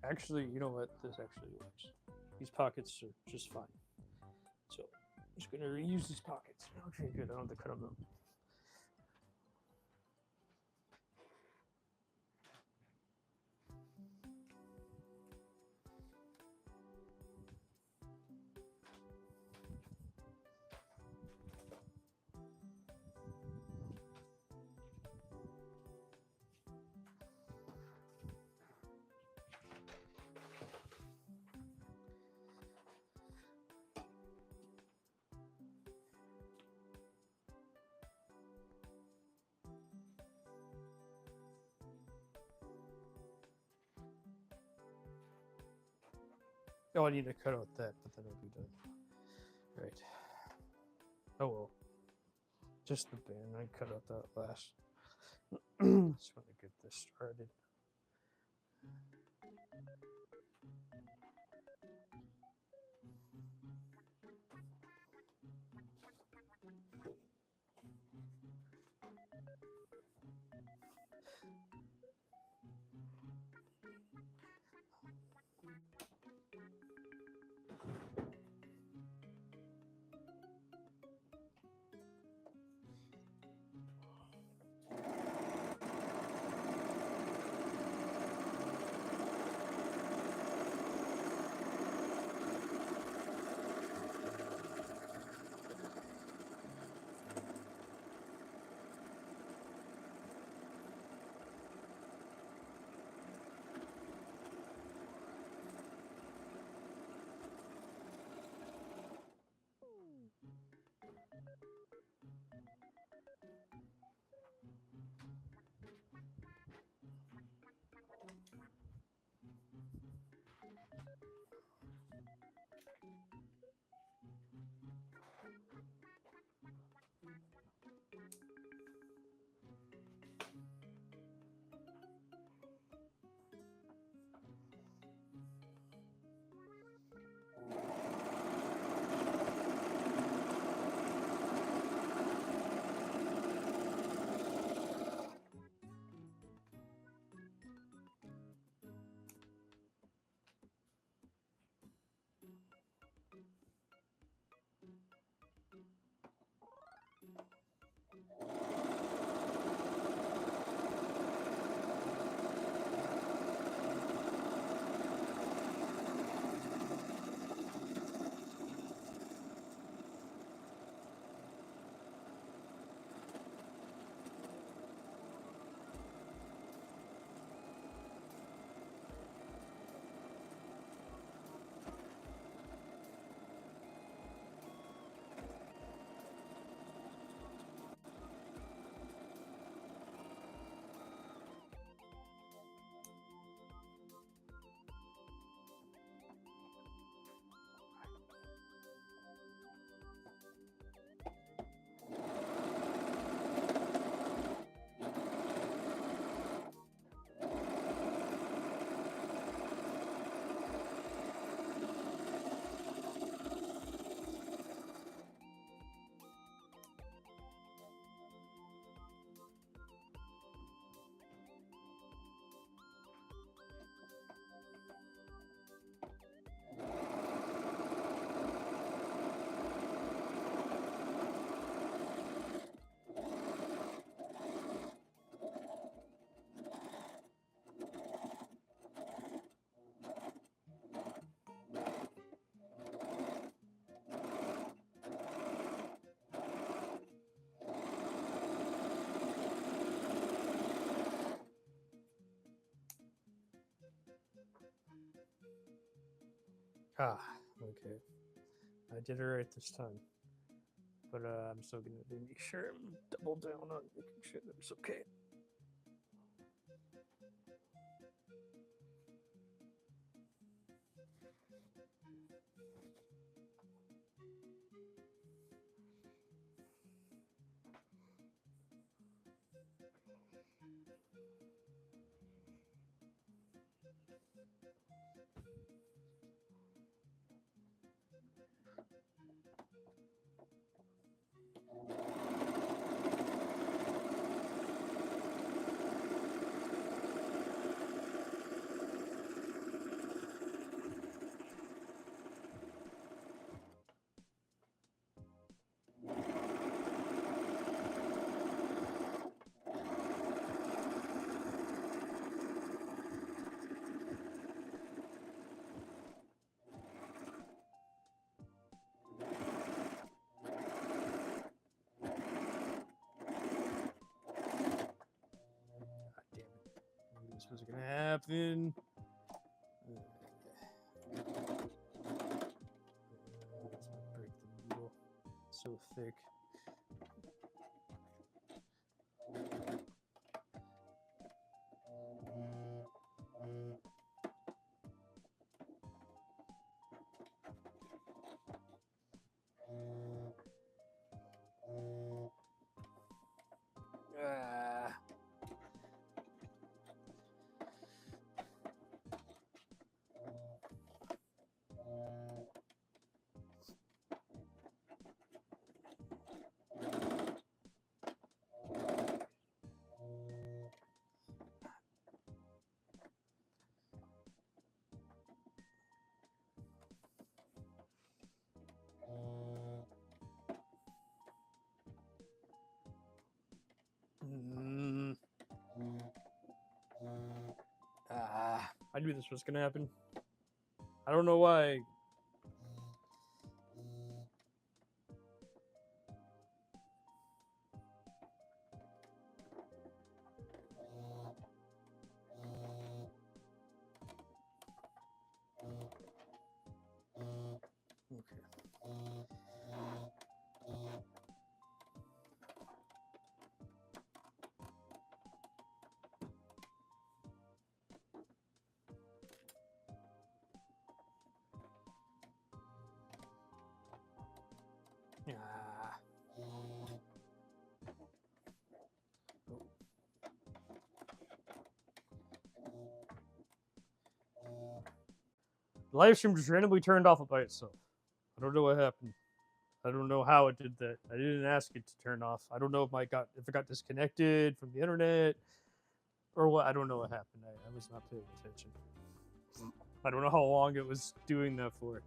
Actually, you know what? This actually works. These pockets are just fine. So I'm just gonna reuse these pockets. Okay, good. I don't have to cut them up. Oh, I need to cut out that, but then I'll be done. Right. Oh well. Just the band. I cut out that last. Just want to get this started. Ah, okay. I did it right this time. But I'm still gonna make sure I'm double down on making sure that it's okay. God damn it. I knew this was gonna happen. Let's break the needle. It's so thick. Ah. Mm. Ah, I knew this was gonna happen. I don't know why. Ah. The live stream just randomly turned off by itself. I don't know what happened. I don't know how it did that. I didn't ask it to turn off. I don't know if if it got disconnected from the internet or what. I don't know what happened. I was not paying attention. I don't know how long it was doing that for.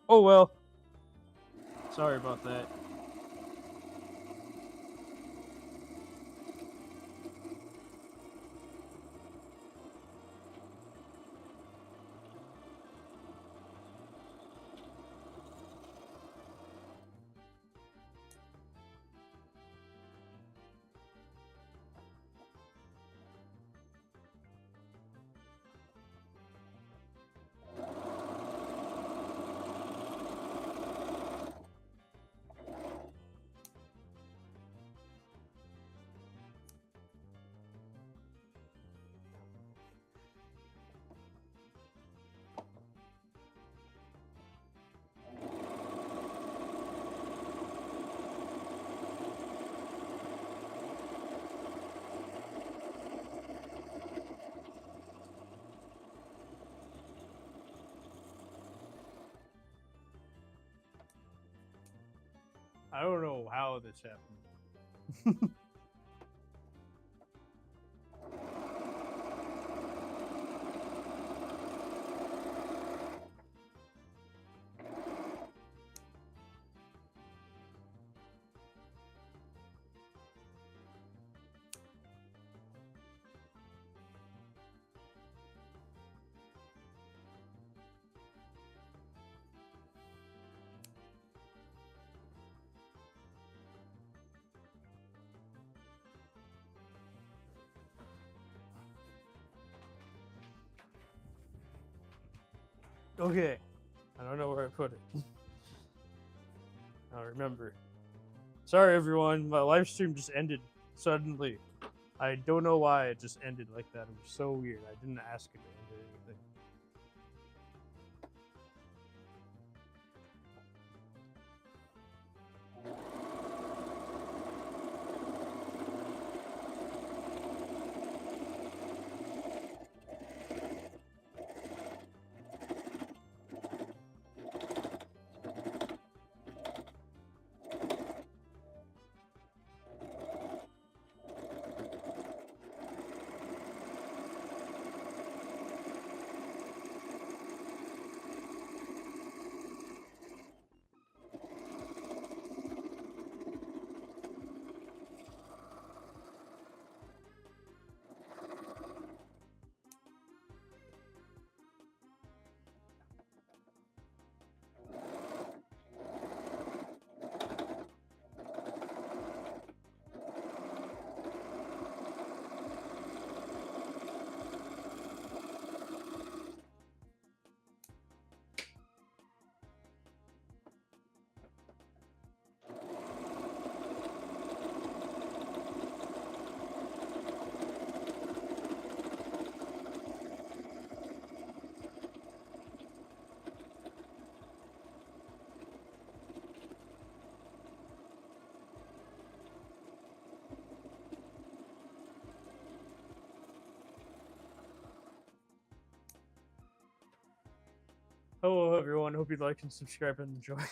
Oh well. Sorry about that. I don't know how this happened. Okay. I don't know where I put it. I remember. Sorry, everyone. My live stream just ended suddenly. I don't know why it just ended like that. It was so weird. I didn't ask it to end or anything. Hello, everyone. Hope you like and subscribe and enjoy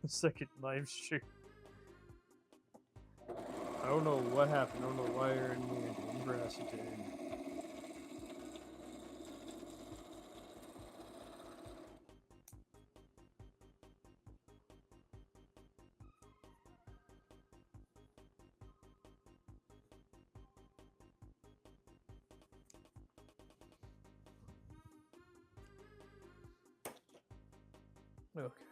the second live stream. I don't know what happened. I don't know why you're in the incapacitated. Okay.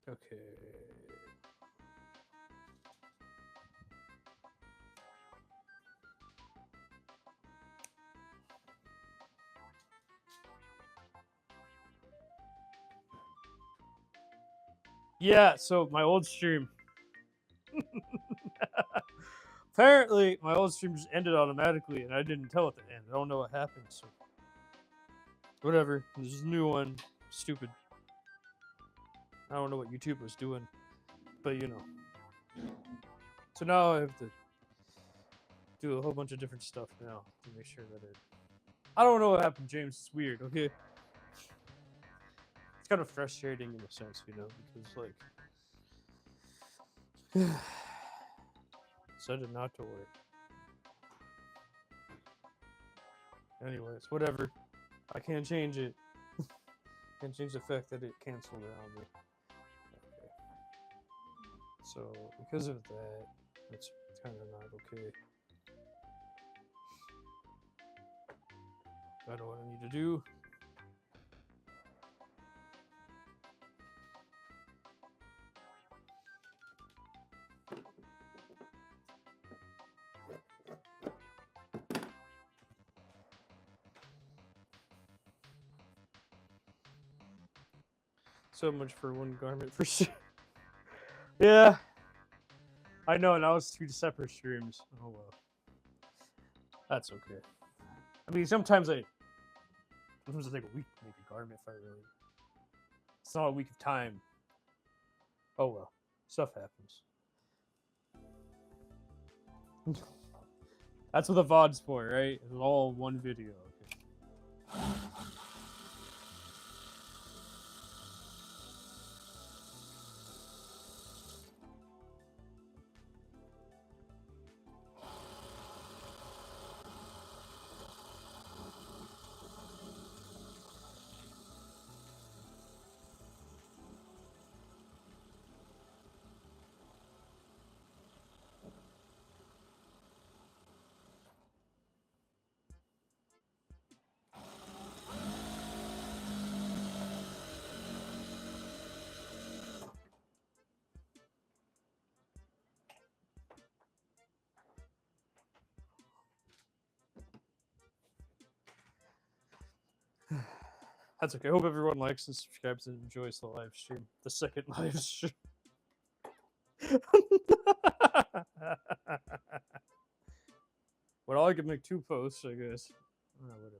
Okay. Yeah, so my old stream. Apparently, my old stream just ended automatically, and I didn't tell it to end. I don't know what happened, so whatever. There's a new one. Stupid. I don't know what YouTube was doing, but you know. So now I have to do a whole bunch of different stuff now to make sure that it. I don't know what happened, James. It's weird. Okay. It's kind of frustrating in a sense, you know, because like. Said it not to work. Anyways, whatever. I can't change it. Can't change the fact that it canceled it on me. Okay. So because of that, it's kind of not okay. I know what I need to do. So much for one garment for sure. Yeah. I know, now it's 2 separate streams. Oh well. That's okay. I mean, sometimes I take a week to make a garment if I really. It's not a week of time. Oh well. Stuff happens. That's what the VOD's for, right? It's all one video. Okay. That's okay. I hope everyone likes and subscribes and enjoys the live stream. The second live stream. Well, I could make 2 posts, I guess. Whatever.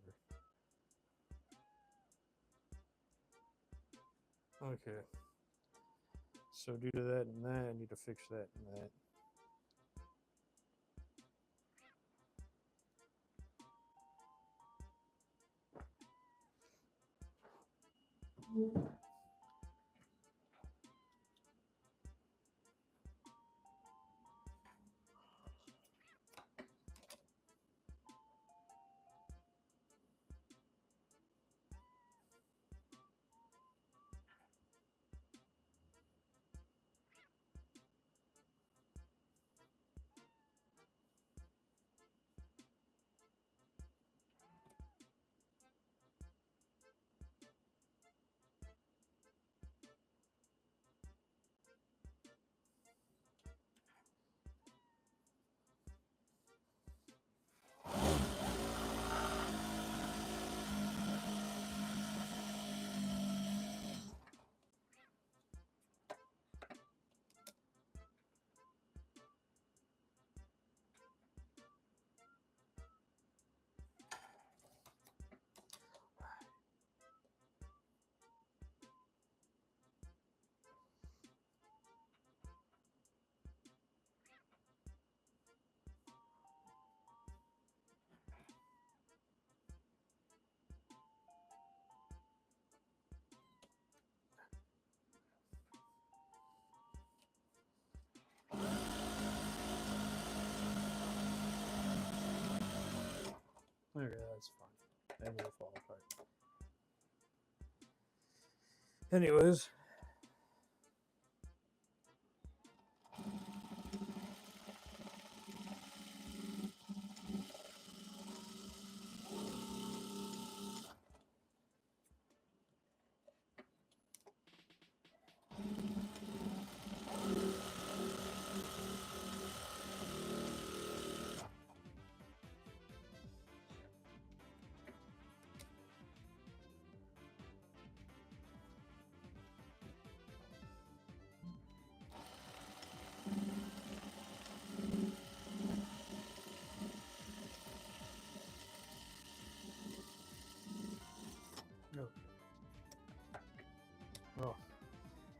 Okay. So due to that and that, I need to fix that and that. Okay, that's fine. And it'll fall apart. Anyways.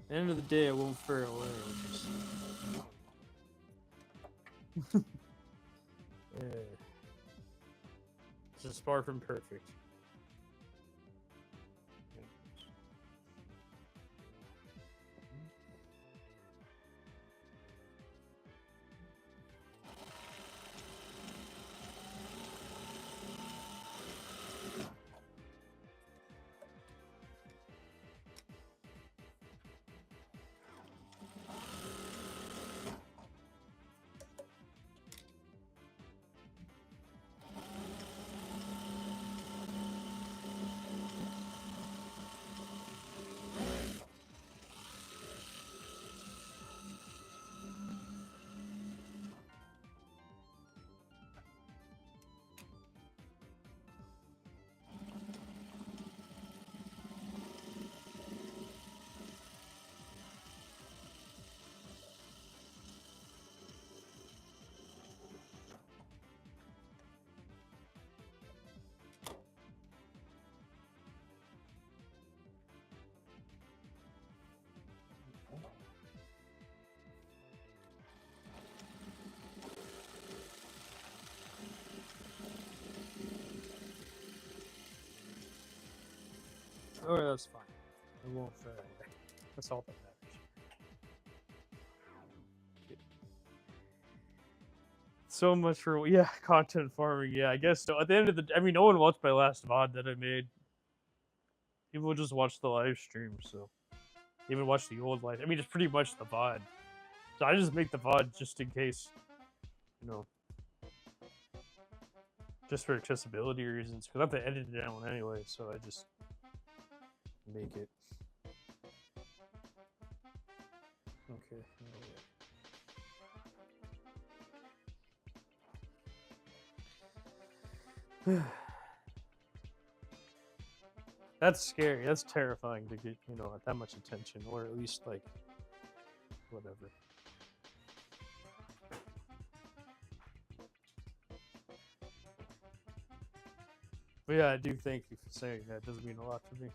At the end of the day, it won't fare away. Yeah. It's just far from perfect. Oh, that's fine. It won't fare away. That's all that matters. So much for content farming. Yeah, I guess so. At the end of the, I mean, no one watched my last VOD that I made. People just watch the live stream, so they even watch the old live. I mean, it's pretty much the VOD. So I just make the VOD just in case, you know, just for accessibility reasons. Because I have to edit it down anyway, so I just make it. Okay. That's scary. That's terrifying to get, that much attention, or at least like whatever. But yeah, I do thank you for saying that. It does mean a lot to me.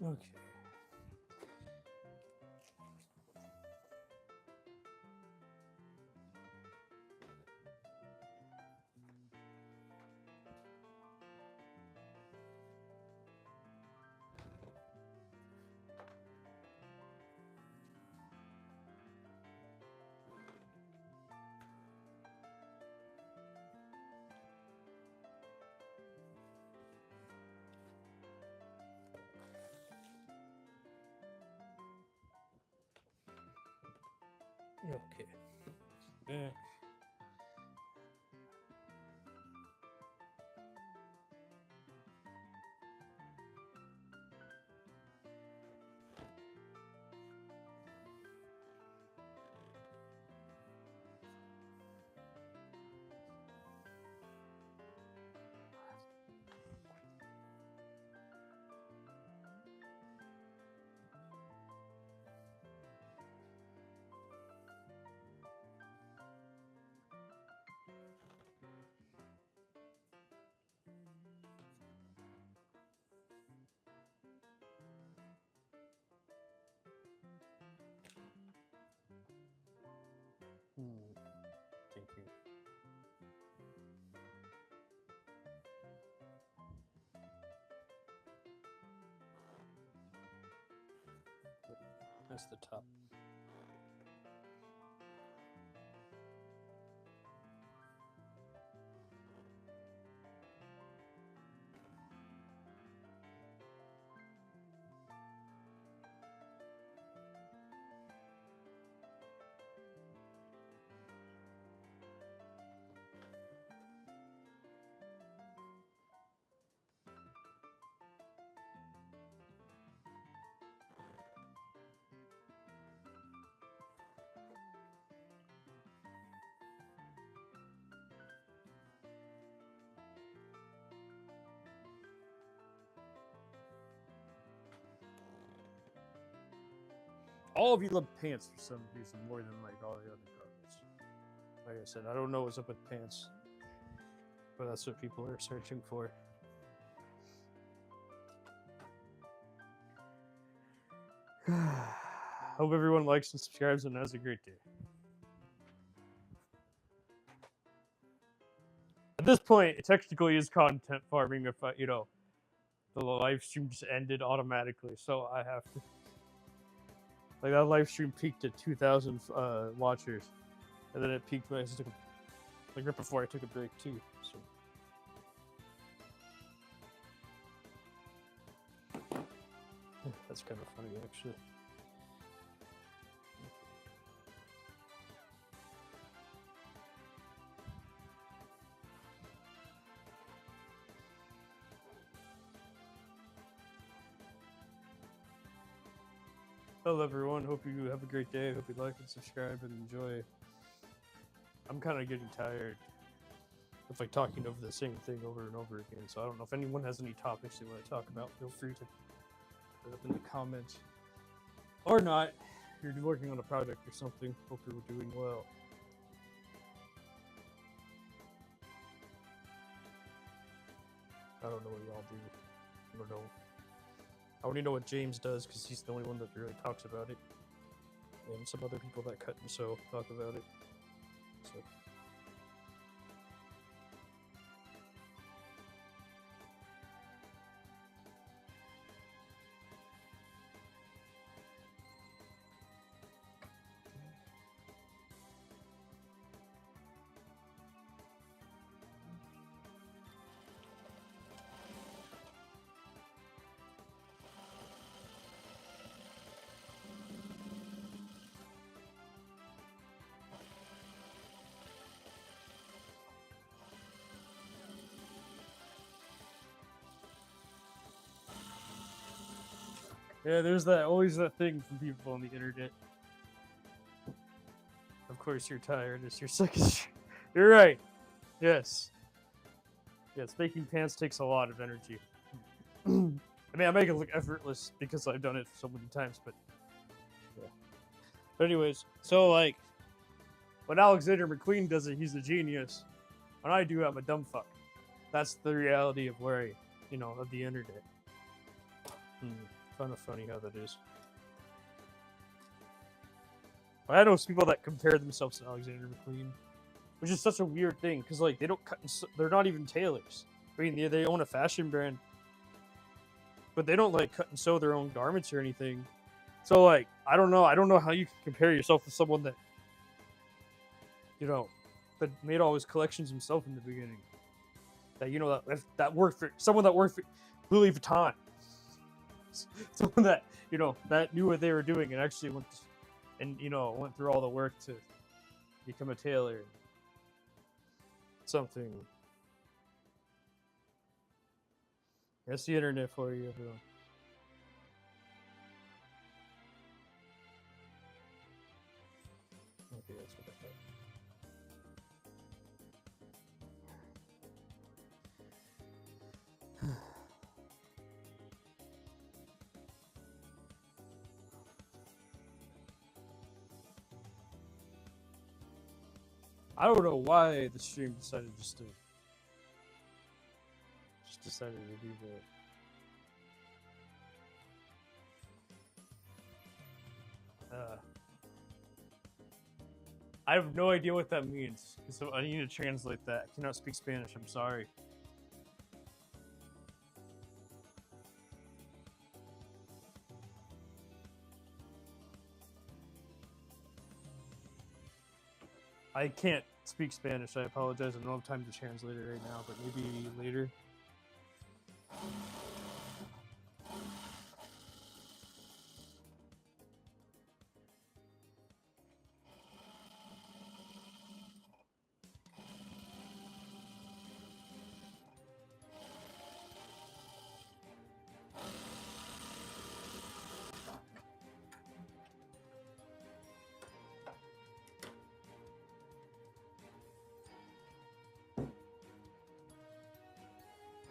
Okay. Okay. Back. Thank you. That's the top. all of you love pants for some reason more than like all the other garments. Like I said, I don't know what's up with pants, but that's what people are searching for. Hope everyone likes and subscribes and has a great day. At this point, it technically is content farming if I, the live stream just ended automatically, so I have to. Like that live stream peaked at 2,000 watchers, and then it peaked when I took like right before I took a break too. So. That's kind of funny, actually. Hello everyone, hope you have a great day, hope you like and subscribe and enjoy. I'm kind of getting tired of like talking over the same thing over and over again, so I don't know if anyone has any topics they want to talk about, feel free to put it up in the comments. Or not, if you're working on a project or something, hope you're doing well. I don't know what y'all do, I don't know. I only know what James does because he's the only one that really talks about it. And some other people that cut and sew talk about it. So. Yeah, there's always that thing from people on the internet. Of course you're tired, it's your second You're right. Yes. Yes, making pants takes a lot of energy. I mean, I make it look effortless because I've done it so many times, but yeah. But anyways, so like, when Alexander McQueen does it, he's a genius. When I do, I'm a dumb fuck. That's the reality of where of the internet. Kind of funny how that is. I know people that compare themselves to Alexander McQueen, which is such a weird thing because like they don't cut. They're not even tailors. I mean, they own a fashion brand, but they don't like cut and sew their own garments or anything. So like, I don't know. I don't know how you can compare yourself to someone that that made all his collections himself in the beginning. That that worked for someone that worked for Louis Vuitton. Someone that that knew what they were doing and actually went through all the work to become a tailor. Something. That's the internet for you, everyone. Okay, that's what I thought. I don't know why the stream decided to do that. I have no idea what that means, so I need to translate that. I cannot speak Spanish, I'm sorry. I can't speak Spanish, I apologize. I don't have time to translate it right now, but maybe later.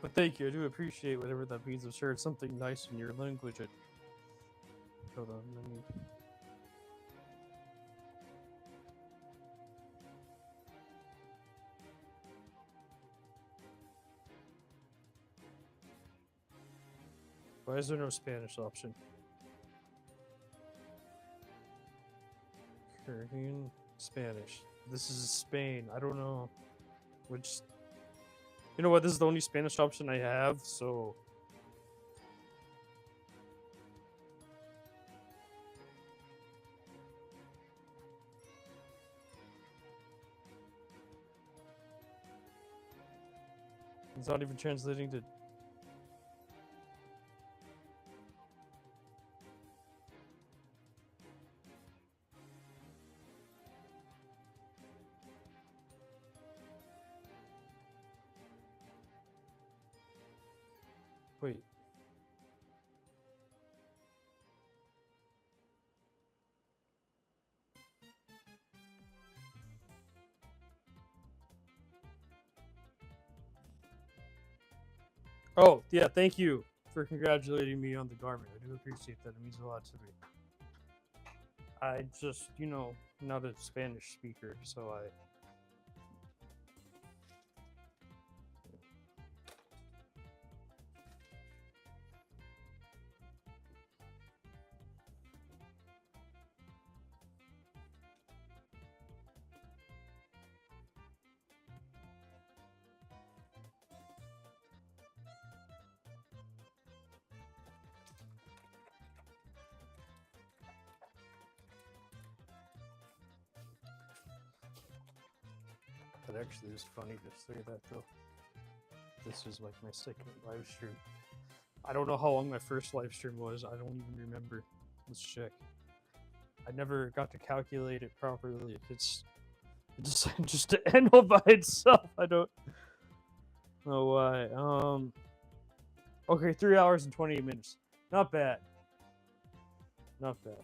But thank you, I do appreciate whatever that means. I'm sure it's something nice in your language. Hold on, let me... is there no Spanish option? Caribbean Spanish. This is Spain. I don't know which. You know what? This is the only Spanish option I have, so. It's not even translating to. Wait. Oh, yeah, thank you for congratulating me on the Garmin. I do appreciate that. It means a lot to me. I just, not a Spanish speaker, so I. That actually is funny to say that, though. This is like my second live stream. I don't know how long my first live stream was. I don't even remember. Let's check. I never got to calculate it properly. It's just to end all by itself. I don't know why. Okay, 3 hours and 28 minutes. Not bad. Not bad.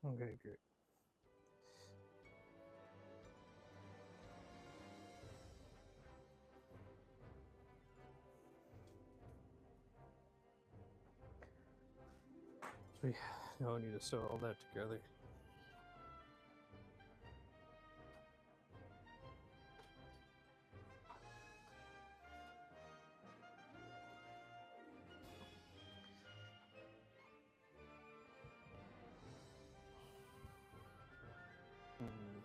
Okay, great. So yeah, now I need to sew all that together. Hmm.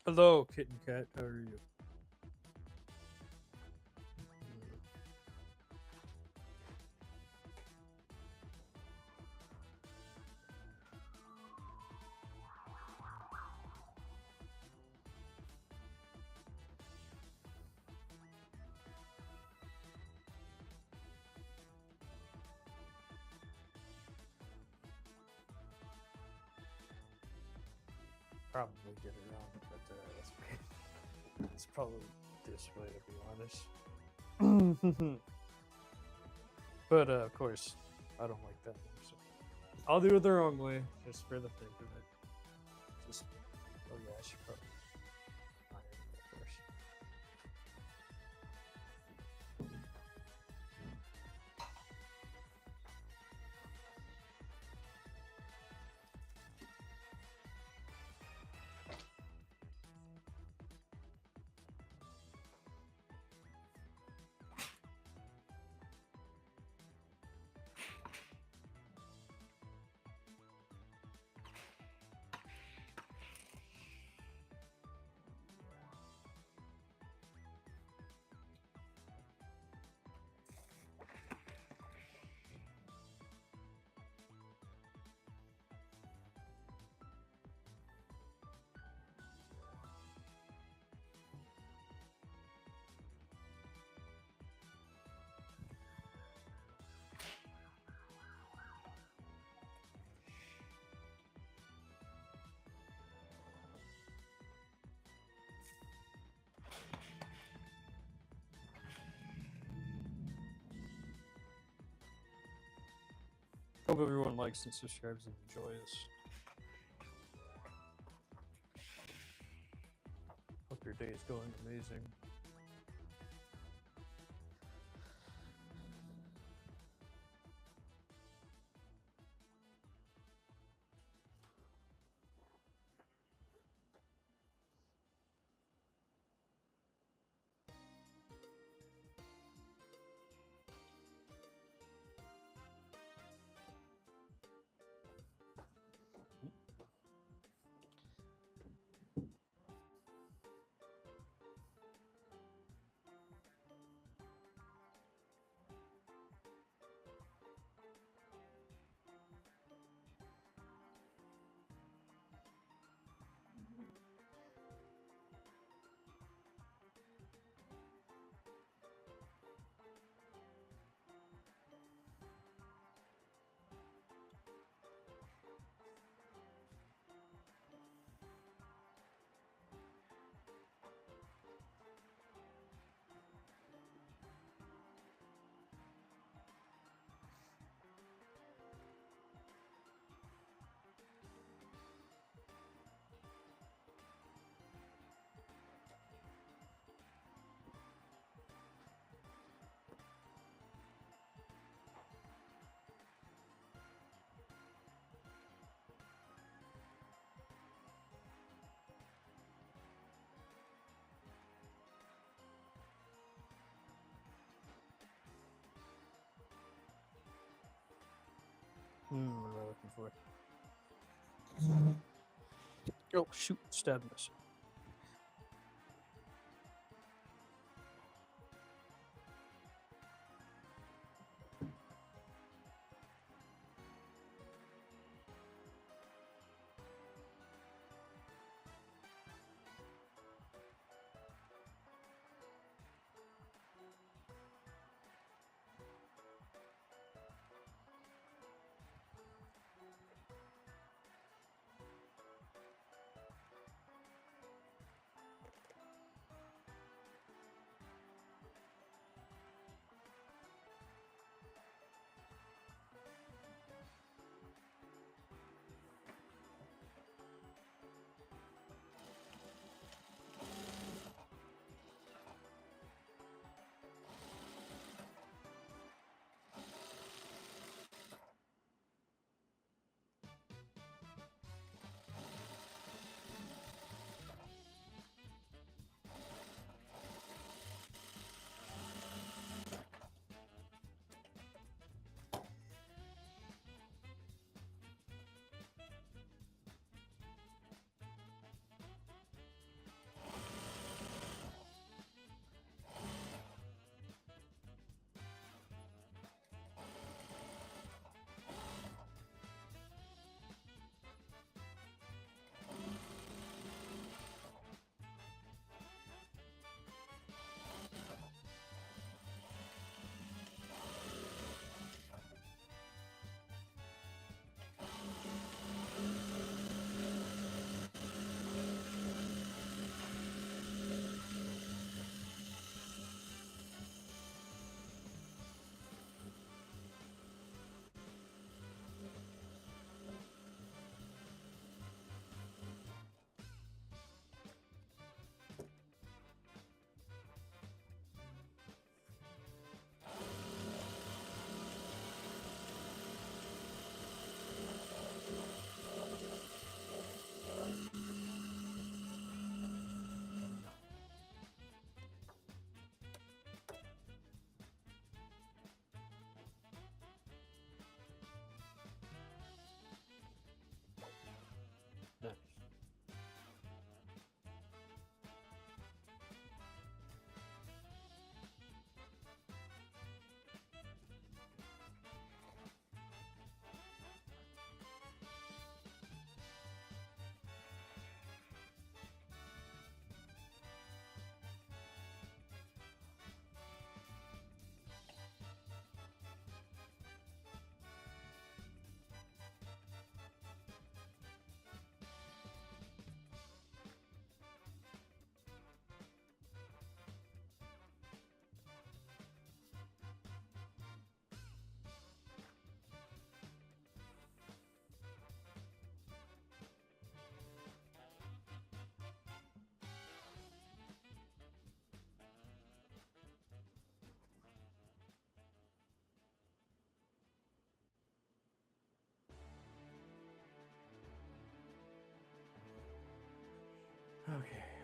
Hello, kitten cat. How are you? Probably get it wrong, but it's probably this way to be honest. But of course, I don't like that one, so I'll do it the wrong way just for the sake of it. Just oh yeah, I should probably iron it first. Hope everyone likes and subscribes and enjoys. Hope your day is going amazing. What am I looking for? Oh shoot! Stabbed myself.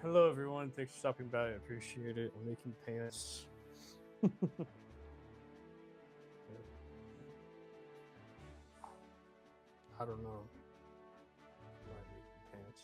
Hello, everyone. Thanks for stopping by. I appreciate it. I'm making pants. I don't know. I'm not making pants.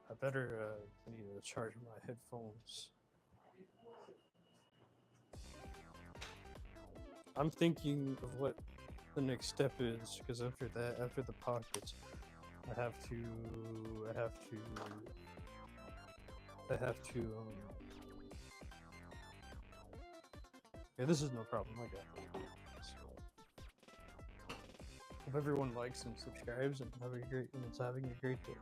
I better need to charge my headphones. I'm thinking of what the next step is, because after that, after the pockets, I have to. Yeah, this is no problem. I got it. So, hope everyone likes and subscribes and it's having a great day.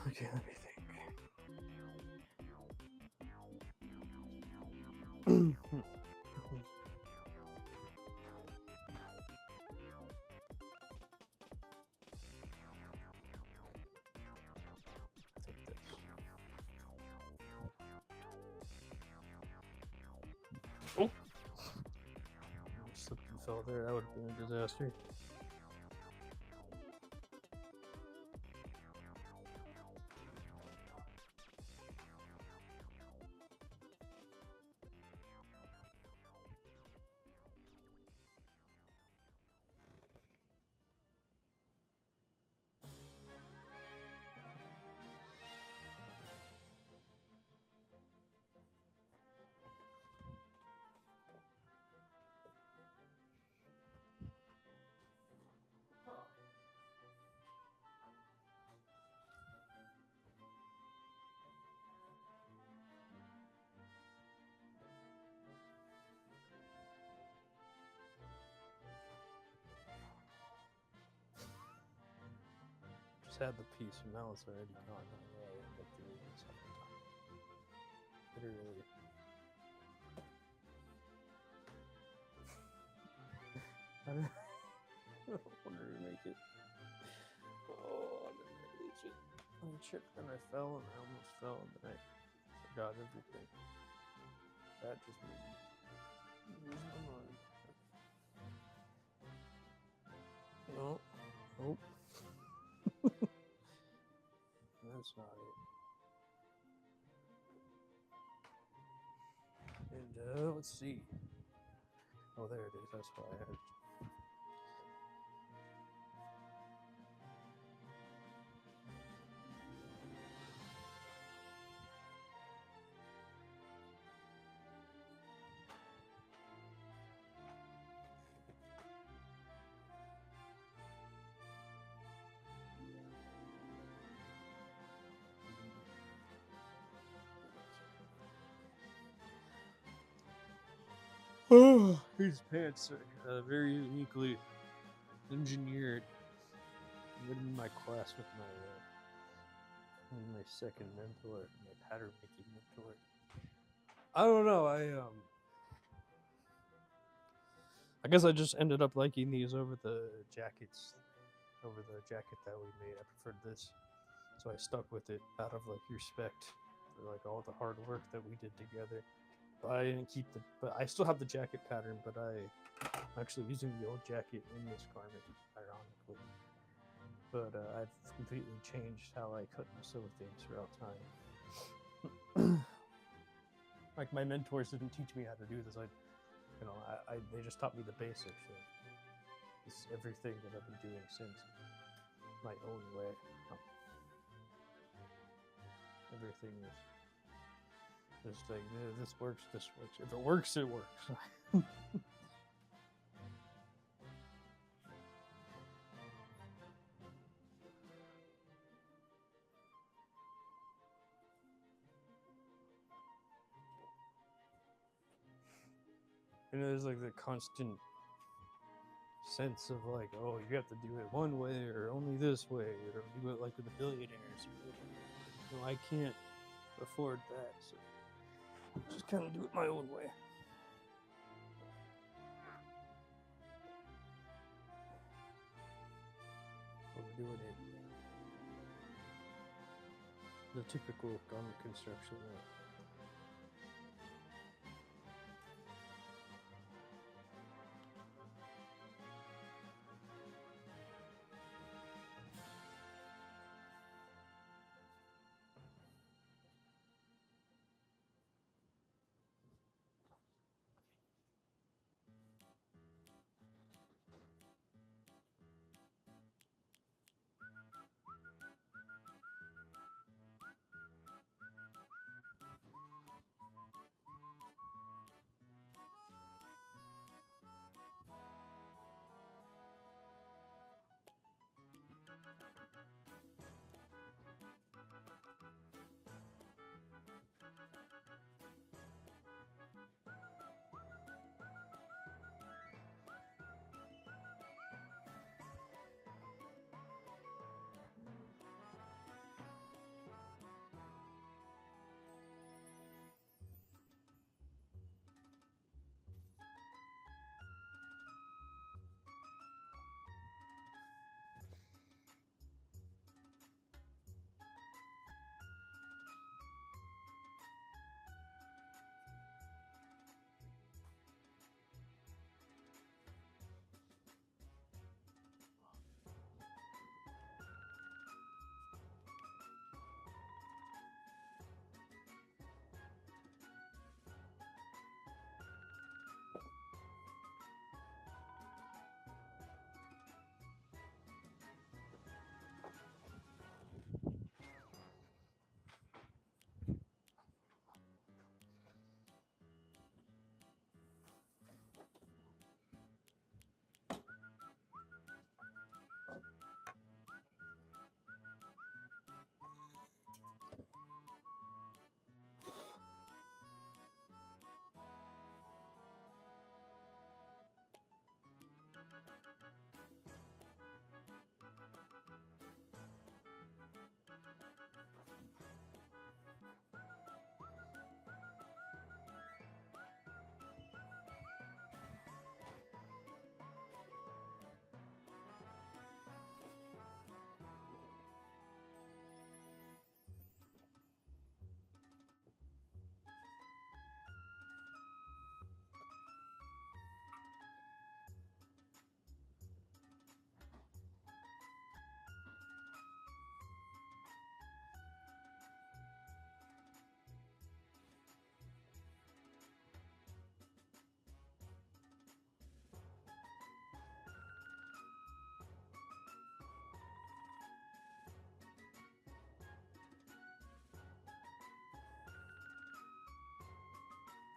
Okay, let me think. Take this. Oh! I slipped and fell there. That would have been a disaster. Just had the piece, and now it's already gone. Literally. I don't want to make it. Oh, I didn't reach it. I tripped and I fell, and I almost fell, and then I forgot everything. That just made me lose my mind. No. Nope. That's not it. And let's see. Oh, there it is. That's why I had. Oh, these pants are very uniquely engineered. I'm in my class with my second mentor, my pattern making mentor. I don't know. I guess I just ended up liking these over the jackets, over the jacket that we made. I preferred this, so I stuck with it out of like respect for like all the hard work that we did together. But I didn't keep the. But I still have the jacket pattern, but I'm actually using the old jacket in this garment, ironically. But I've completely changed how I cut and sew things throughout time. Like my mentors didn't teach me how to do this. They just taught me the basics. So it's everything that I've been doing since my own way. Everything is just like this works. This works. If it works, it works. And there's like the constant sense of like, oh, you have to do it one way or only this way, or do it like with the billionaires. No, I can't afford that, so just kind of do it my own way. I'm doing it the typical garment construction way.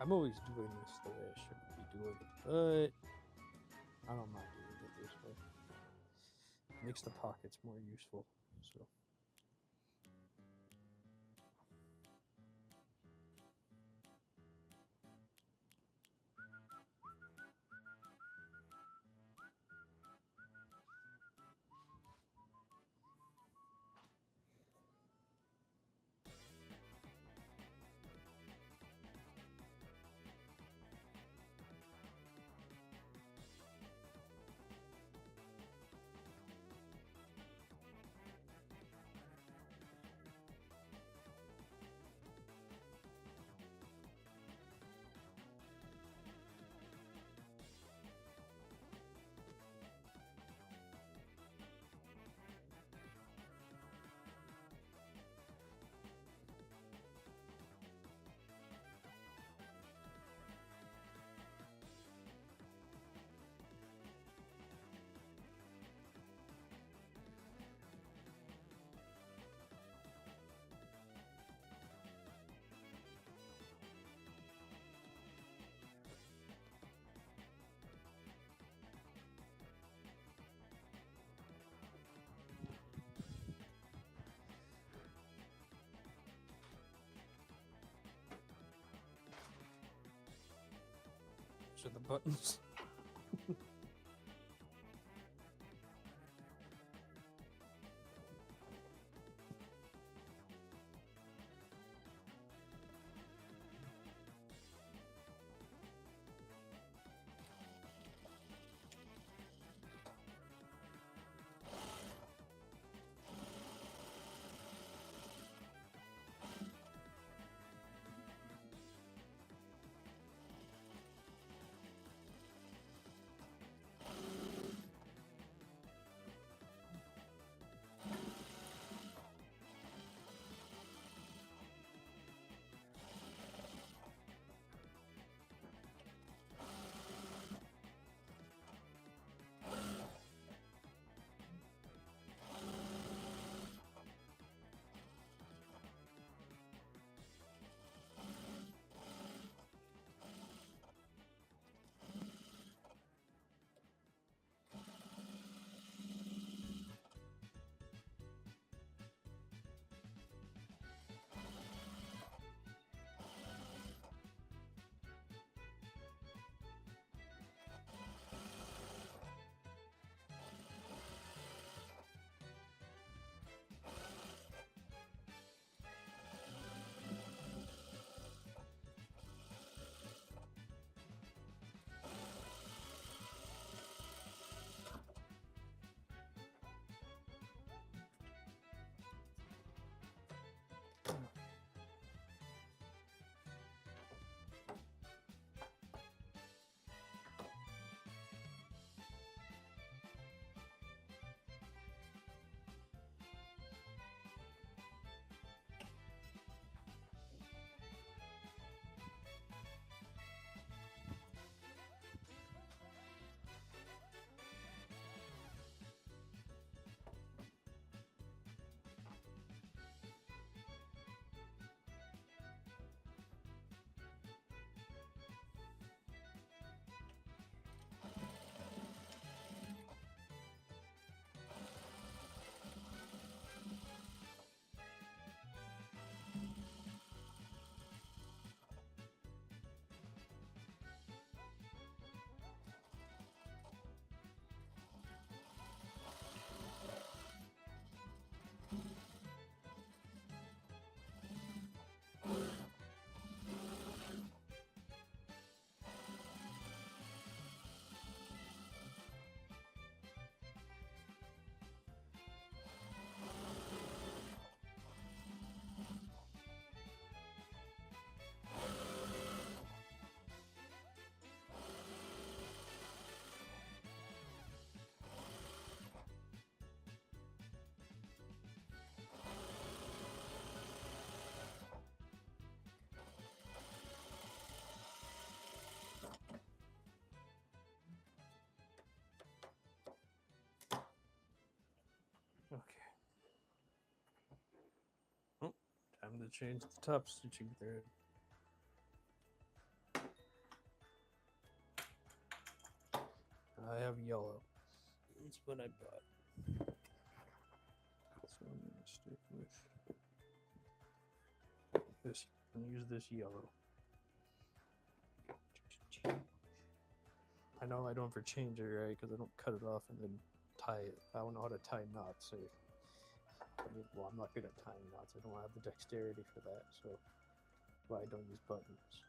I'm always doing this the way I shouldn't be doing it, but I don't mind doing it this way. It makes the pockets more useful, so. Those are the buttons. Okay. Oh, time to change the top stitching thread. I have yellow. That's what I bought. So I'm gonna stick with this. I'm gonna use this yellow. I know I don't ever change it, right? Because I don't cut it off and then tie it. I don't know how to tie knots. So, well, I'm not good at tying knots. I don't have the dexterity for that. So, why I don't use buttons.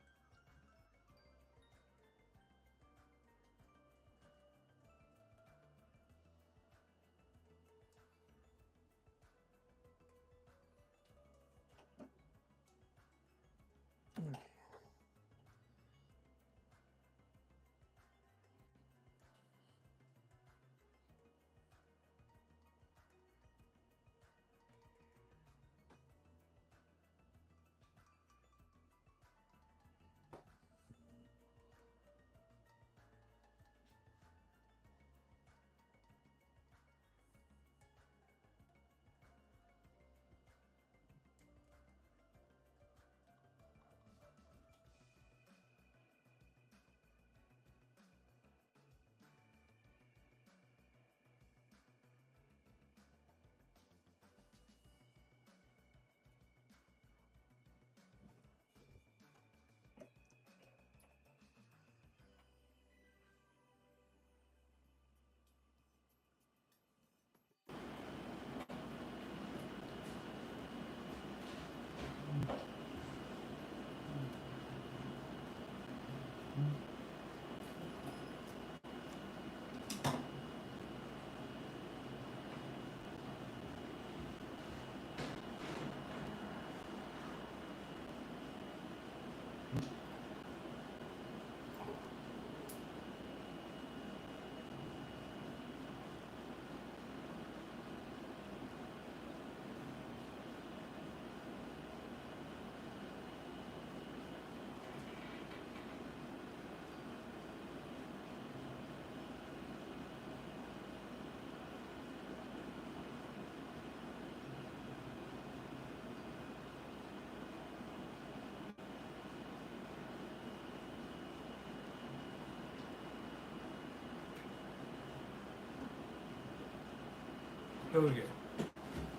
Okay.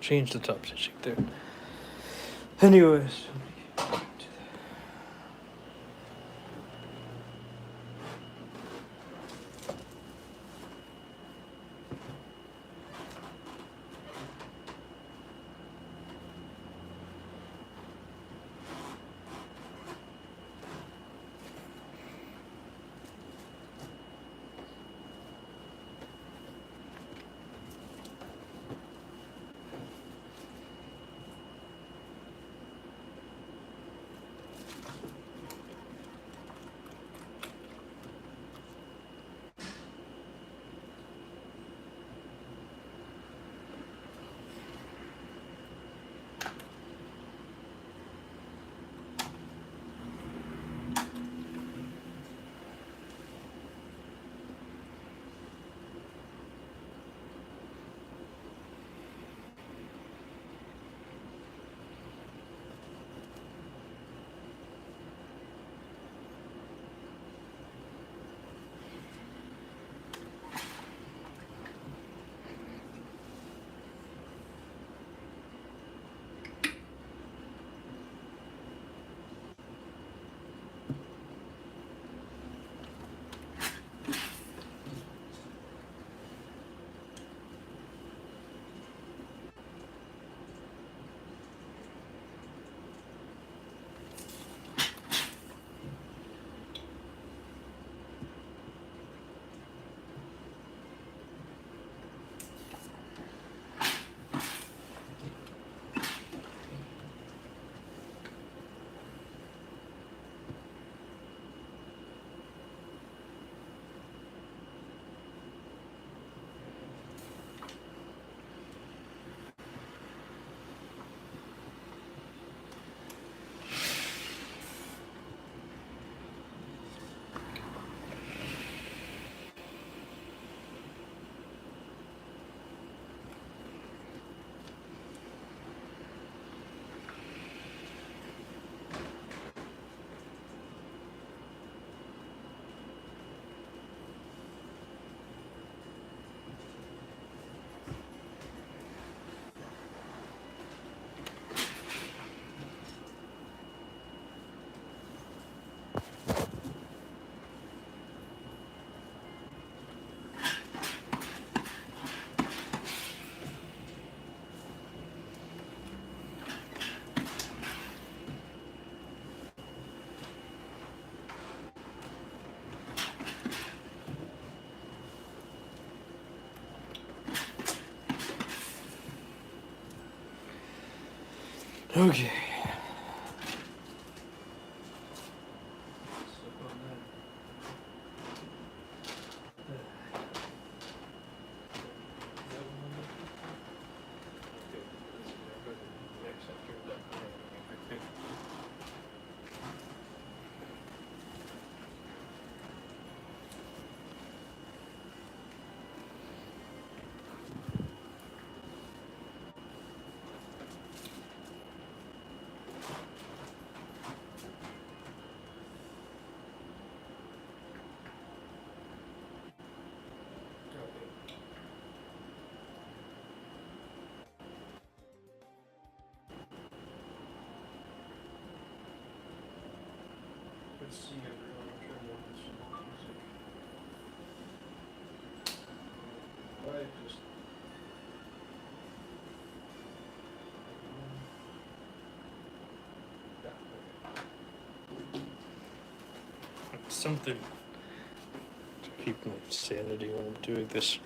Change the top stitching there. Anyways. Okay. Let's see everyone. I'm trying to listen to music. I just. Something to keep my sanity when I'm doing this.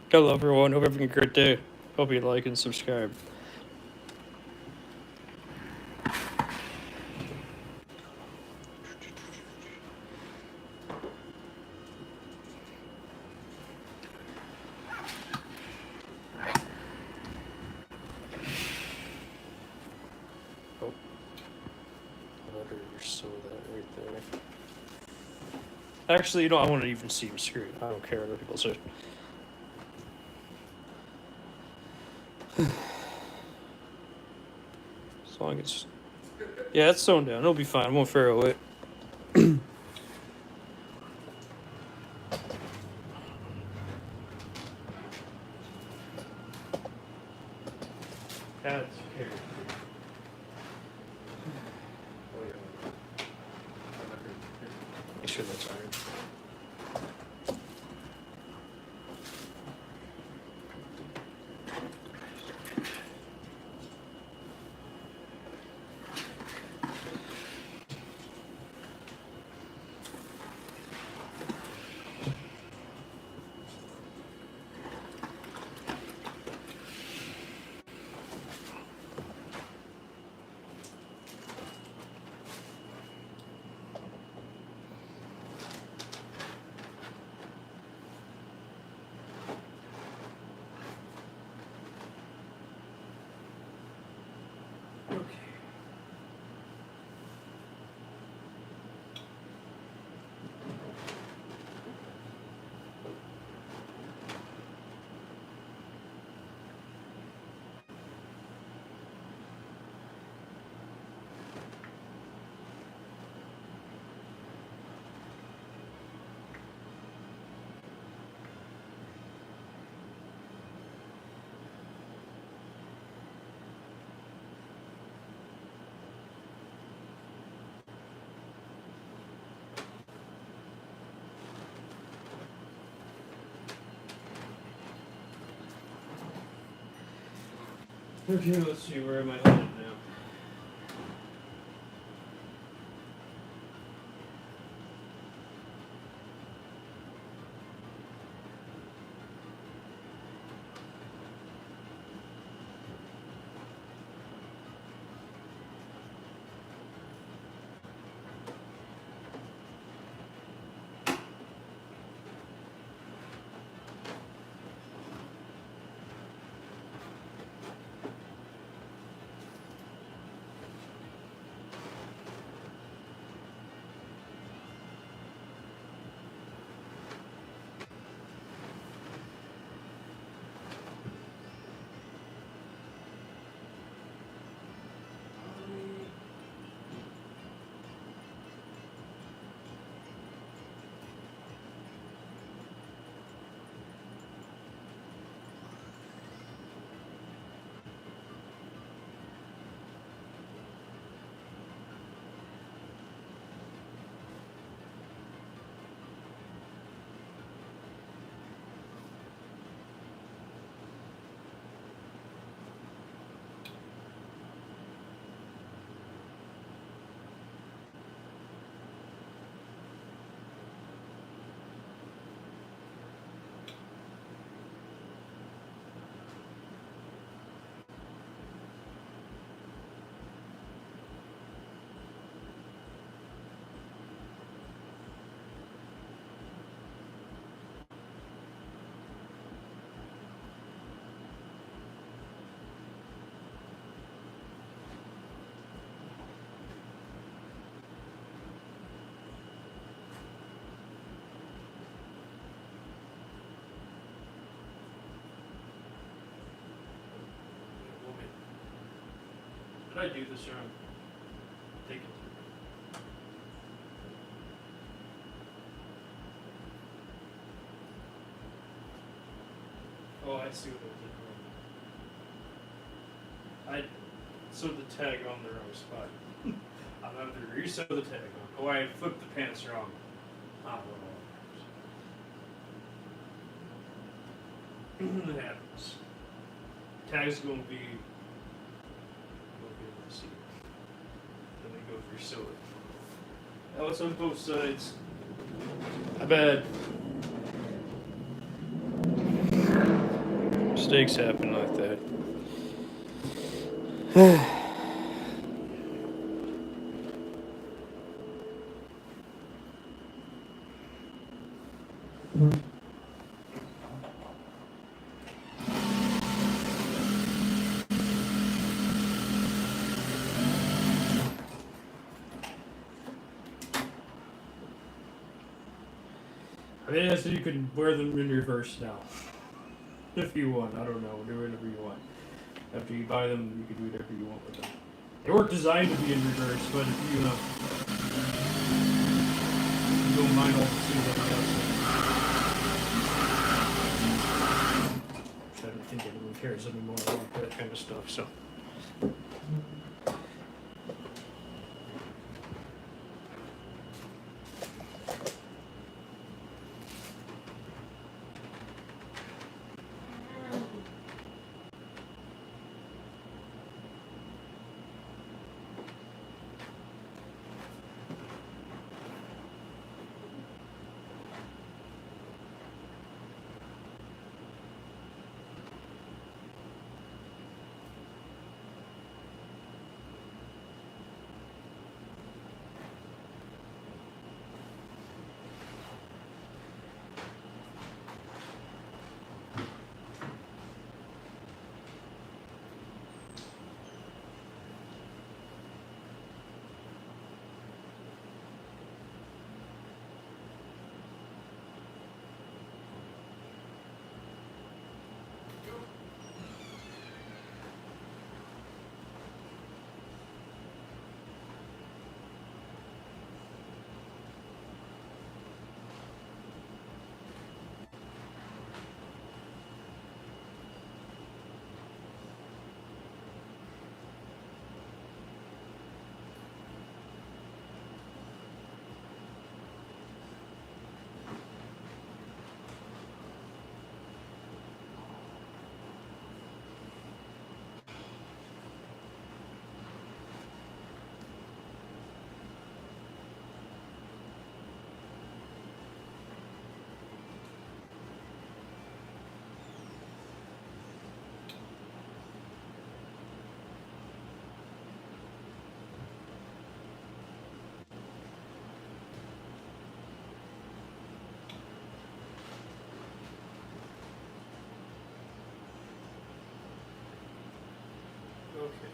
Hello, everyone. Hope you're having a great day. Hope you like and subscribe. Oh, better sew that right there. Actually, I want to even see your screen. I don't care what other people say. As long as, yeah, it's sewn down. It'll be fine. I won't throw it. That's scary. Make sure that's iron. Okay, let's see, where am I headed now? Did I do this wrong? Take it. Oh, I see what I did wrong. I sewed the tag on the wrong spot. I'm going to re-sew the tag on. Oh, I flipped the pants wrong. It happens. Tag's going to be. Let's see. Let me go re-sew it. Oh, it's on both sides. My bad. Mistakes happen like that. I mean, so you can wear them in reverse now. If you want. I don't know. Do whatever you want. After you buy them, you can do whatever you want with them. They weren't designed to be in reverse, but if you don't mind all the things that I don't think anyone cares anymore about that kind of stuff, so. Okay.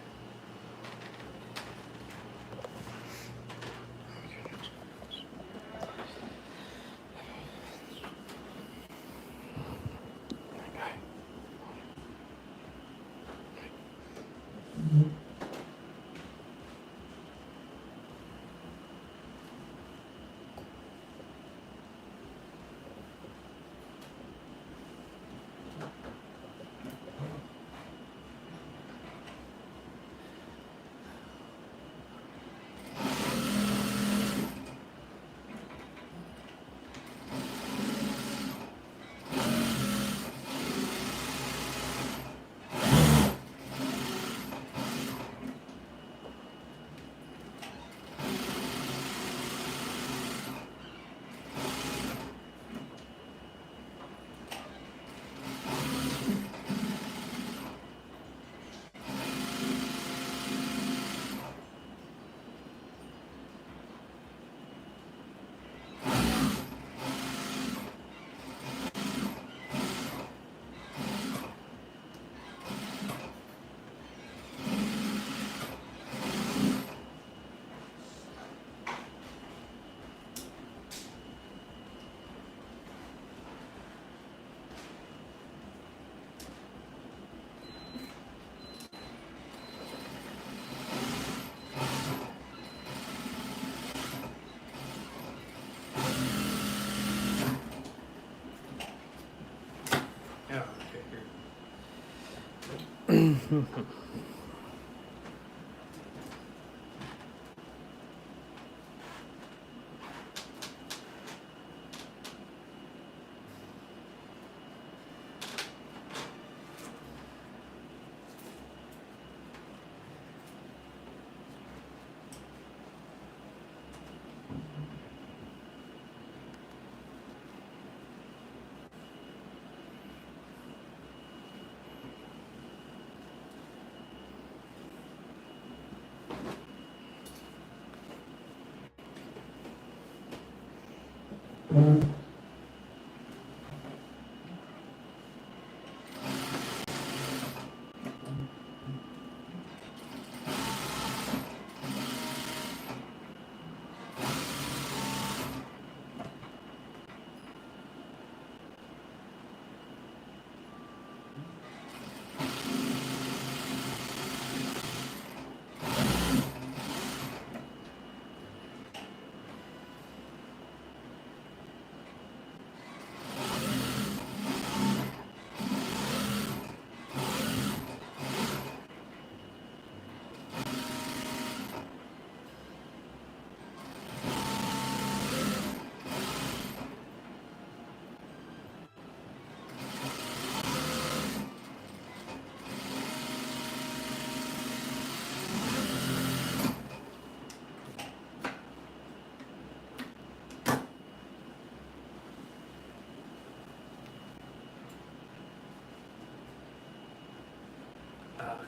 Yeah, okay, here.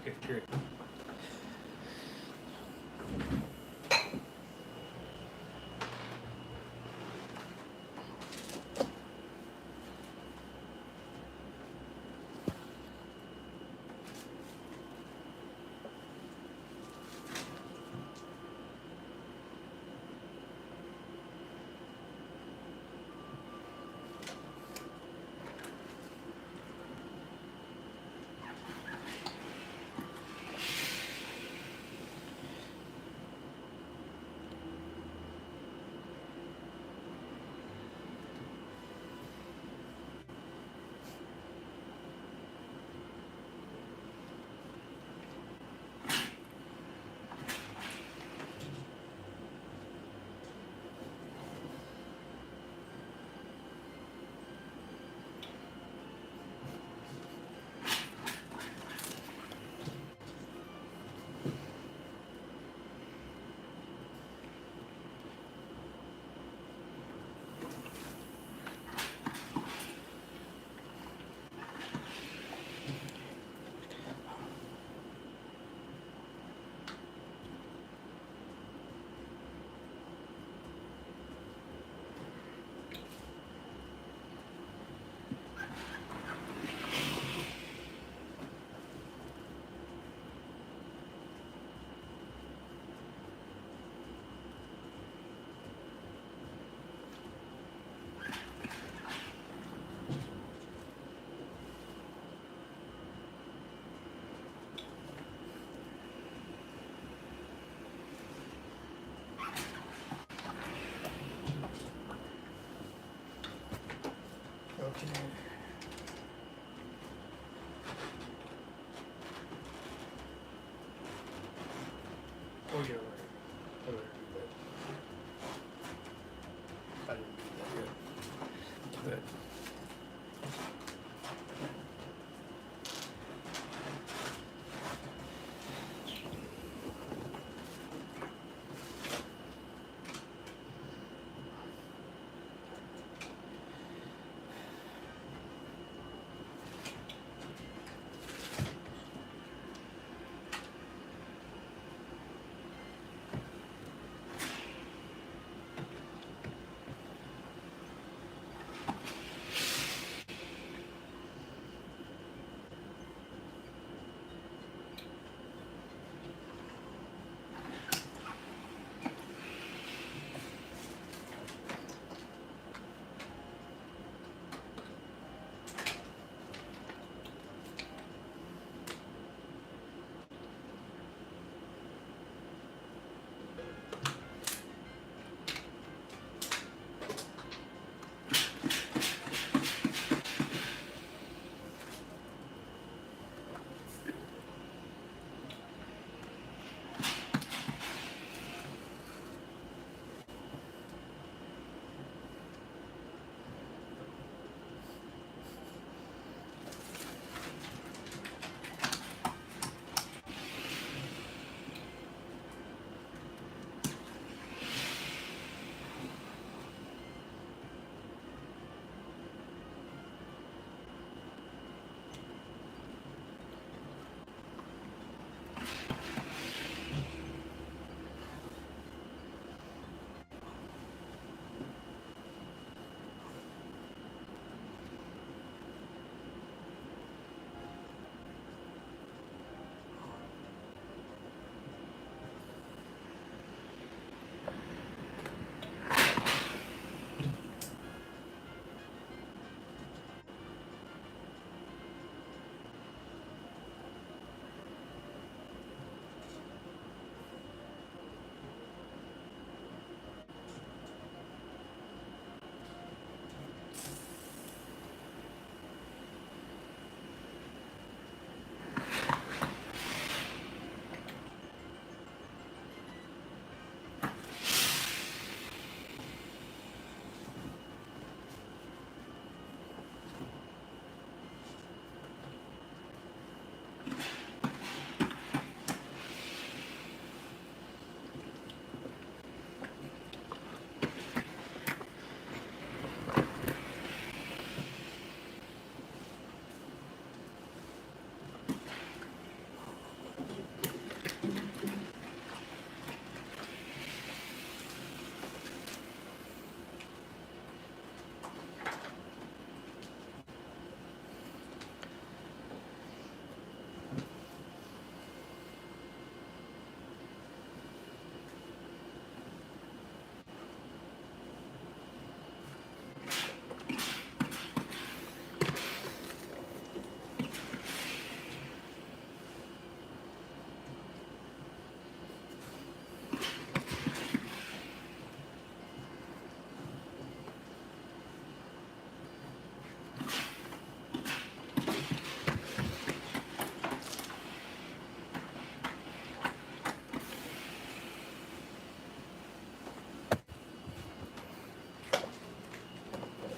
Okay, great. Okay. Oh, yeah, right. I better do that. I didn't do that yet. But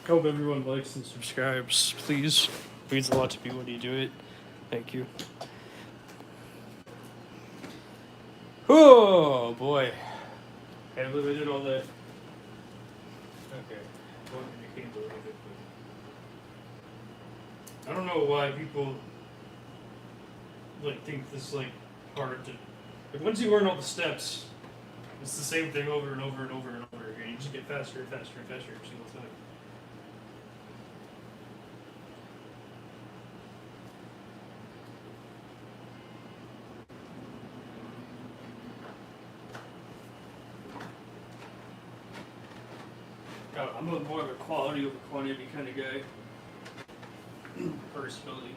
Hope everyone likes and subscribes, please. It means a lot to me when you do it. Thank you. Oh boy. Can't believe I did all that. Okay. Well, I can't believe it, but I don't know why people like think this like hard to. Like once you learn all the steps, it's the same thing over and over and over and over again. You just get faster and faster and faster every single time. I'm more of a quality over quantity kind of guy, personally.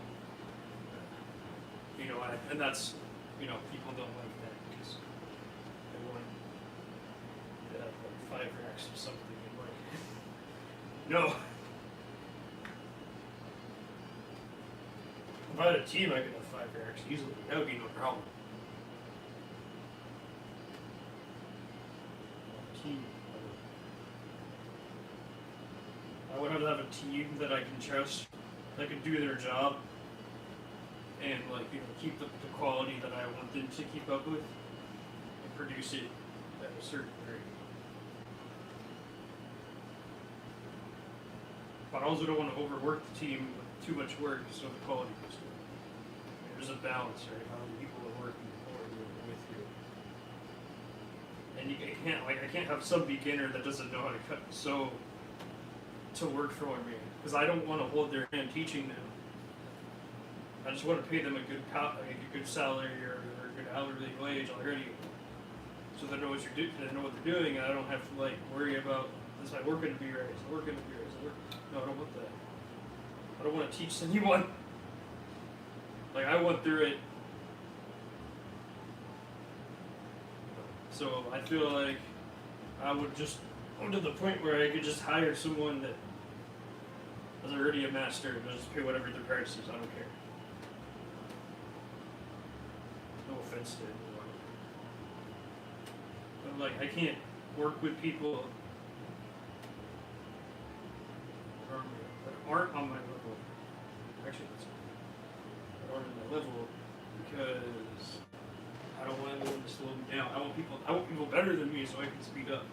You know, and that's, you know, people don't like that because they want to have like 5 racks or something. And like, no. If I had a team, I could have 5 racks easily. That would be no problem. Team. I would have to have a team that I can trust, that can do their job, and like, you know, keep the quality that I want them to keep up with, and produce it at a certain rate. But I also don't want to overwork the team with too much work, so the quality goes down. There's a balance, right? How many people are working for you or with you, and you can't, like, I can't have some beginner that doesn't know how to cut sew to work for me, because I don't want to hold their hand teaching them. I just want to pay them a good salary or a good hourly wage already, so they know what you're doing. They know what they're doing, and I don't have to like worry about is my work going to be right? Is the work going to be right? No, I don't want that. I don't want to teach anyone. Like I went through it, so I feel like I would just come to the point where I could just hire someone that is already a master and just pay whatever their price is. I don't care. No offense to anyone. But like, I can't work with people that aren't on my level. Actually, that aren't on my level because I don't want anyone to slow me down. I want people better than me so I can speed up.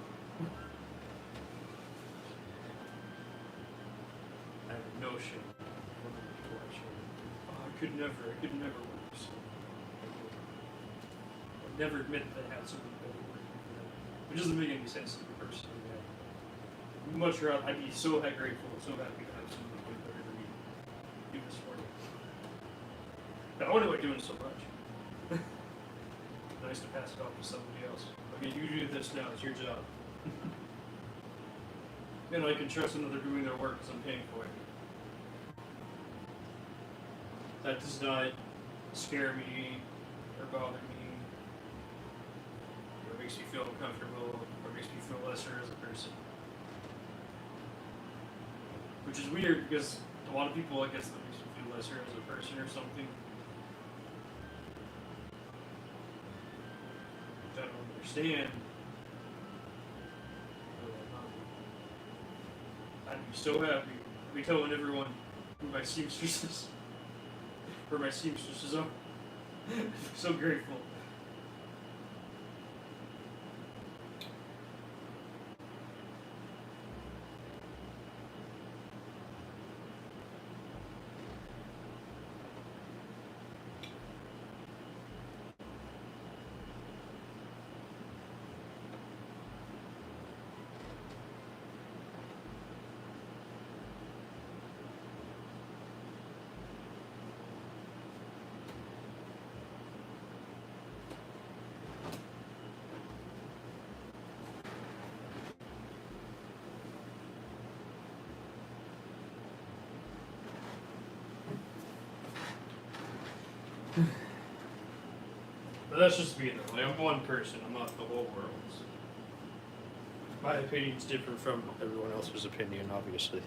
I have no shame. I could never work so. I'd never admit that I had something better working for them. Which doesn't make any sense to me personally. I'd much rather, I'd be so grateful, so happy to have something way better than me do this for me. But I wonder why doing so much. Nice to pass it off to somebody else. Okay, you do this now, it's your job. And I can trust them that they're doing their work because I'm paying for it. That does not scare me or bother me, or makes me feel uncomfortable, or makes me feel lesser as a person. Which is weird because a lot of people, I guess, that makes me feel lesser as a person or something. I don't understand. I'd be so happy. I'd be telling everyone who my seamstresses, where my seamstresses are. So grateful. But that's just me though. Like, I'm one person, I'm not the whole world. My opinion's different from everyone else's opinion, obviously.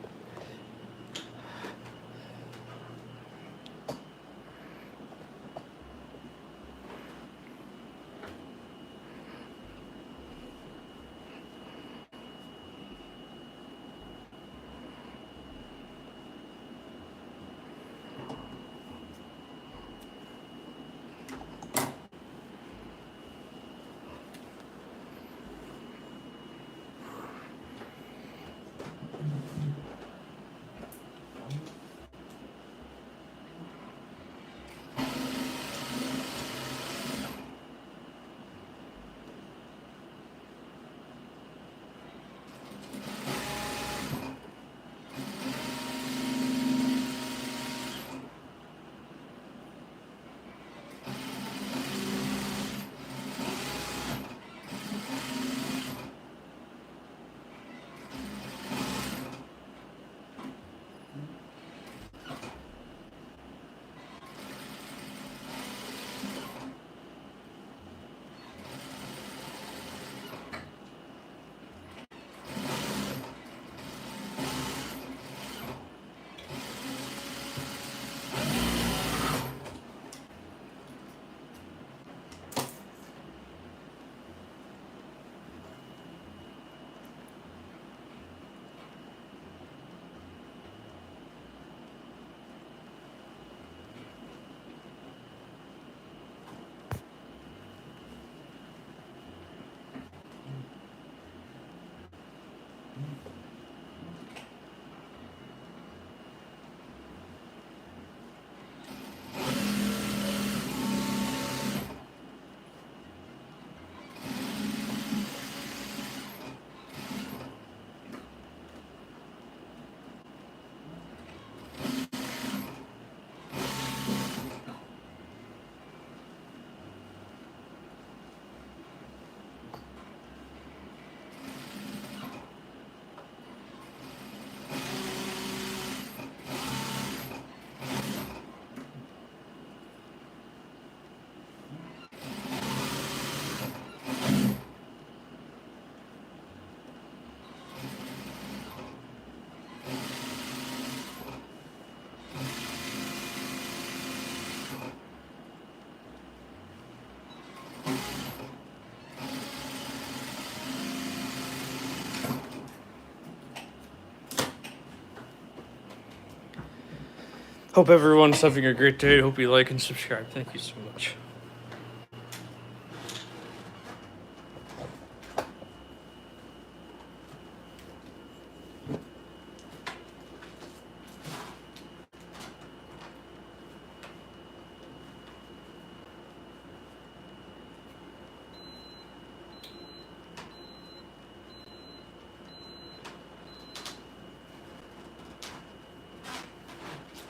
Hope everyone's having a great day. Hope you like and subscribe. Thank you so much.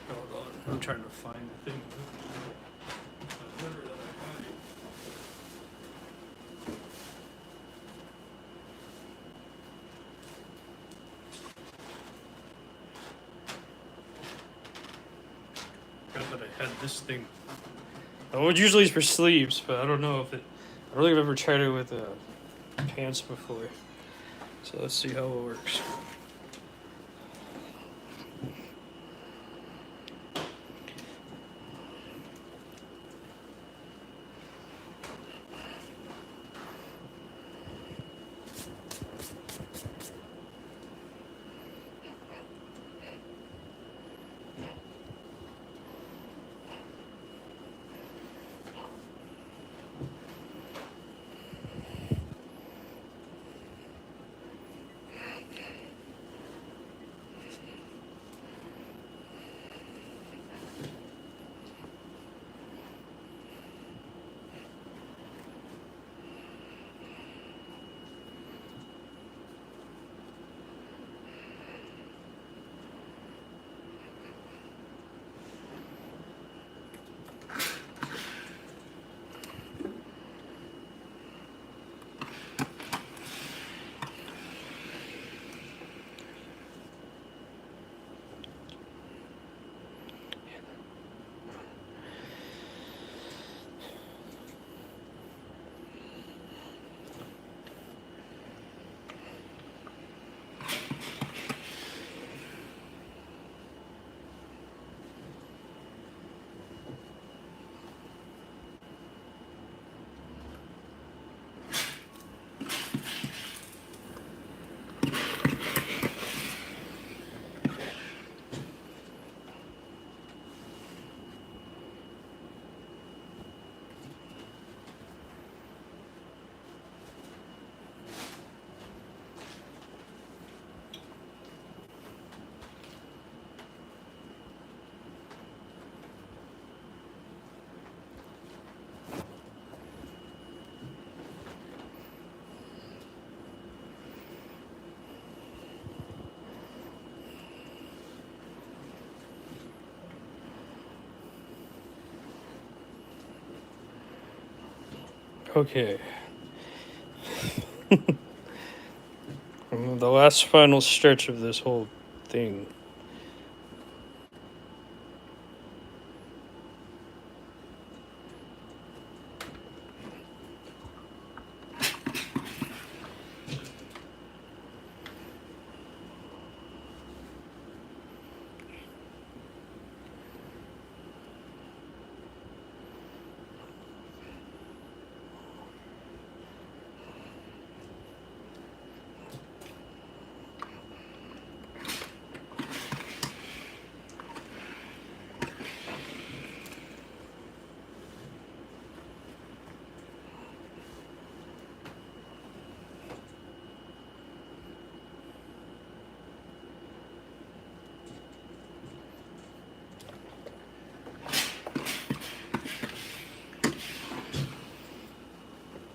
Hold on. I'm trying to find the thing. Forgot that I had this thing. Oh, it usually is for sleeves, but I don't know if it. I don't think I've ever tried it with pants before. So let's see how it works. Okay. The last final stretch of this whole thing.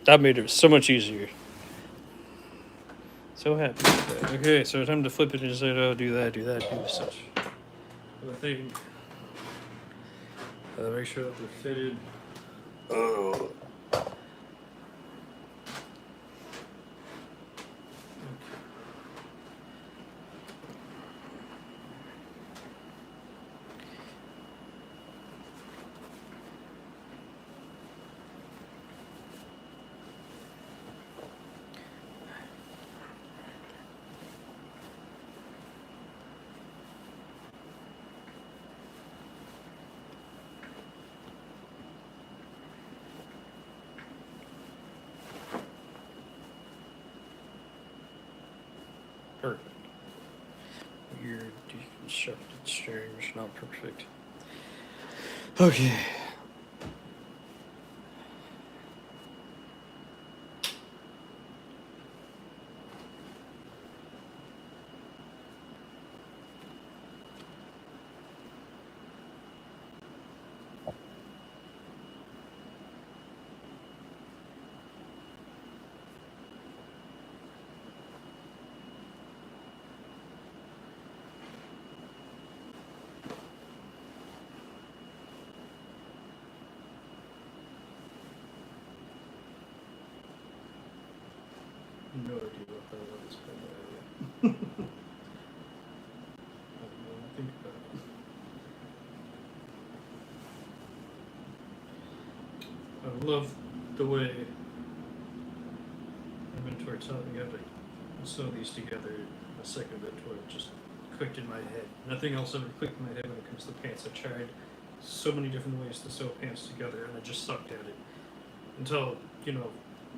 That made it so much easier. So happy with that. Okay, so time to flip it inside out, do that, do such. I think. Make sure that they're fitted. Oh. Perfect. Weird deconstructed strange, not perfect. Okay. No idea what that was, but I don't know, think about it. I love the way Inventor taught me how to sew these together. The second Inventor just clicked in my head. Nothing else ever clicked in my head when it comes to pants. I tried so many different ways to sew pants together, and I just sucked at it until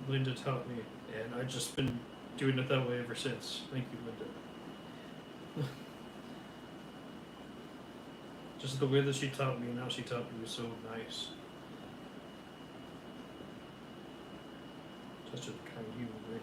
Linda taught me, and I've just been doing it that way ever since. Thank you, Linda. Just the way that she taught me and how she taught me was so nice. Such a kind human being.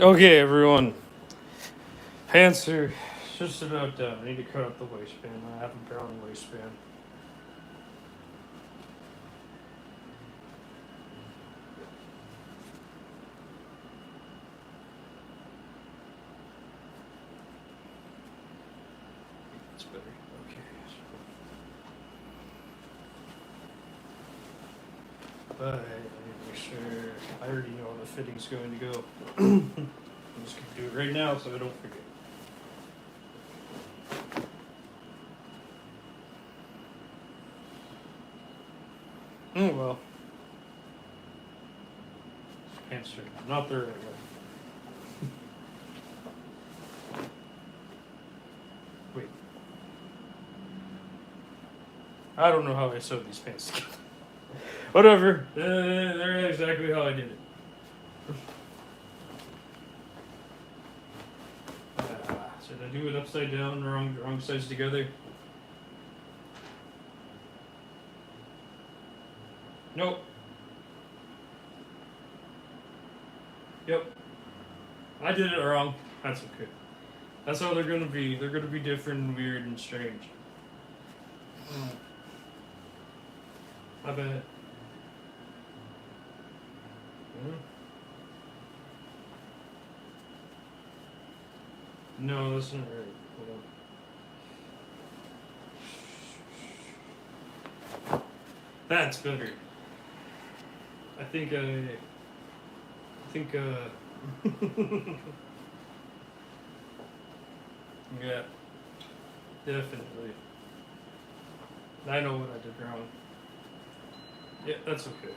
Okay, everyone. Pants are just about done. I need to cut up the waistband. I have a brown waistband. That's better. Okay. But I need to make sure I already know how the fitting's going to go. I'm just gonna do it right now so I don't forget. Oh well. Pants are not the right way. Wait. I don't know how I sewed these pants together. Whatever. They're exactly how I did it. Should I do it upside down, wrong sides together? Nope. Yep. I did it wrong. That's okay. That's how they're gonna be. They're gonna be different and weird and strange. I bet. No, that's not right. Hold on. That's better. I think yeah, definitely. I know what I did wrong. Yeah, that's okay.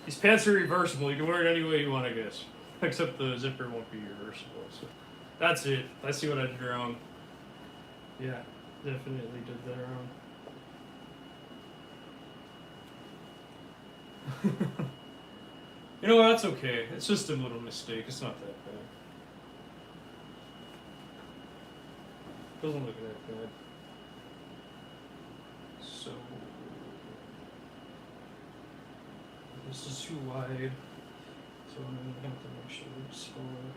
These pants are reversible. You can wear it any way you want, I guess. Except the zipper won't be reversible. So that's it. I see what I did wrong. Yeah, definitely did that wrong. You know what? That's okay. It's just a little mistake. It's not that bad. Doesn't look that bad. So this is too wide. So I'm gonna have to make sure it's smaller.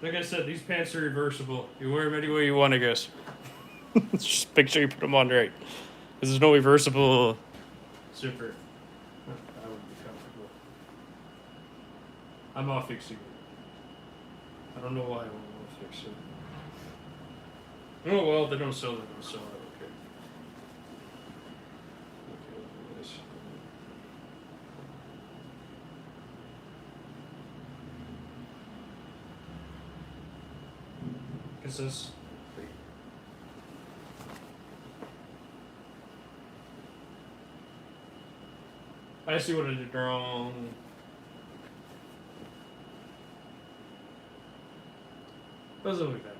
Like I said, these pants are reversible. You wear them any way you want, I guess. Just make sure you put them on right. Because there's no reversible zipper. That would be comfortable. I'm off fixing it. I don't know why I don't want to fix it. Oh well, they don't sell it. They don't sell it. Okay. Okay, look at this. Is this? I see what I did wrong. Doesn't look that bad.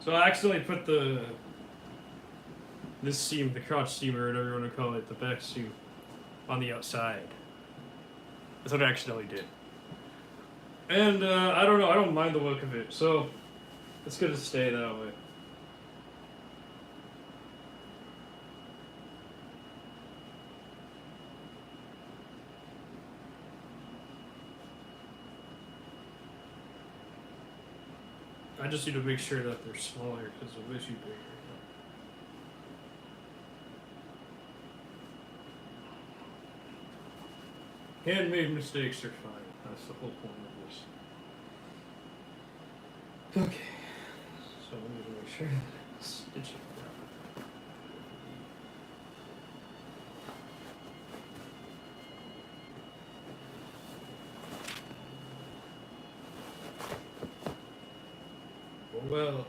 So I accidentally put this seam, the crotch seam, or whatever you want to call it, the back seam, on the outside. That's what I accidentally did. And I don't know, I don't mind the look of it, so it's gonna stay that way. I just need to make sure that they're smaller because they'll be bigger. Handmade mistakes are fine. That's the whole point of this. Okay. So I need to make sure that it's stitched properly. Well.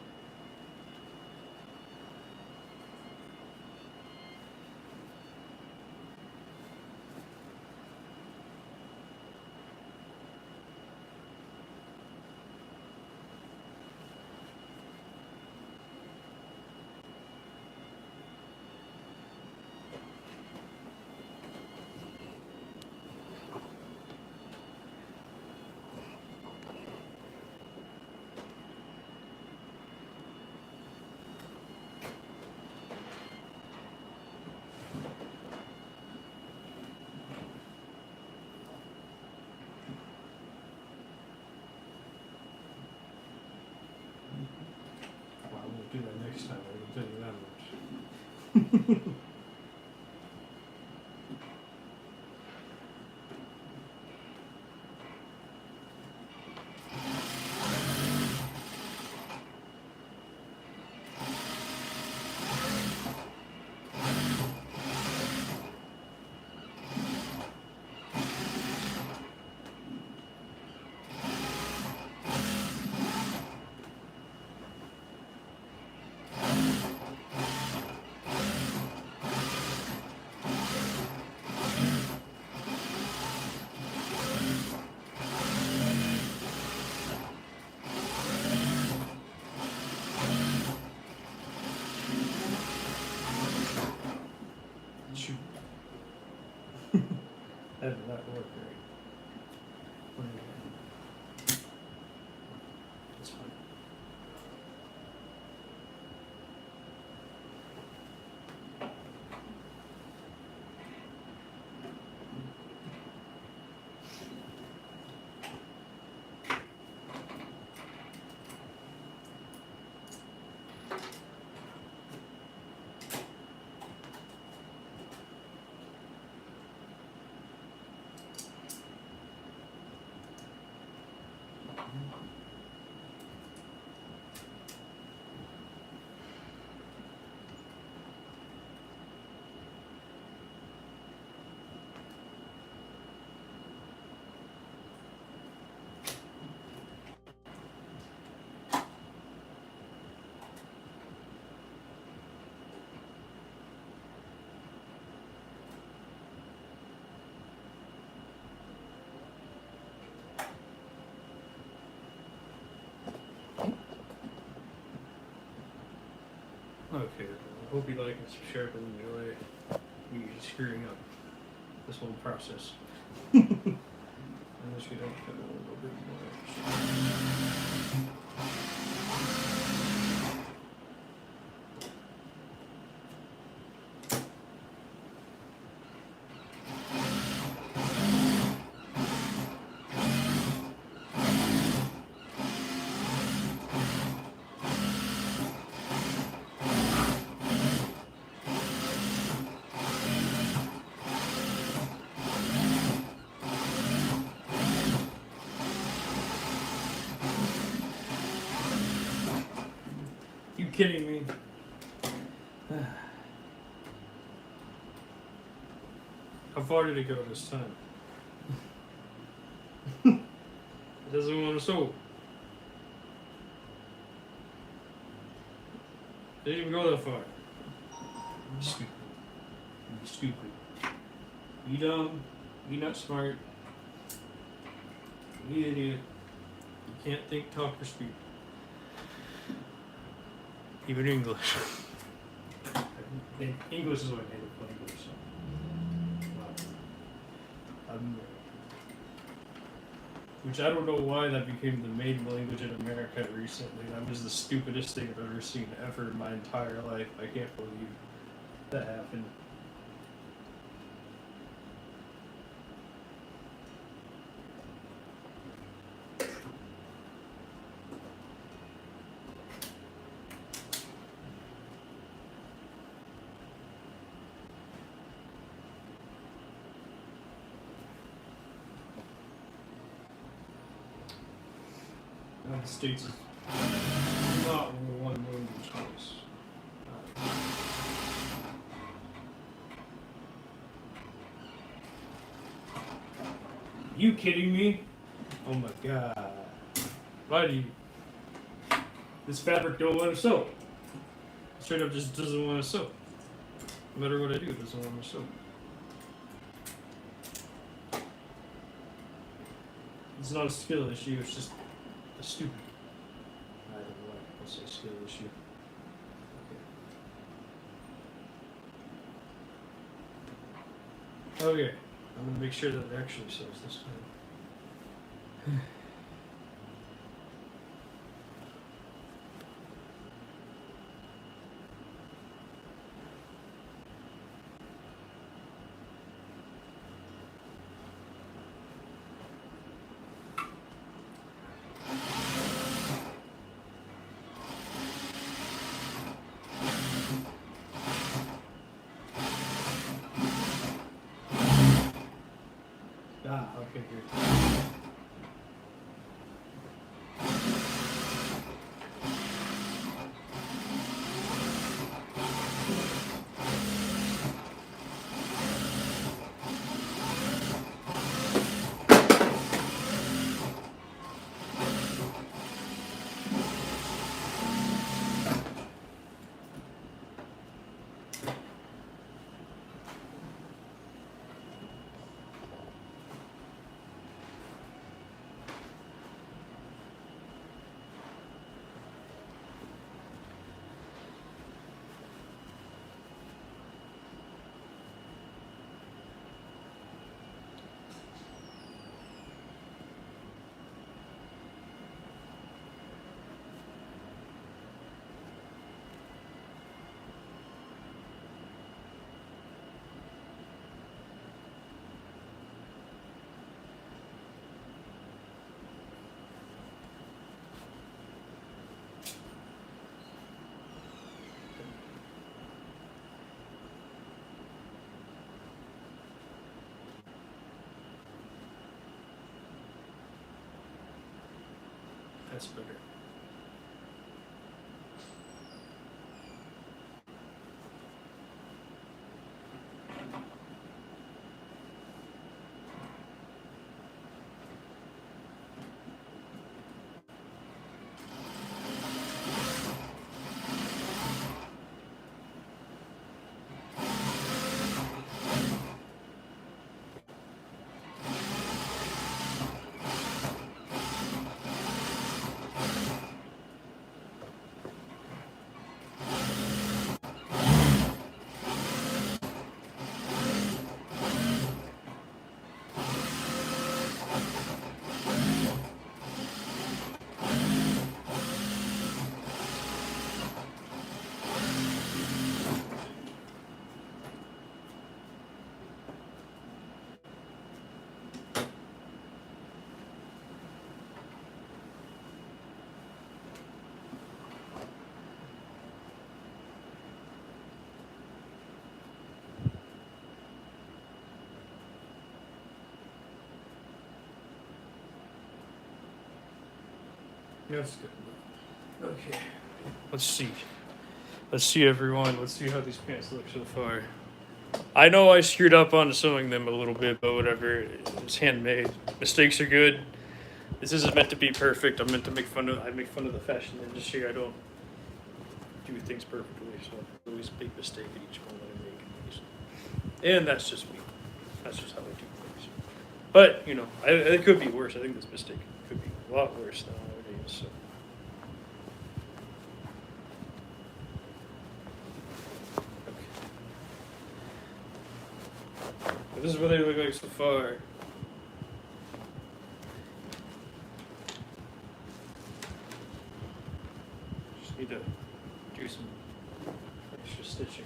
Shoot. That did not work right. That's fine. Okay, I hope you like and subscribe and enjoy me screwing up this whole process. Unless we don't have a little bit more. You kidding me? How far did it go this time? It doesn't want to sew. Didn't even go that far. You stupid. You stupid. You dumb. You not smart. You idiot. You can't think, talk, or speak. Even English. English is what I native language, so. Which I don't know why that became the main language in America recently. That was the stupidest thing I've ever seen ever in my entire life. I can't believe that happened. The United States is not one language place. You kidding me? Oh my god. Why do you? This fabric don't want to sew. Straight up just doesn't want to sew. No matter what I do, it doesn't want to sew. It's not a skill issue, it's just stupid. I don't know why people say skill issue. Okay. Okay. I'm gonna make sure that it actually says this time. that's better. That's good. Okay. Let's see. Let's see, everyone. Let's see how these pants look so far. I know I screwed up on sewing them a little bit, but whatever. It's handmade. Mistakes are good. This isn't meant to be perfect. I'm meant to make fun of. I make fun of the fashion industry. I don't do things perfectly, so I always make a mistake at each one that I make. And that's just me. That's just how I do things. But you know, it could be worse. I think this mistake could be a lot worse than nowadays. So. This is what they look like so far. Just need to do some extra stitching.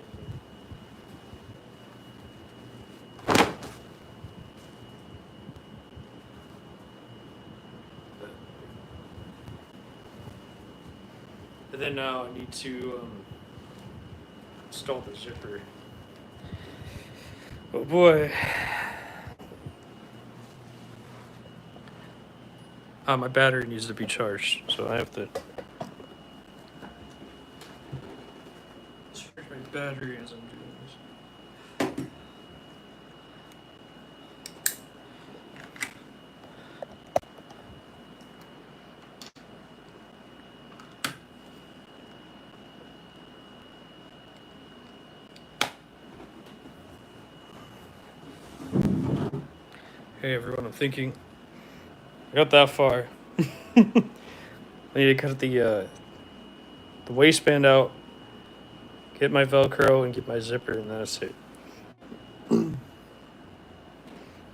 And then now I need to install the zipper. Oh boy. My battery needs to be charged, so I have to charge my battery as I'm doing this. Hey everyone, I'm thinking. I got that far. I need to cut the waistband out, get my Velcro, and get my zipper, and that's it.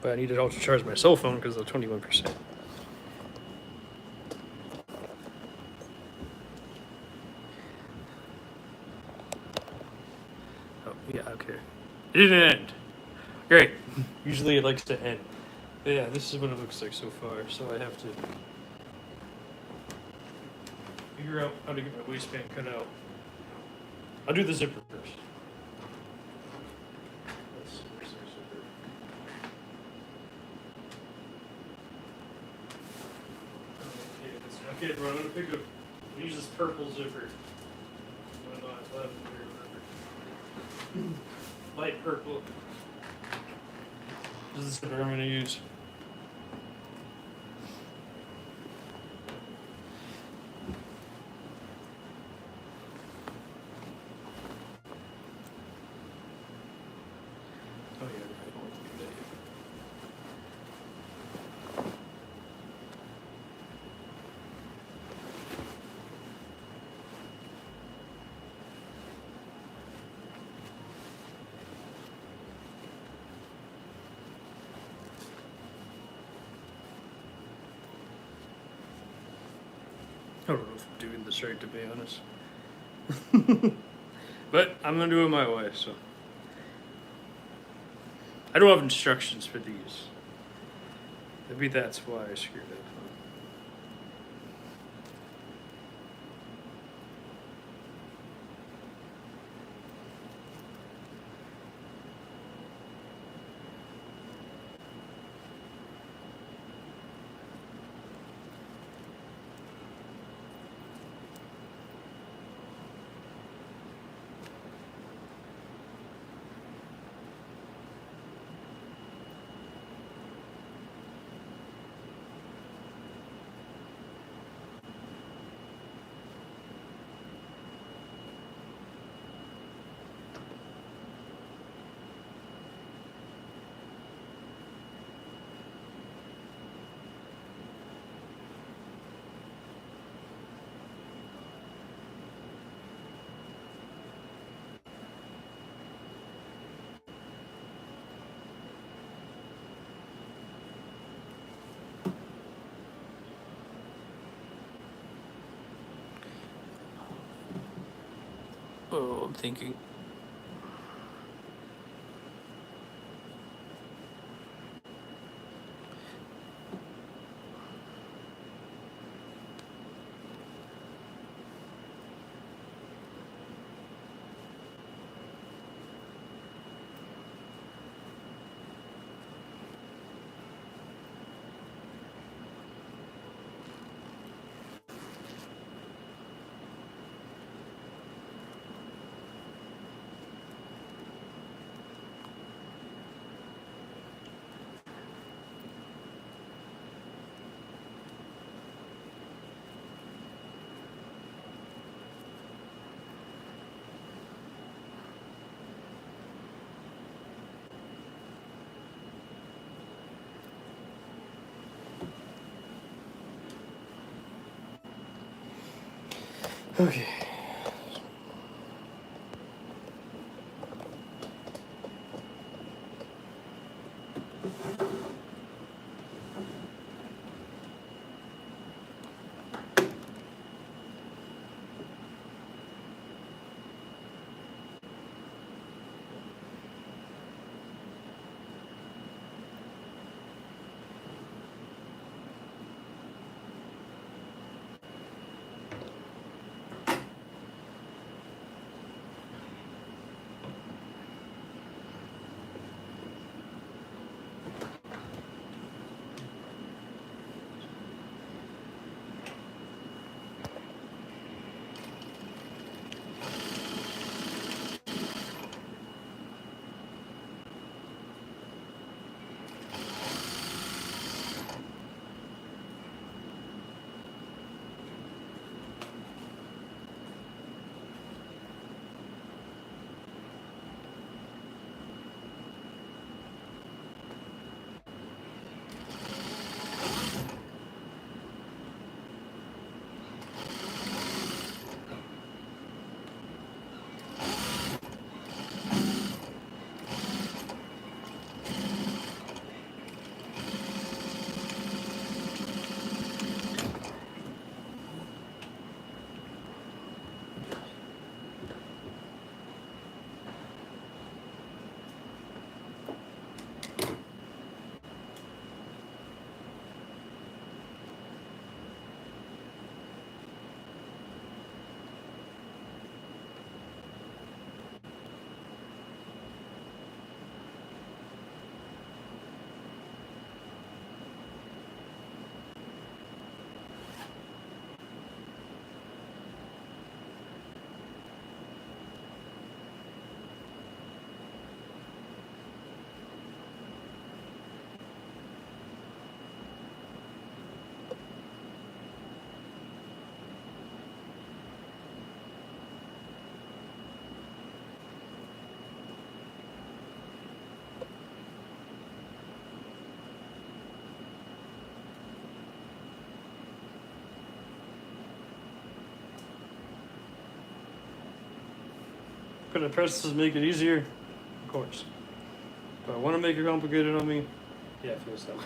But I need to also charge my cell phone because of the 21%. Oh, yeah, okay. It didn't end. Great. Usually it likes to end. But yeah, this is what it looks like so far, so I have to figure out how to get my waistband cut out. I'll do the zipper first. Where's the zipper? Okay, bro, I'm gonna pick up. Use this purple zipper. Light purple. This is the zipper I'm gonna use. Oh yeah, I don't want to do that yet. I don't know if I'm doing this right, to be honest. But I'm gonna do it my way, so. I don't have instructions for these. Maybe that's why I screwed up. I'm thinking. Okay. Could I press this to make it easier? Of course. But I want to make it complicated on me. Yeah, it feels that way.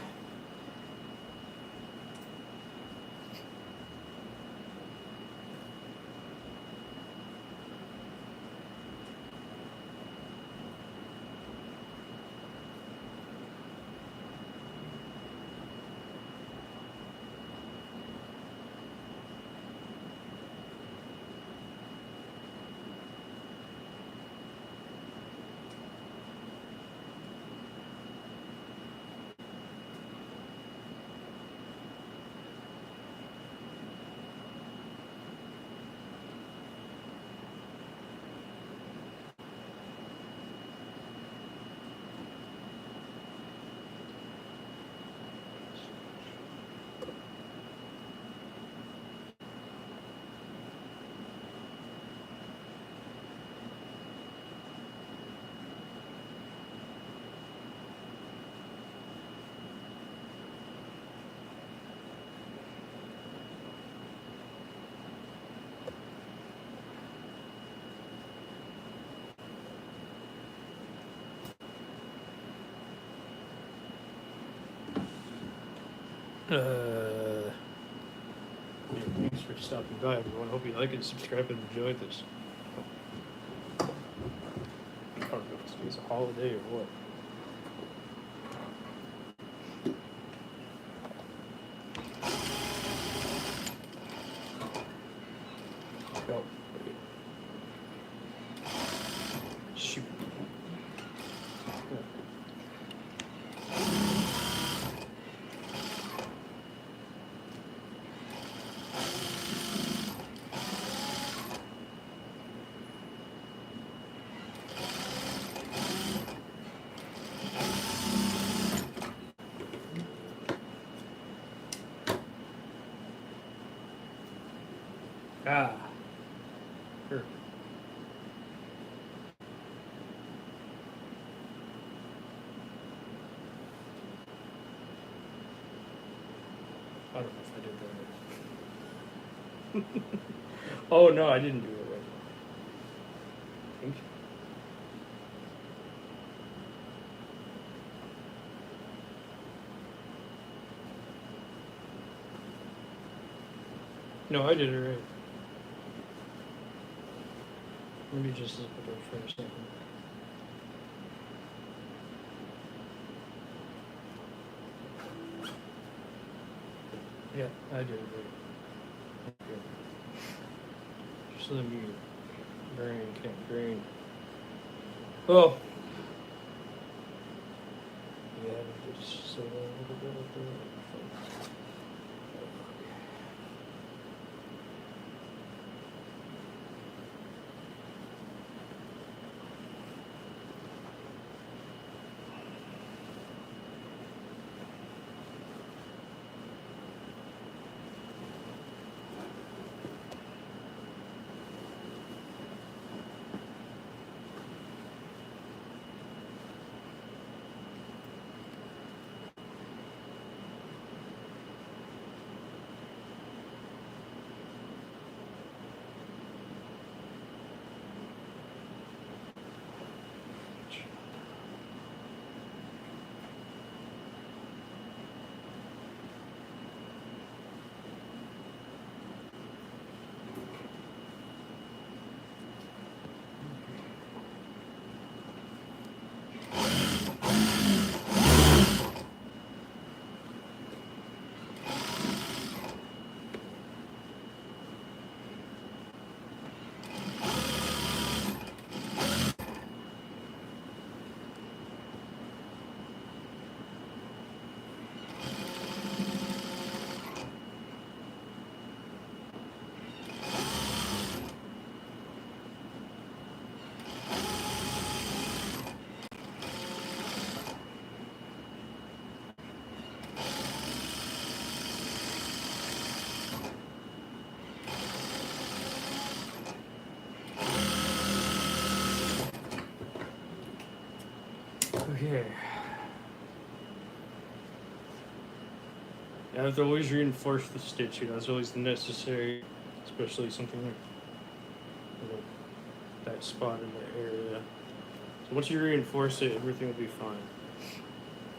Yeah, thanks for stopping by, everyone. Hope you like and subscribe and enjoy this. It's a holiday or what? Oh, wait. Shoot. Ah. Sure. I don't know if I did that right. Oh no, I didn't do it right. I think. No, I did it right. Maybe just look at it for a second. Yeah, I did it right. Okay. Just let me brain can't drain. Oh. Yeah, just so a little bit of the. Okay. You have to always reinforce the stitch, you know, it's always necessary, especially something like, you know, that spot in the area. So once you reinforce it, everything will be fine.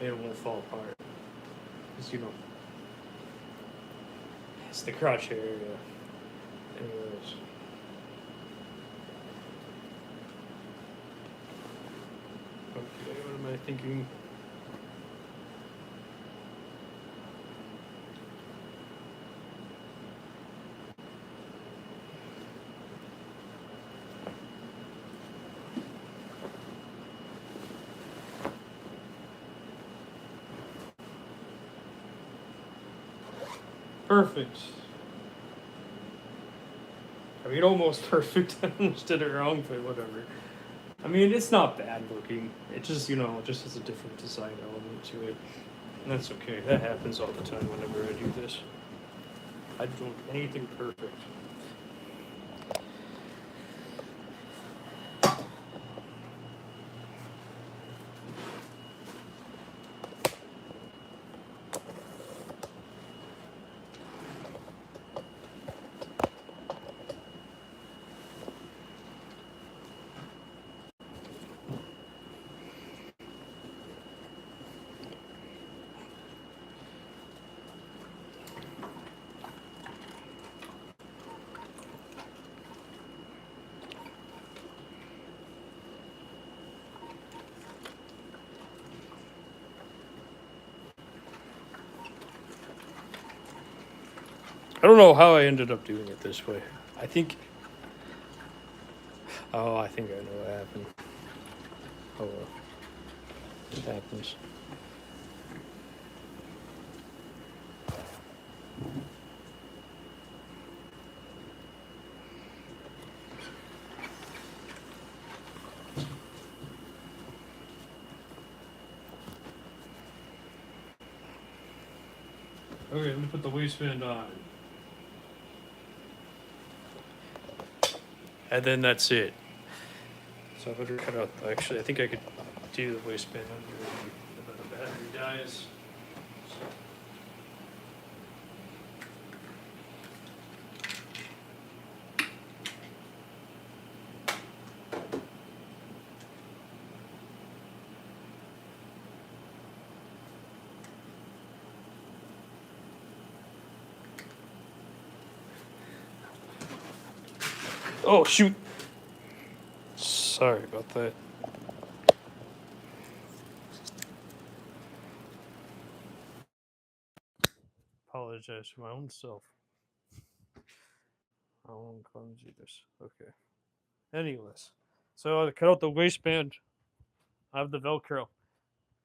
And it won't fall apart. Because, you know, it's the crotch area. Anyways. Okay, what am I thinking? Perfect. I mean, almost perfect. I almost did it wrong, but whatever. I mean, it's not bad looking. It just, you know, just has a different design element to it. And that's okay. That happens all the time whenever I do this. I don't do anything perfect. don't know how I ended up doing it this way. I think. Oh, I think I know what happened. Oh well. It happens. Okay, let me put the waistband on. And then that's it. So I better cut out. Actually, I think I could do the waistband under the battery dies. Oh shoot! Sorry about that. Apologize for my own self. I won't clumsy this. Okay. Anyways, so I cut out the waistband. I have the Velcro.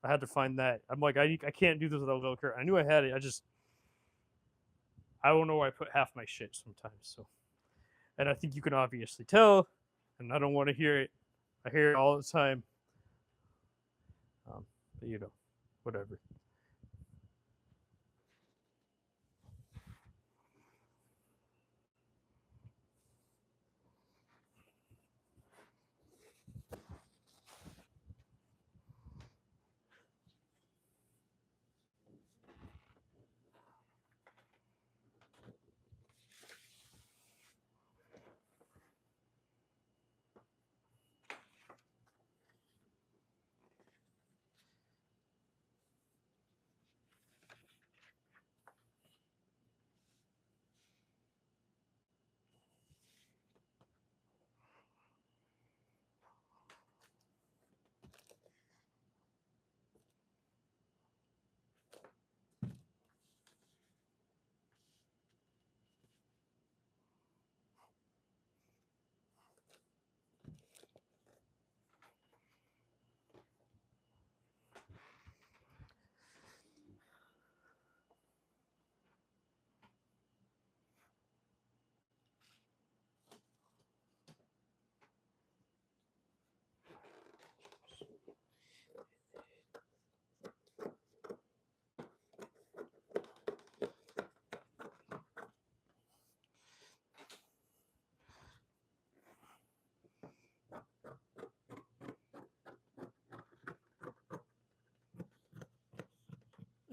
I had to find that. I'm like, I can't do this without Velcro. I knew I had it. I don't know where I put half my shit sometimes. So, and I think you can obviously tell, and I don't want to hear it. I hear it all the time. But you know, whatever.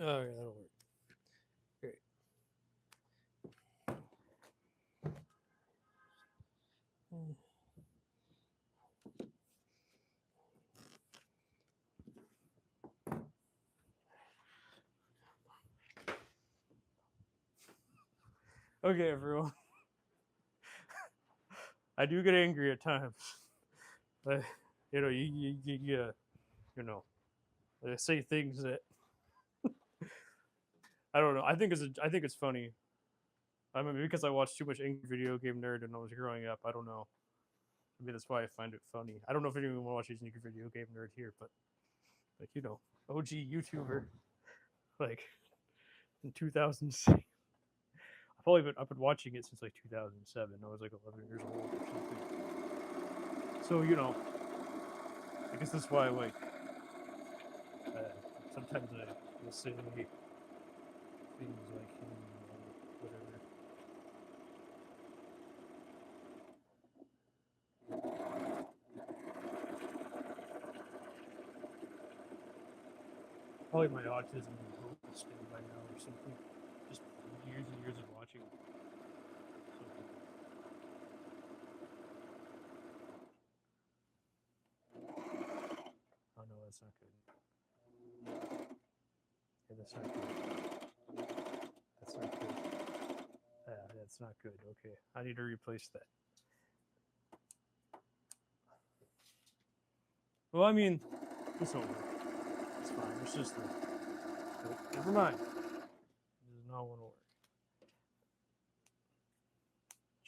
Oh, yeah, that'll work. Great. Okay, everyone. I do get angry at times. But, you know, you know, I say things that I don't know. I think it's funny. I mean, because I watched too much Angry Video Game Nerd when I was growing up. I don't know. Maybe that's why I find it funny. I don't know if anyone watches Angry Video Game Nerd here, but like you know, OG YouTuber, like in 2006. I've been watching it since like 2007. I was like 11 years old or something. So you know, I guess that's why like sometimes I will say things like whatever. Probably my autism is spin by now or something. Just years and years of watching. Oh no, that's not good. Yeah, that's not good. That's not good. Yeah, that's not good. Okay, I need to replace that. Well, I mean, this will work. It's fine. It's just nope, never mind. It does not want to work.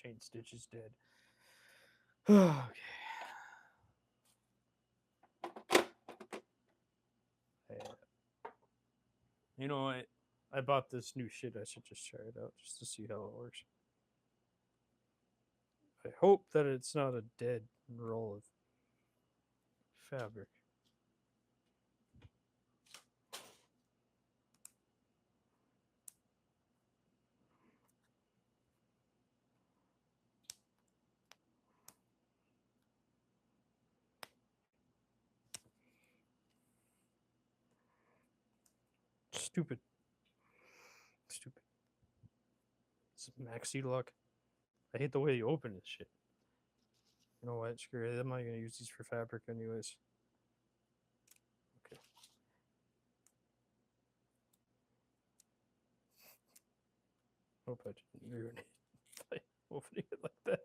Chain stitch is dead. Okay. You know what? I bought this new shit. I should just try it out just to see how it works. I hope that it's not a dead roll of fabric. Stupid. Stupid. It's maxi lock. I hate the way you open this shit. You know what? Screw it. I'm not going to use these for fabric anyways. Okay. Hope I didn't ruin it by opening it like that.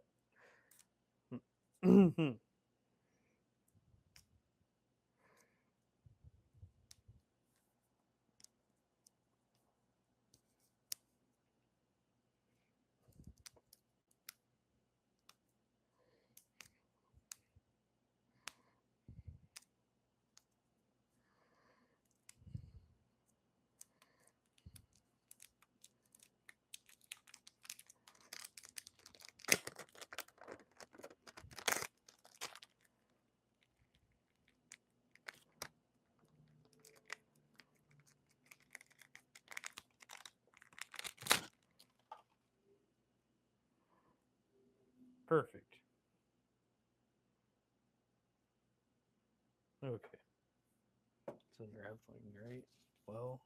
Perfect. Okay. It's unraveling, right? Well.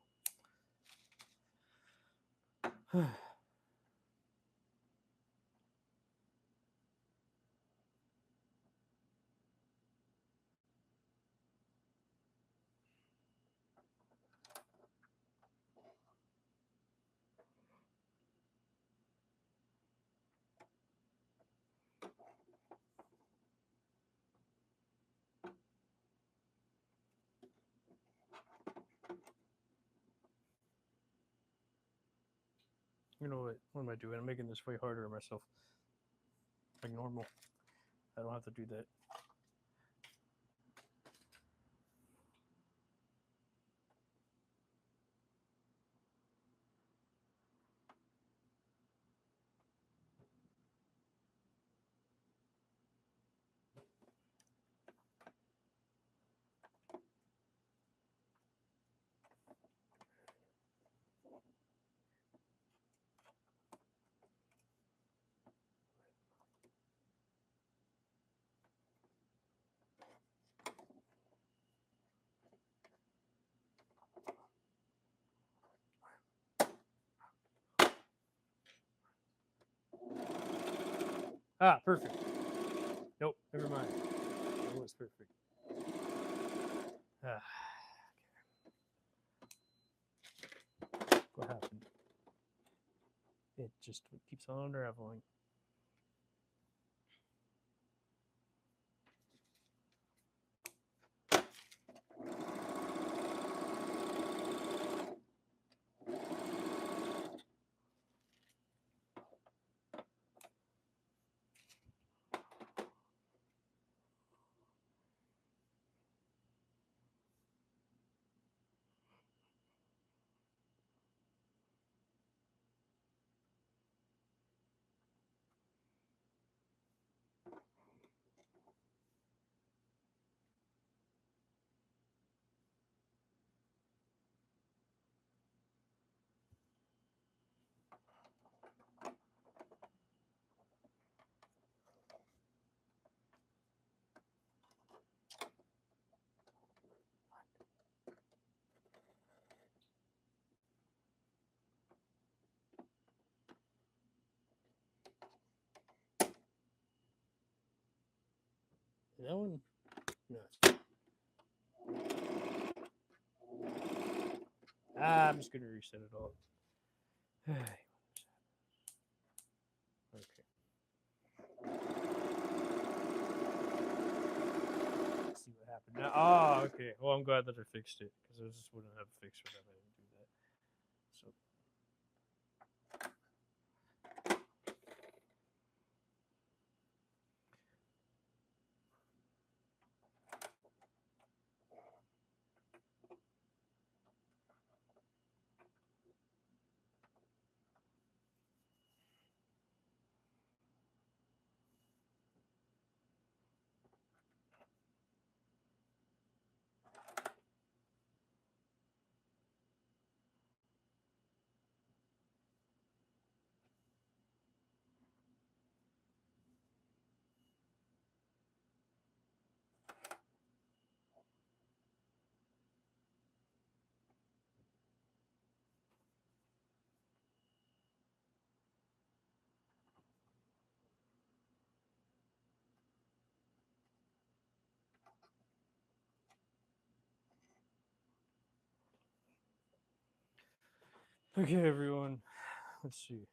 You know what? What am I doing? I'm making this way harder on myself. Like normal. I don't have to do that. Ah, perfect. Nope, never mind. It was perfect. Ah, okay. What happened? It just keeps on unraveling. That one? No. Ah, I'm just going to reset it all. Okay. Let's see what happened now. Oh, okay. Well, I'm glad that I fixed it because I just wouldn't have fixed it if I didn't do that. So. Okay, everyone. Let's see.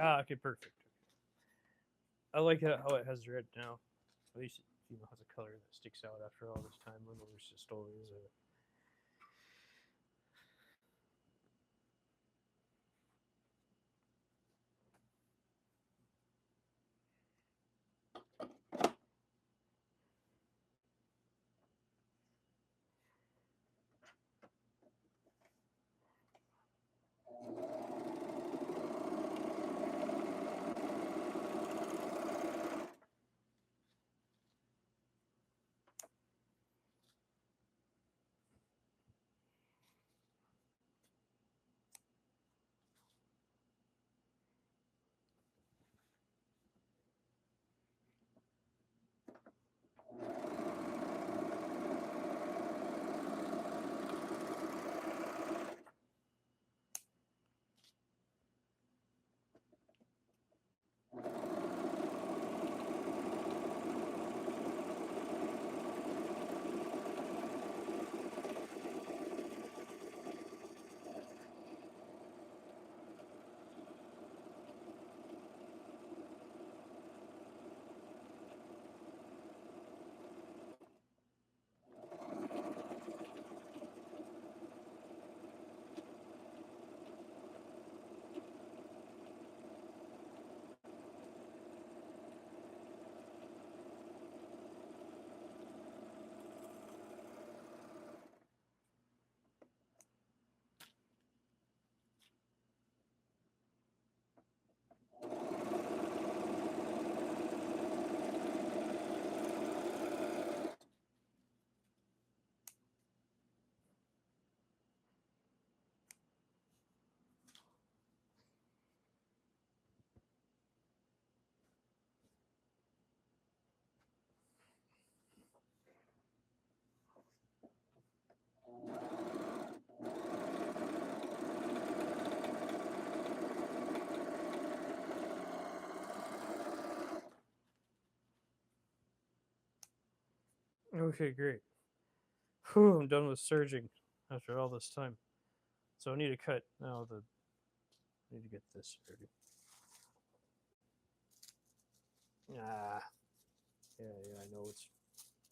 Ah, okay, perfect. I like how it has red now. At least it has a color that sticks out after all this time when it was just always a. Okay, great. Whew, I'm done with surging after all this time. So I need to cut now. I need to get this ready. Ah, yeah, I know it's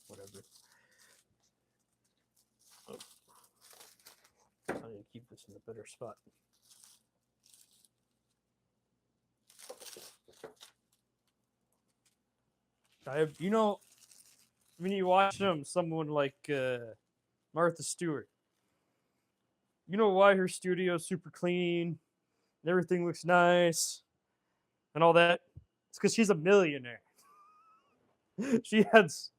whatever. Oh, I need to keep this in a better spot. When you watch someone like Martha Stewart, you know why her studio's super clean and everything looks nice and all that? It's because she's a millionaire. she has,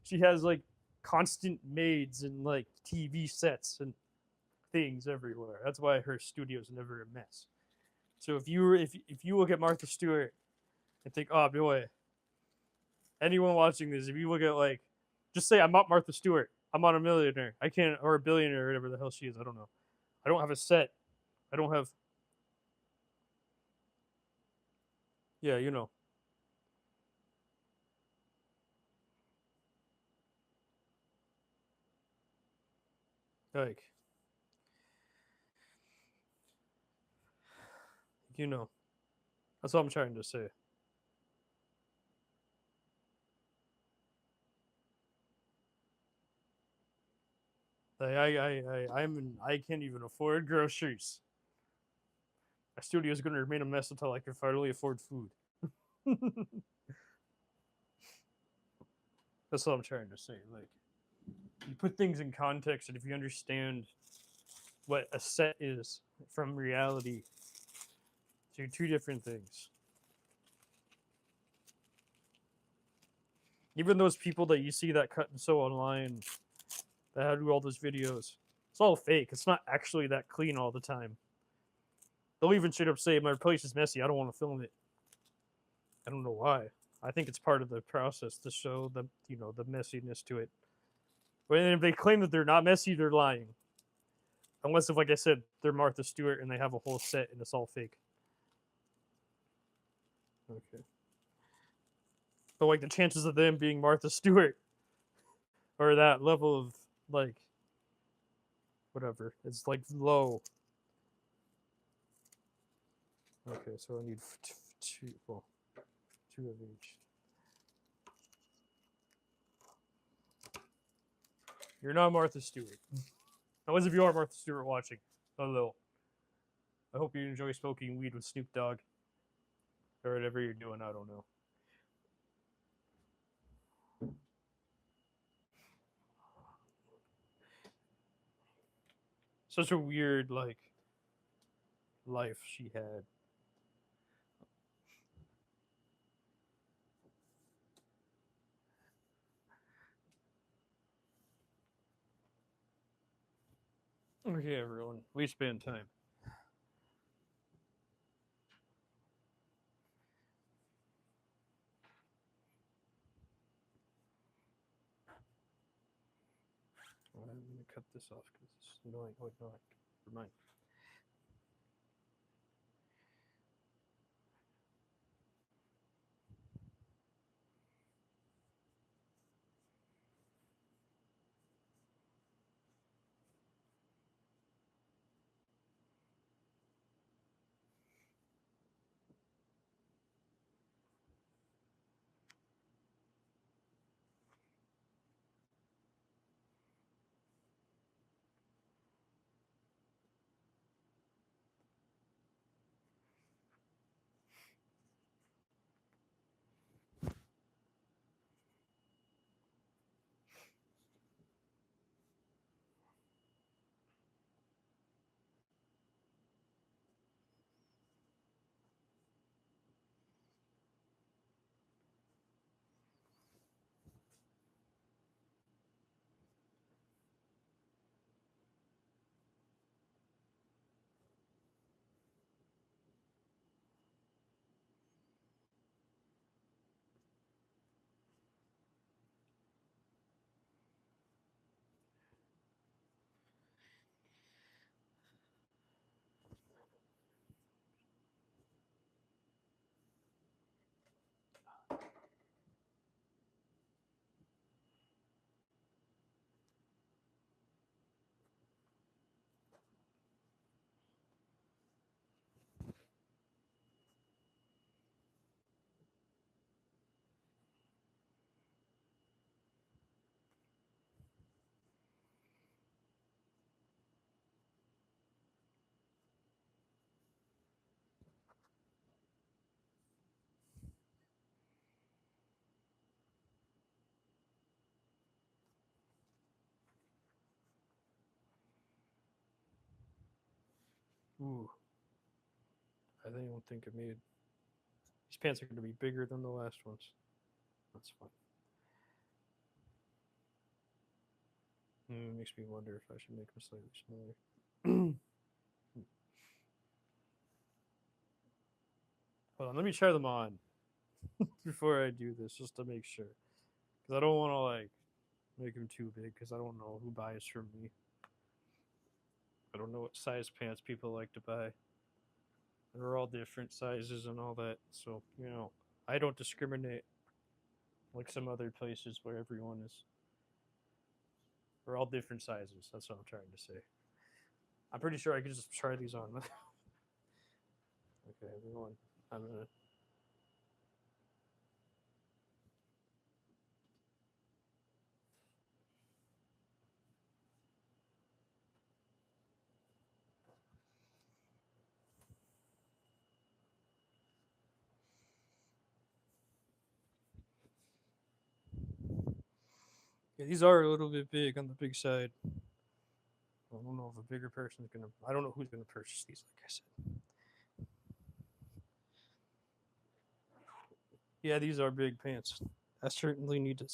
she has like constant maids and like TV sets and things everywhere. That's why her studio's never a mess. So if you look at Martha Stewart and think, oh boy, anyone watching this, if you look at like, just say I'm not Martha Stewart. I'm not a millionaire. I can't, or a billionaire, or whatever the hell she is. I don't know. I don't have a set. I don't have. Yeah, you know. Like, you know. That's what I'm trying to say. Like, I can't even afford groceries. My studio is going to remain a mess until I can finally afford food. That's what I'm trying to say. Like, you put things in context, and if you understand what a set is from reality, to two different things. Even those people that you see that cut and sew online, that do all those videos, it's all fake. It's not actually that clean all the time. They'll even straight up say, "My place is messy. I don't want to film it." I don't know why. I think it's part of the process to show the messiness to it. But if they claim that they're not messy, they're lying. Unless, if like I said, they're Martha Stewart and they have a whole set and it's all fake. Okay. But like the chances of them being Martha Stewart or that level of like whatever, it's like low. Okay, so I need two of each. You're not Martha Stewart. Unless if you are Martha Stewart watching. Hello. I hope you enjoy smoking weed with Snoop Dogg. Or whatever you're doing, I don't know. Such a weird, like, life she had. Okay, everyone. We spend time. I'm gonna cut this off because it's annoying. Wait, no, never mind. Ooh, I don't think I made. These pants are going to be bigger than the last ones. That's fine. It makes me wonder if I should make them slightly smaller. Hold on, let me try them on before I do this, just to make sure. Because I don't want to like make them too big, because I don't know who buys from me. I don't know what size pants people like to buy. They're all different sizes and all that, so I don't discriminate like some other places where everyone is. We're all different sizes. That's what I'm trying to say. I'm pretty sure I could just try these on. Okay, everyone. I'm gonna. Yeah, these are a little bit big on the big side. I don't know if a bigger person's gonna. I don't know who's gonna purchase these. Like I said. Yeah, these are big pants. I certainly need to.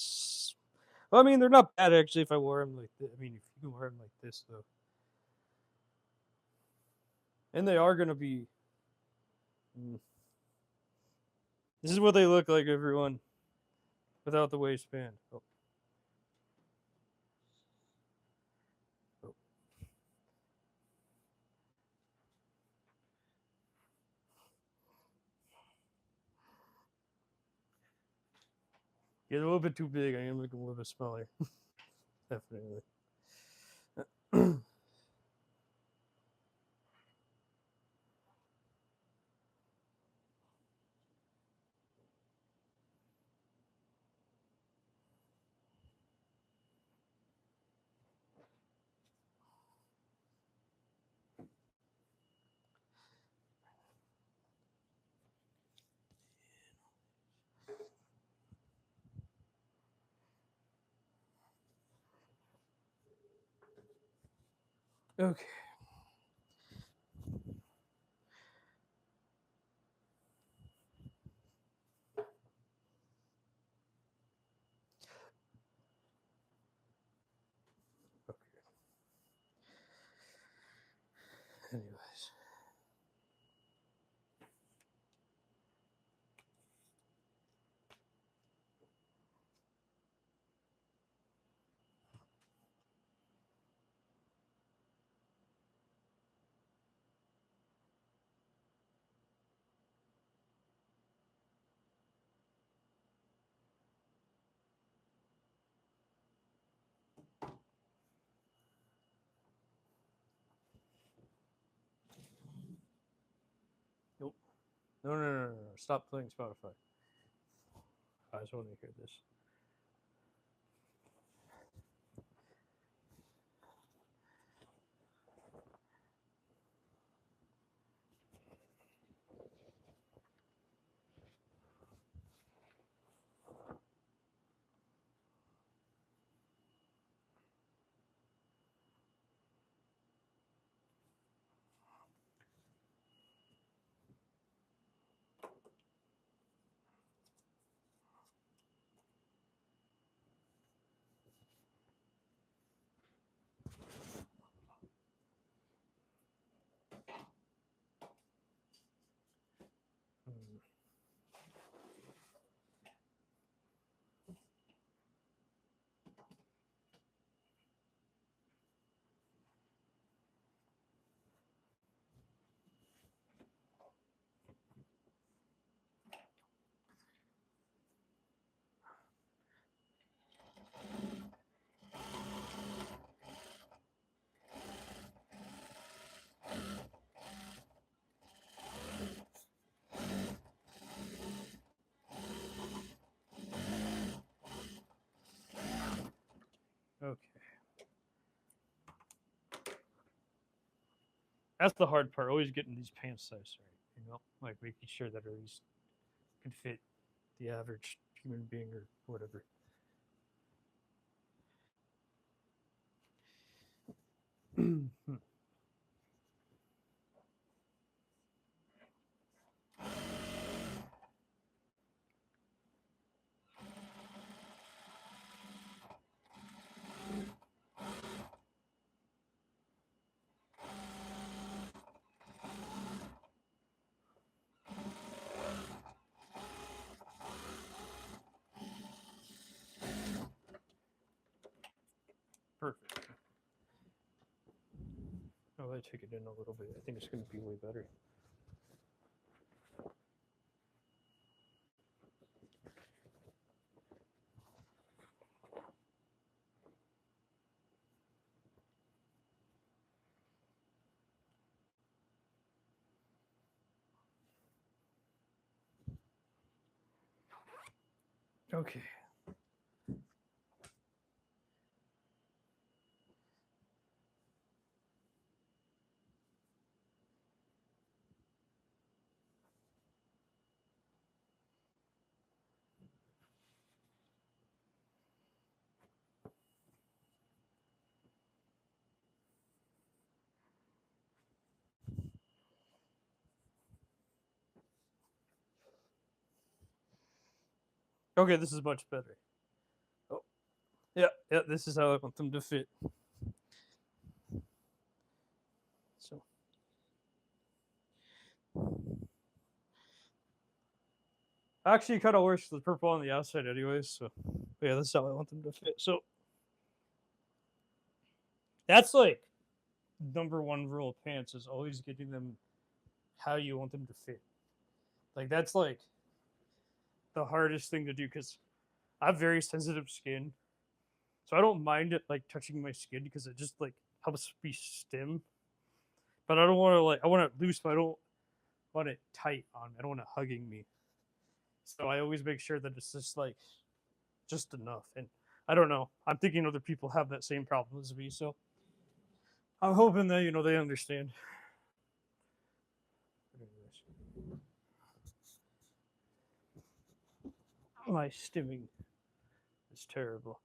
Well, I mean, they're not bad actually. If I wore them like this. I mean, if you wear them like this though, and they are gonna be. This is what they look like, everyone, without the waistband. Oh. Oh. Yeah, they're a little bit too big. I am making them a little bit smaller. Definitely. Okay. Okay. Anyways. Nope. No, no, no, no, no. Stop playing Spotify. I just want to hear this. Hmm. Okay. That's the hard part. Always getting these pants size right. Like making sure that at least can fit the average human being or whatever. probably take it in a little bit. I think it's going to be way better. Okay. Okay, this is much better. Oh, yeah, this is how I want them to fit. So, actually, kind of works the purple on the outside, anyways. So, yeah, that's how I want them to fit. So, that's like number one rule of pants is always getting them how you want them to fit. Like that's like the hardest thing to do because I have very sensitive skin, so I don't mind it like touching my skin because it just like helps me stim. But I don't want to like I want it loose, but I don't want it tight on. I don't want it hugging me. So I always make sure that it's just like just enough. And I don't know. I'm thinking other people have that same problem as me, so I'm hoping that they understand. My stimming is terrible.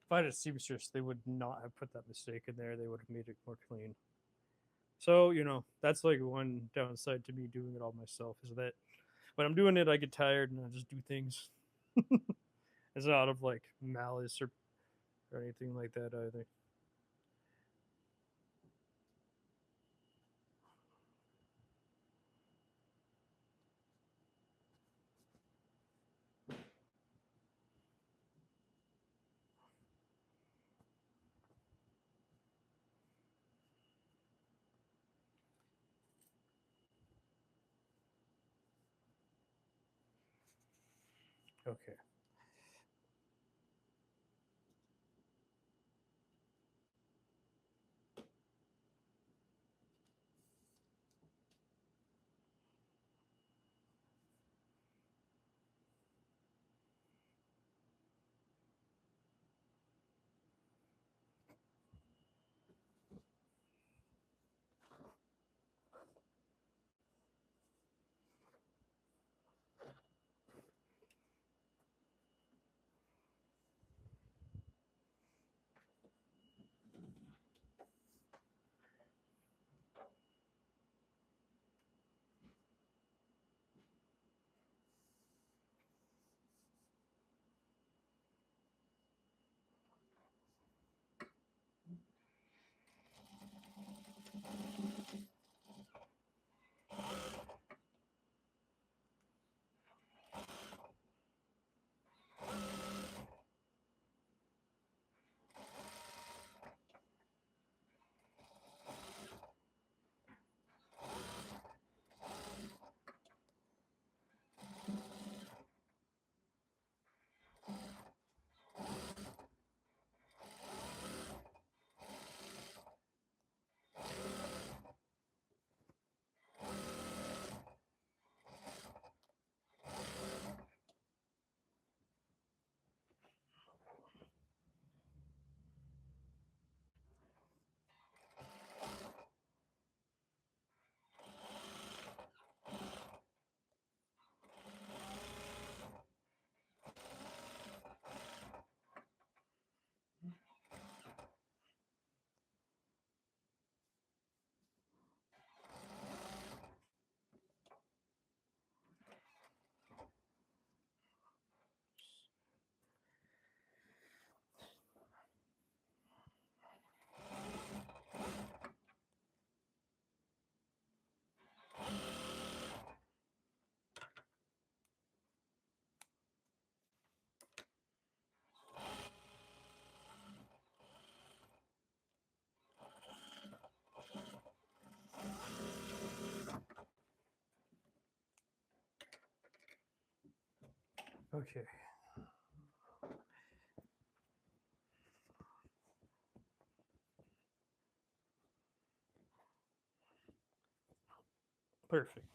If I had a seamstress, they would not have put that mistake in there. They would have made it more clean. So, that's like one downside to me doing it all myself is that when I'm doing it, I get tired and I just do things. It's not out of like malice or anything like that either. Okay. Okay. Perfect.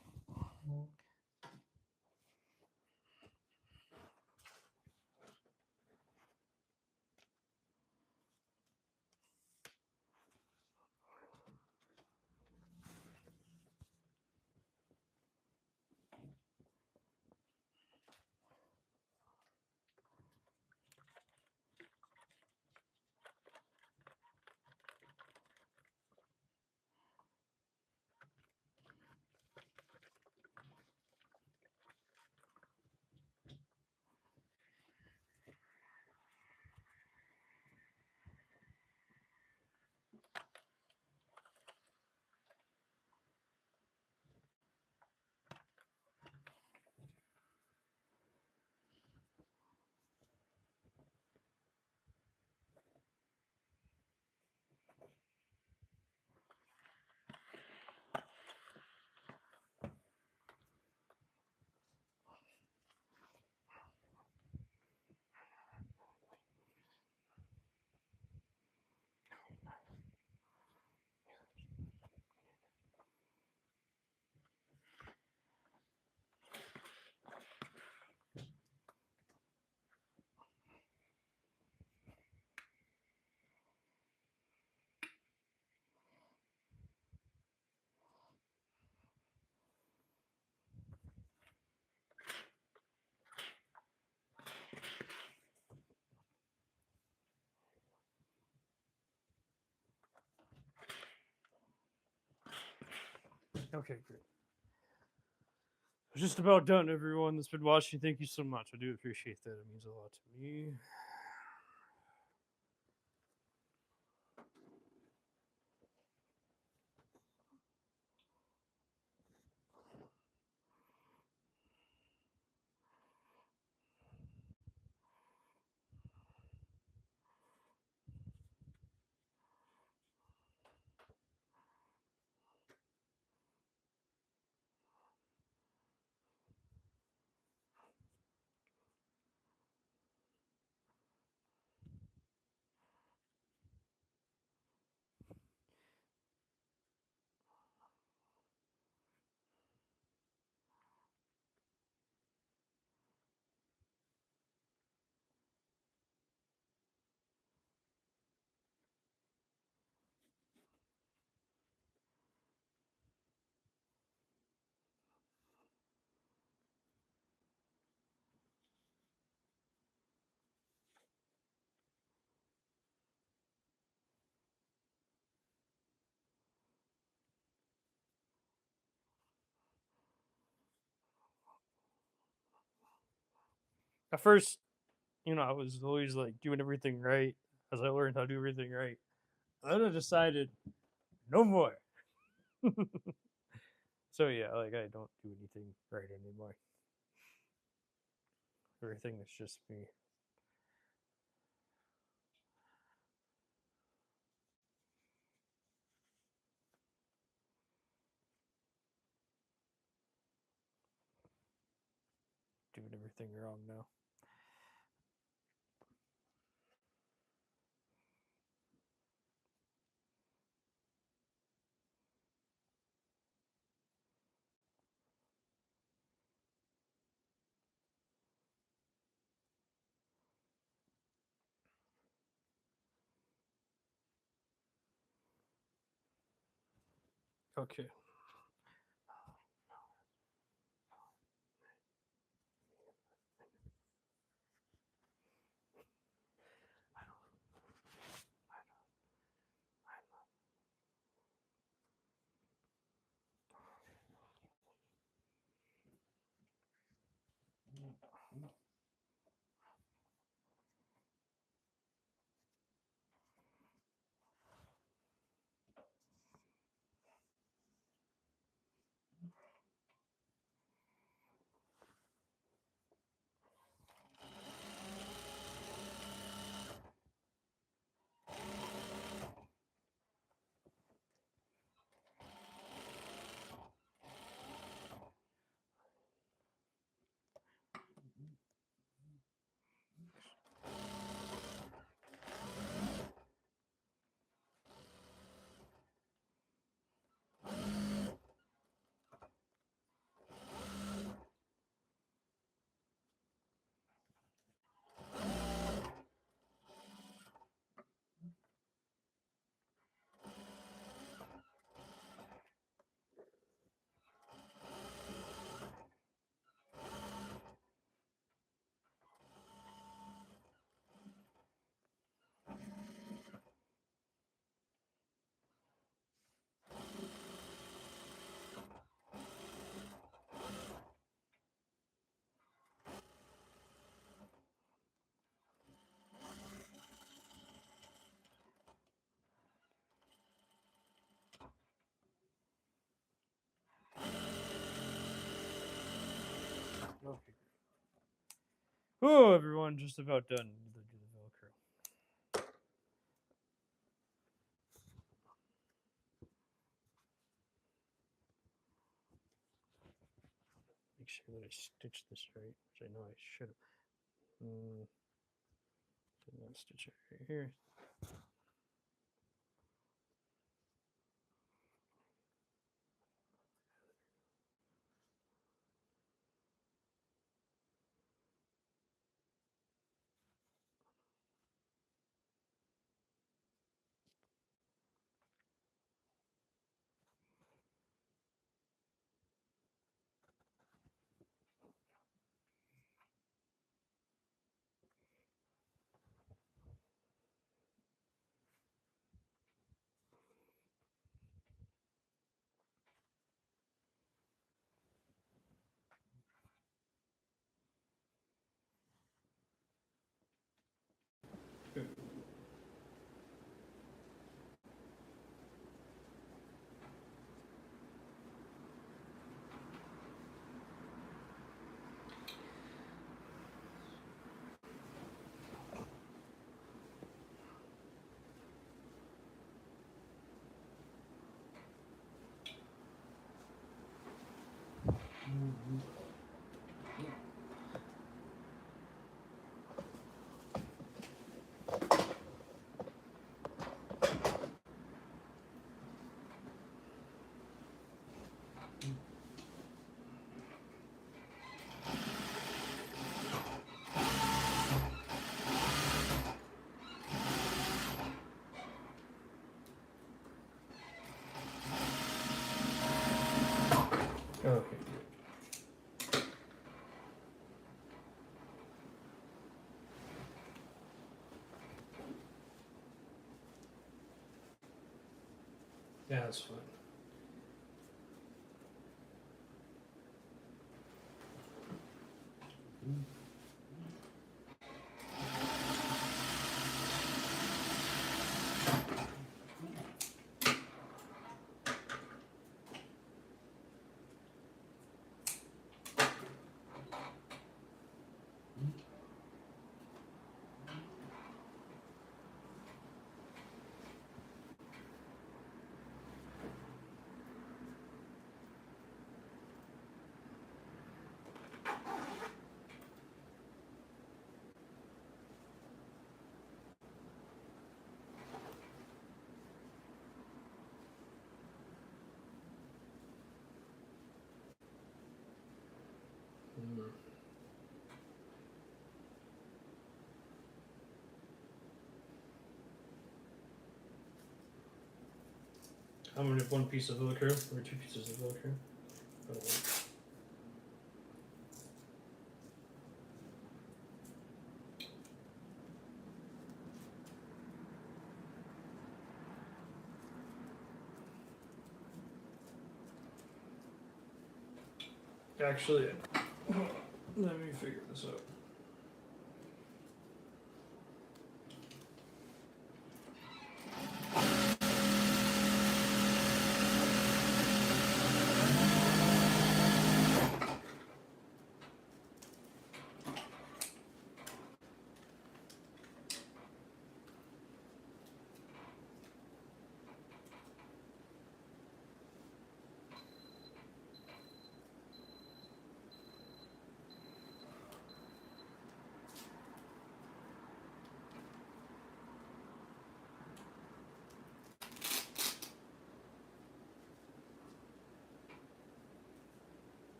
Okay, great. Just about done, everyone that's been watching. Thank you so much. I do appreciate that. It means a lot to me. At first, I was always like doing everything right as I learned how to do everything right. And then I decided no more. So yeah, like I don't do anything right anymore. Everything is just me. Doing everything wrong now. Okay. Oh, everyone, just about done. Do the Velcro. Make sure that I stitch this right, which I know I should have. Did not stitch it right here. Okay. Yeah, that's fine. I'm gonna have one piece of Velcro or two pieces of Velcro. Actually, let me figure this out.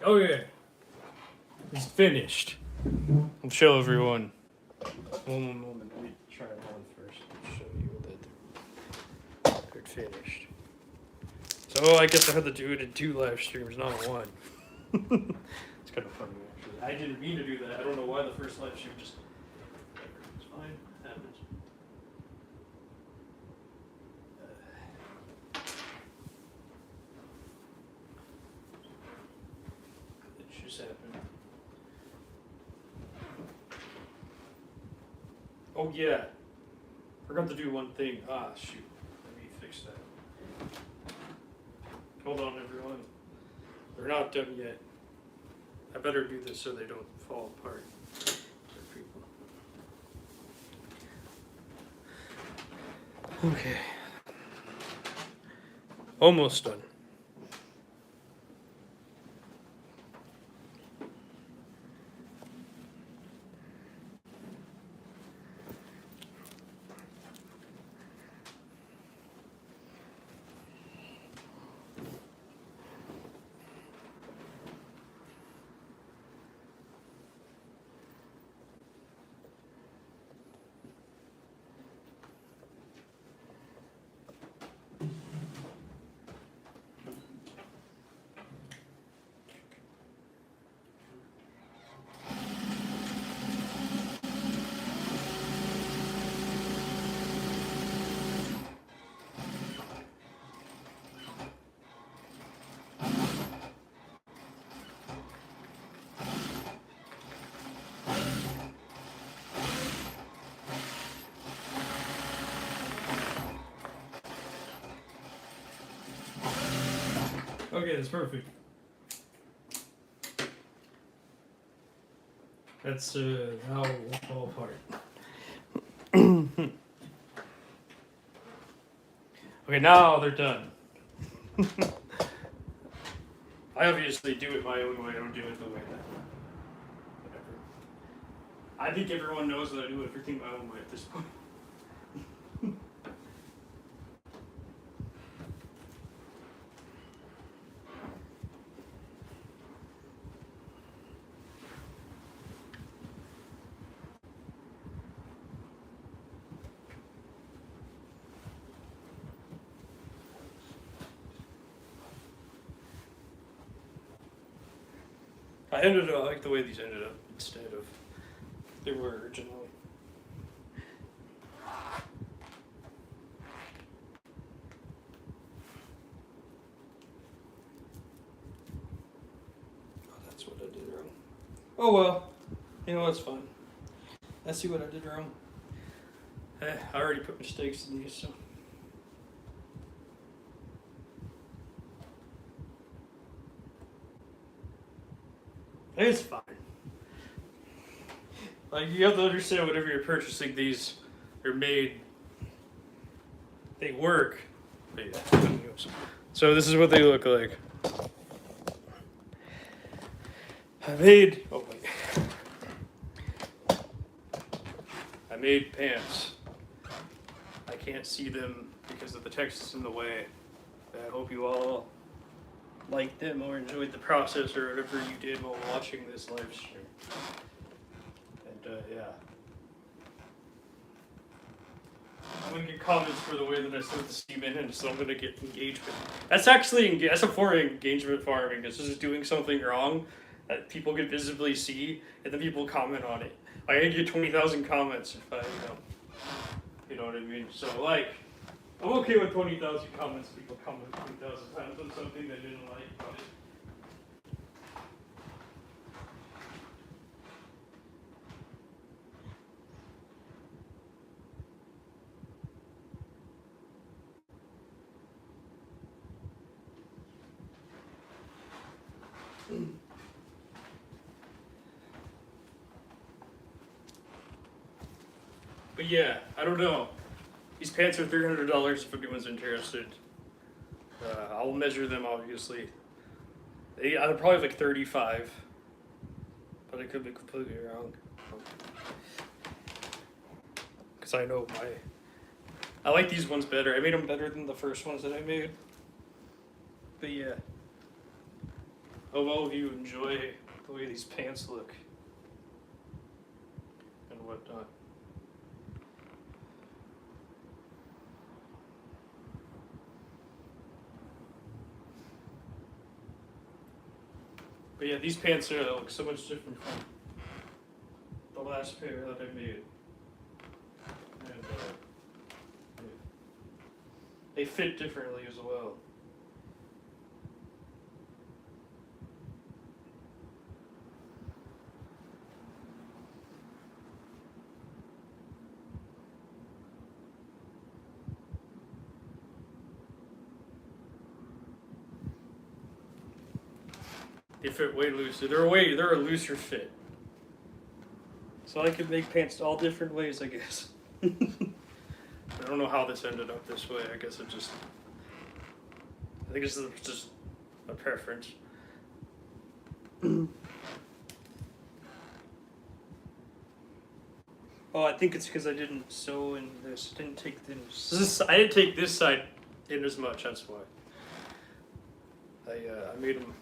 Okay, it's finished. I'll show everyone. One moment, let me try it on first. I'll show you that it's finished. So I guess I had to do it in 2 live streams, not 1. It's kind of funny, actually. I didn't mean to do that. I don't know why the first live stream just. It's fine. It happens. just happened. Oh yeah, forgot to do one thing. Ah shoot, let me fix that. Hold on everyone, they're not done yet. I better do this so they don't fall apart. Okay. Almost done. Okay, that's perfect. That's how it will fall apart. Okay, now they're done. I obviously do it my own way. I don't do it the way that. Whatever. I think everyone knows that I do everything my own way at this point. I like the way these ended up instead of they were originally. Oh, that's what I did wrong. Oh well, you know, it's fine. I see what I did wrong. I already put mistakes in these, so. It's fine. Like, you have to understand whenever you're purchasing these, they're made, they work. But yeah. So this is what they look like. I made pants. I can't see them because of the text is in the way. I hope you all liked them or enjoyed the process or whatever you did while watching this live stream. And yeah. I'm gonna get comments for the way that I sent the Steam in, and so I'm gonna get engagement. That's actually, that's a form of engagement farming. It's just doing something wrong that people can visibly see, and then people comment on it. Like, I get 20,000 comments if I, you know what I mean? So, like, I'm okay with 20,000 comments. People comment 20,000 times on something they didn't like, but But yeah, I don't know. These pants are $300 if anyone's interested. I'll measure them, obviously. They're probably like 35, but I could be completely wrong. Because I know I like these ones better. I made them better than the first ones that I made. But yeah. Hope all of you enjoy the way these pants look. And whatnot. But yeah, these pants look so much different from the last pair that I made. And they fit differently as well. They fit way looser. They're a looser fit. So I could make pants all different ways, I guess. I don't know how this ended up this way. I guess I think it's just a preference. Oh, I think it's because I didn't sew in this. I didn't take this side in as much. That's why. I made them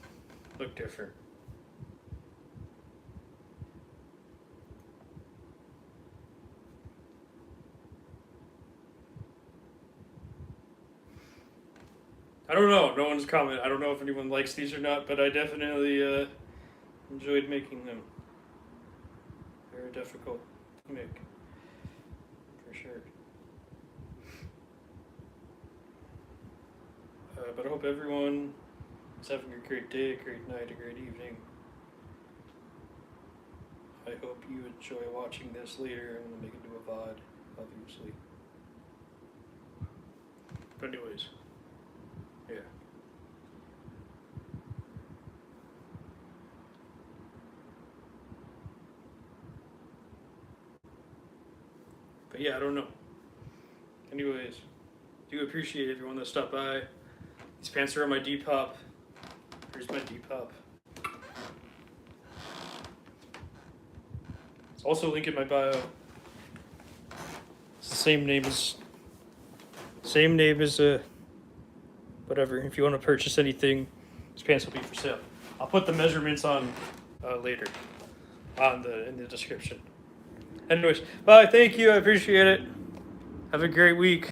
look different. I don't know. No one's commented. I don't know if anyone likes these or not, but I definitely enjoyed making them. Very difficult to make, for sure. But I hope everyone is having a great day, a great night, a great evening. I hope you enjoy watching this later. I'm gonna make it into a VOD, obviously. But anyways, yeah. But yeah, I don't know. Anyways, do appreciate everyone that stopped by. These pants are on my Depop. Here's my Depop. It's also linked in my bio. It's the same name as whatever. If you want to purchase anything, these pants will be for sale. I'll put the measurements on later in the description. Anyways, bye. Thank you. I appreciate it. Have a great week.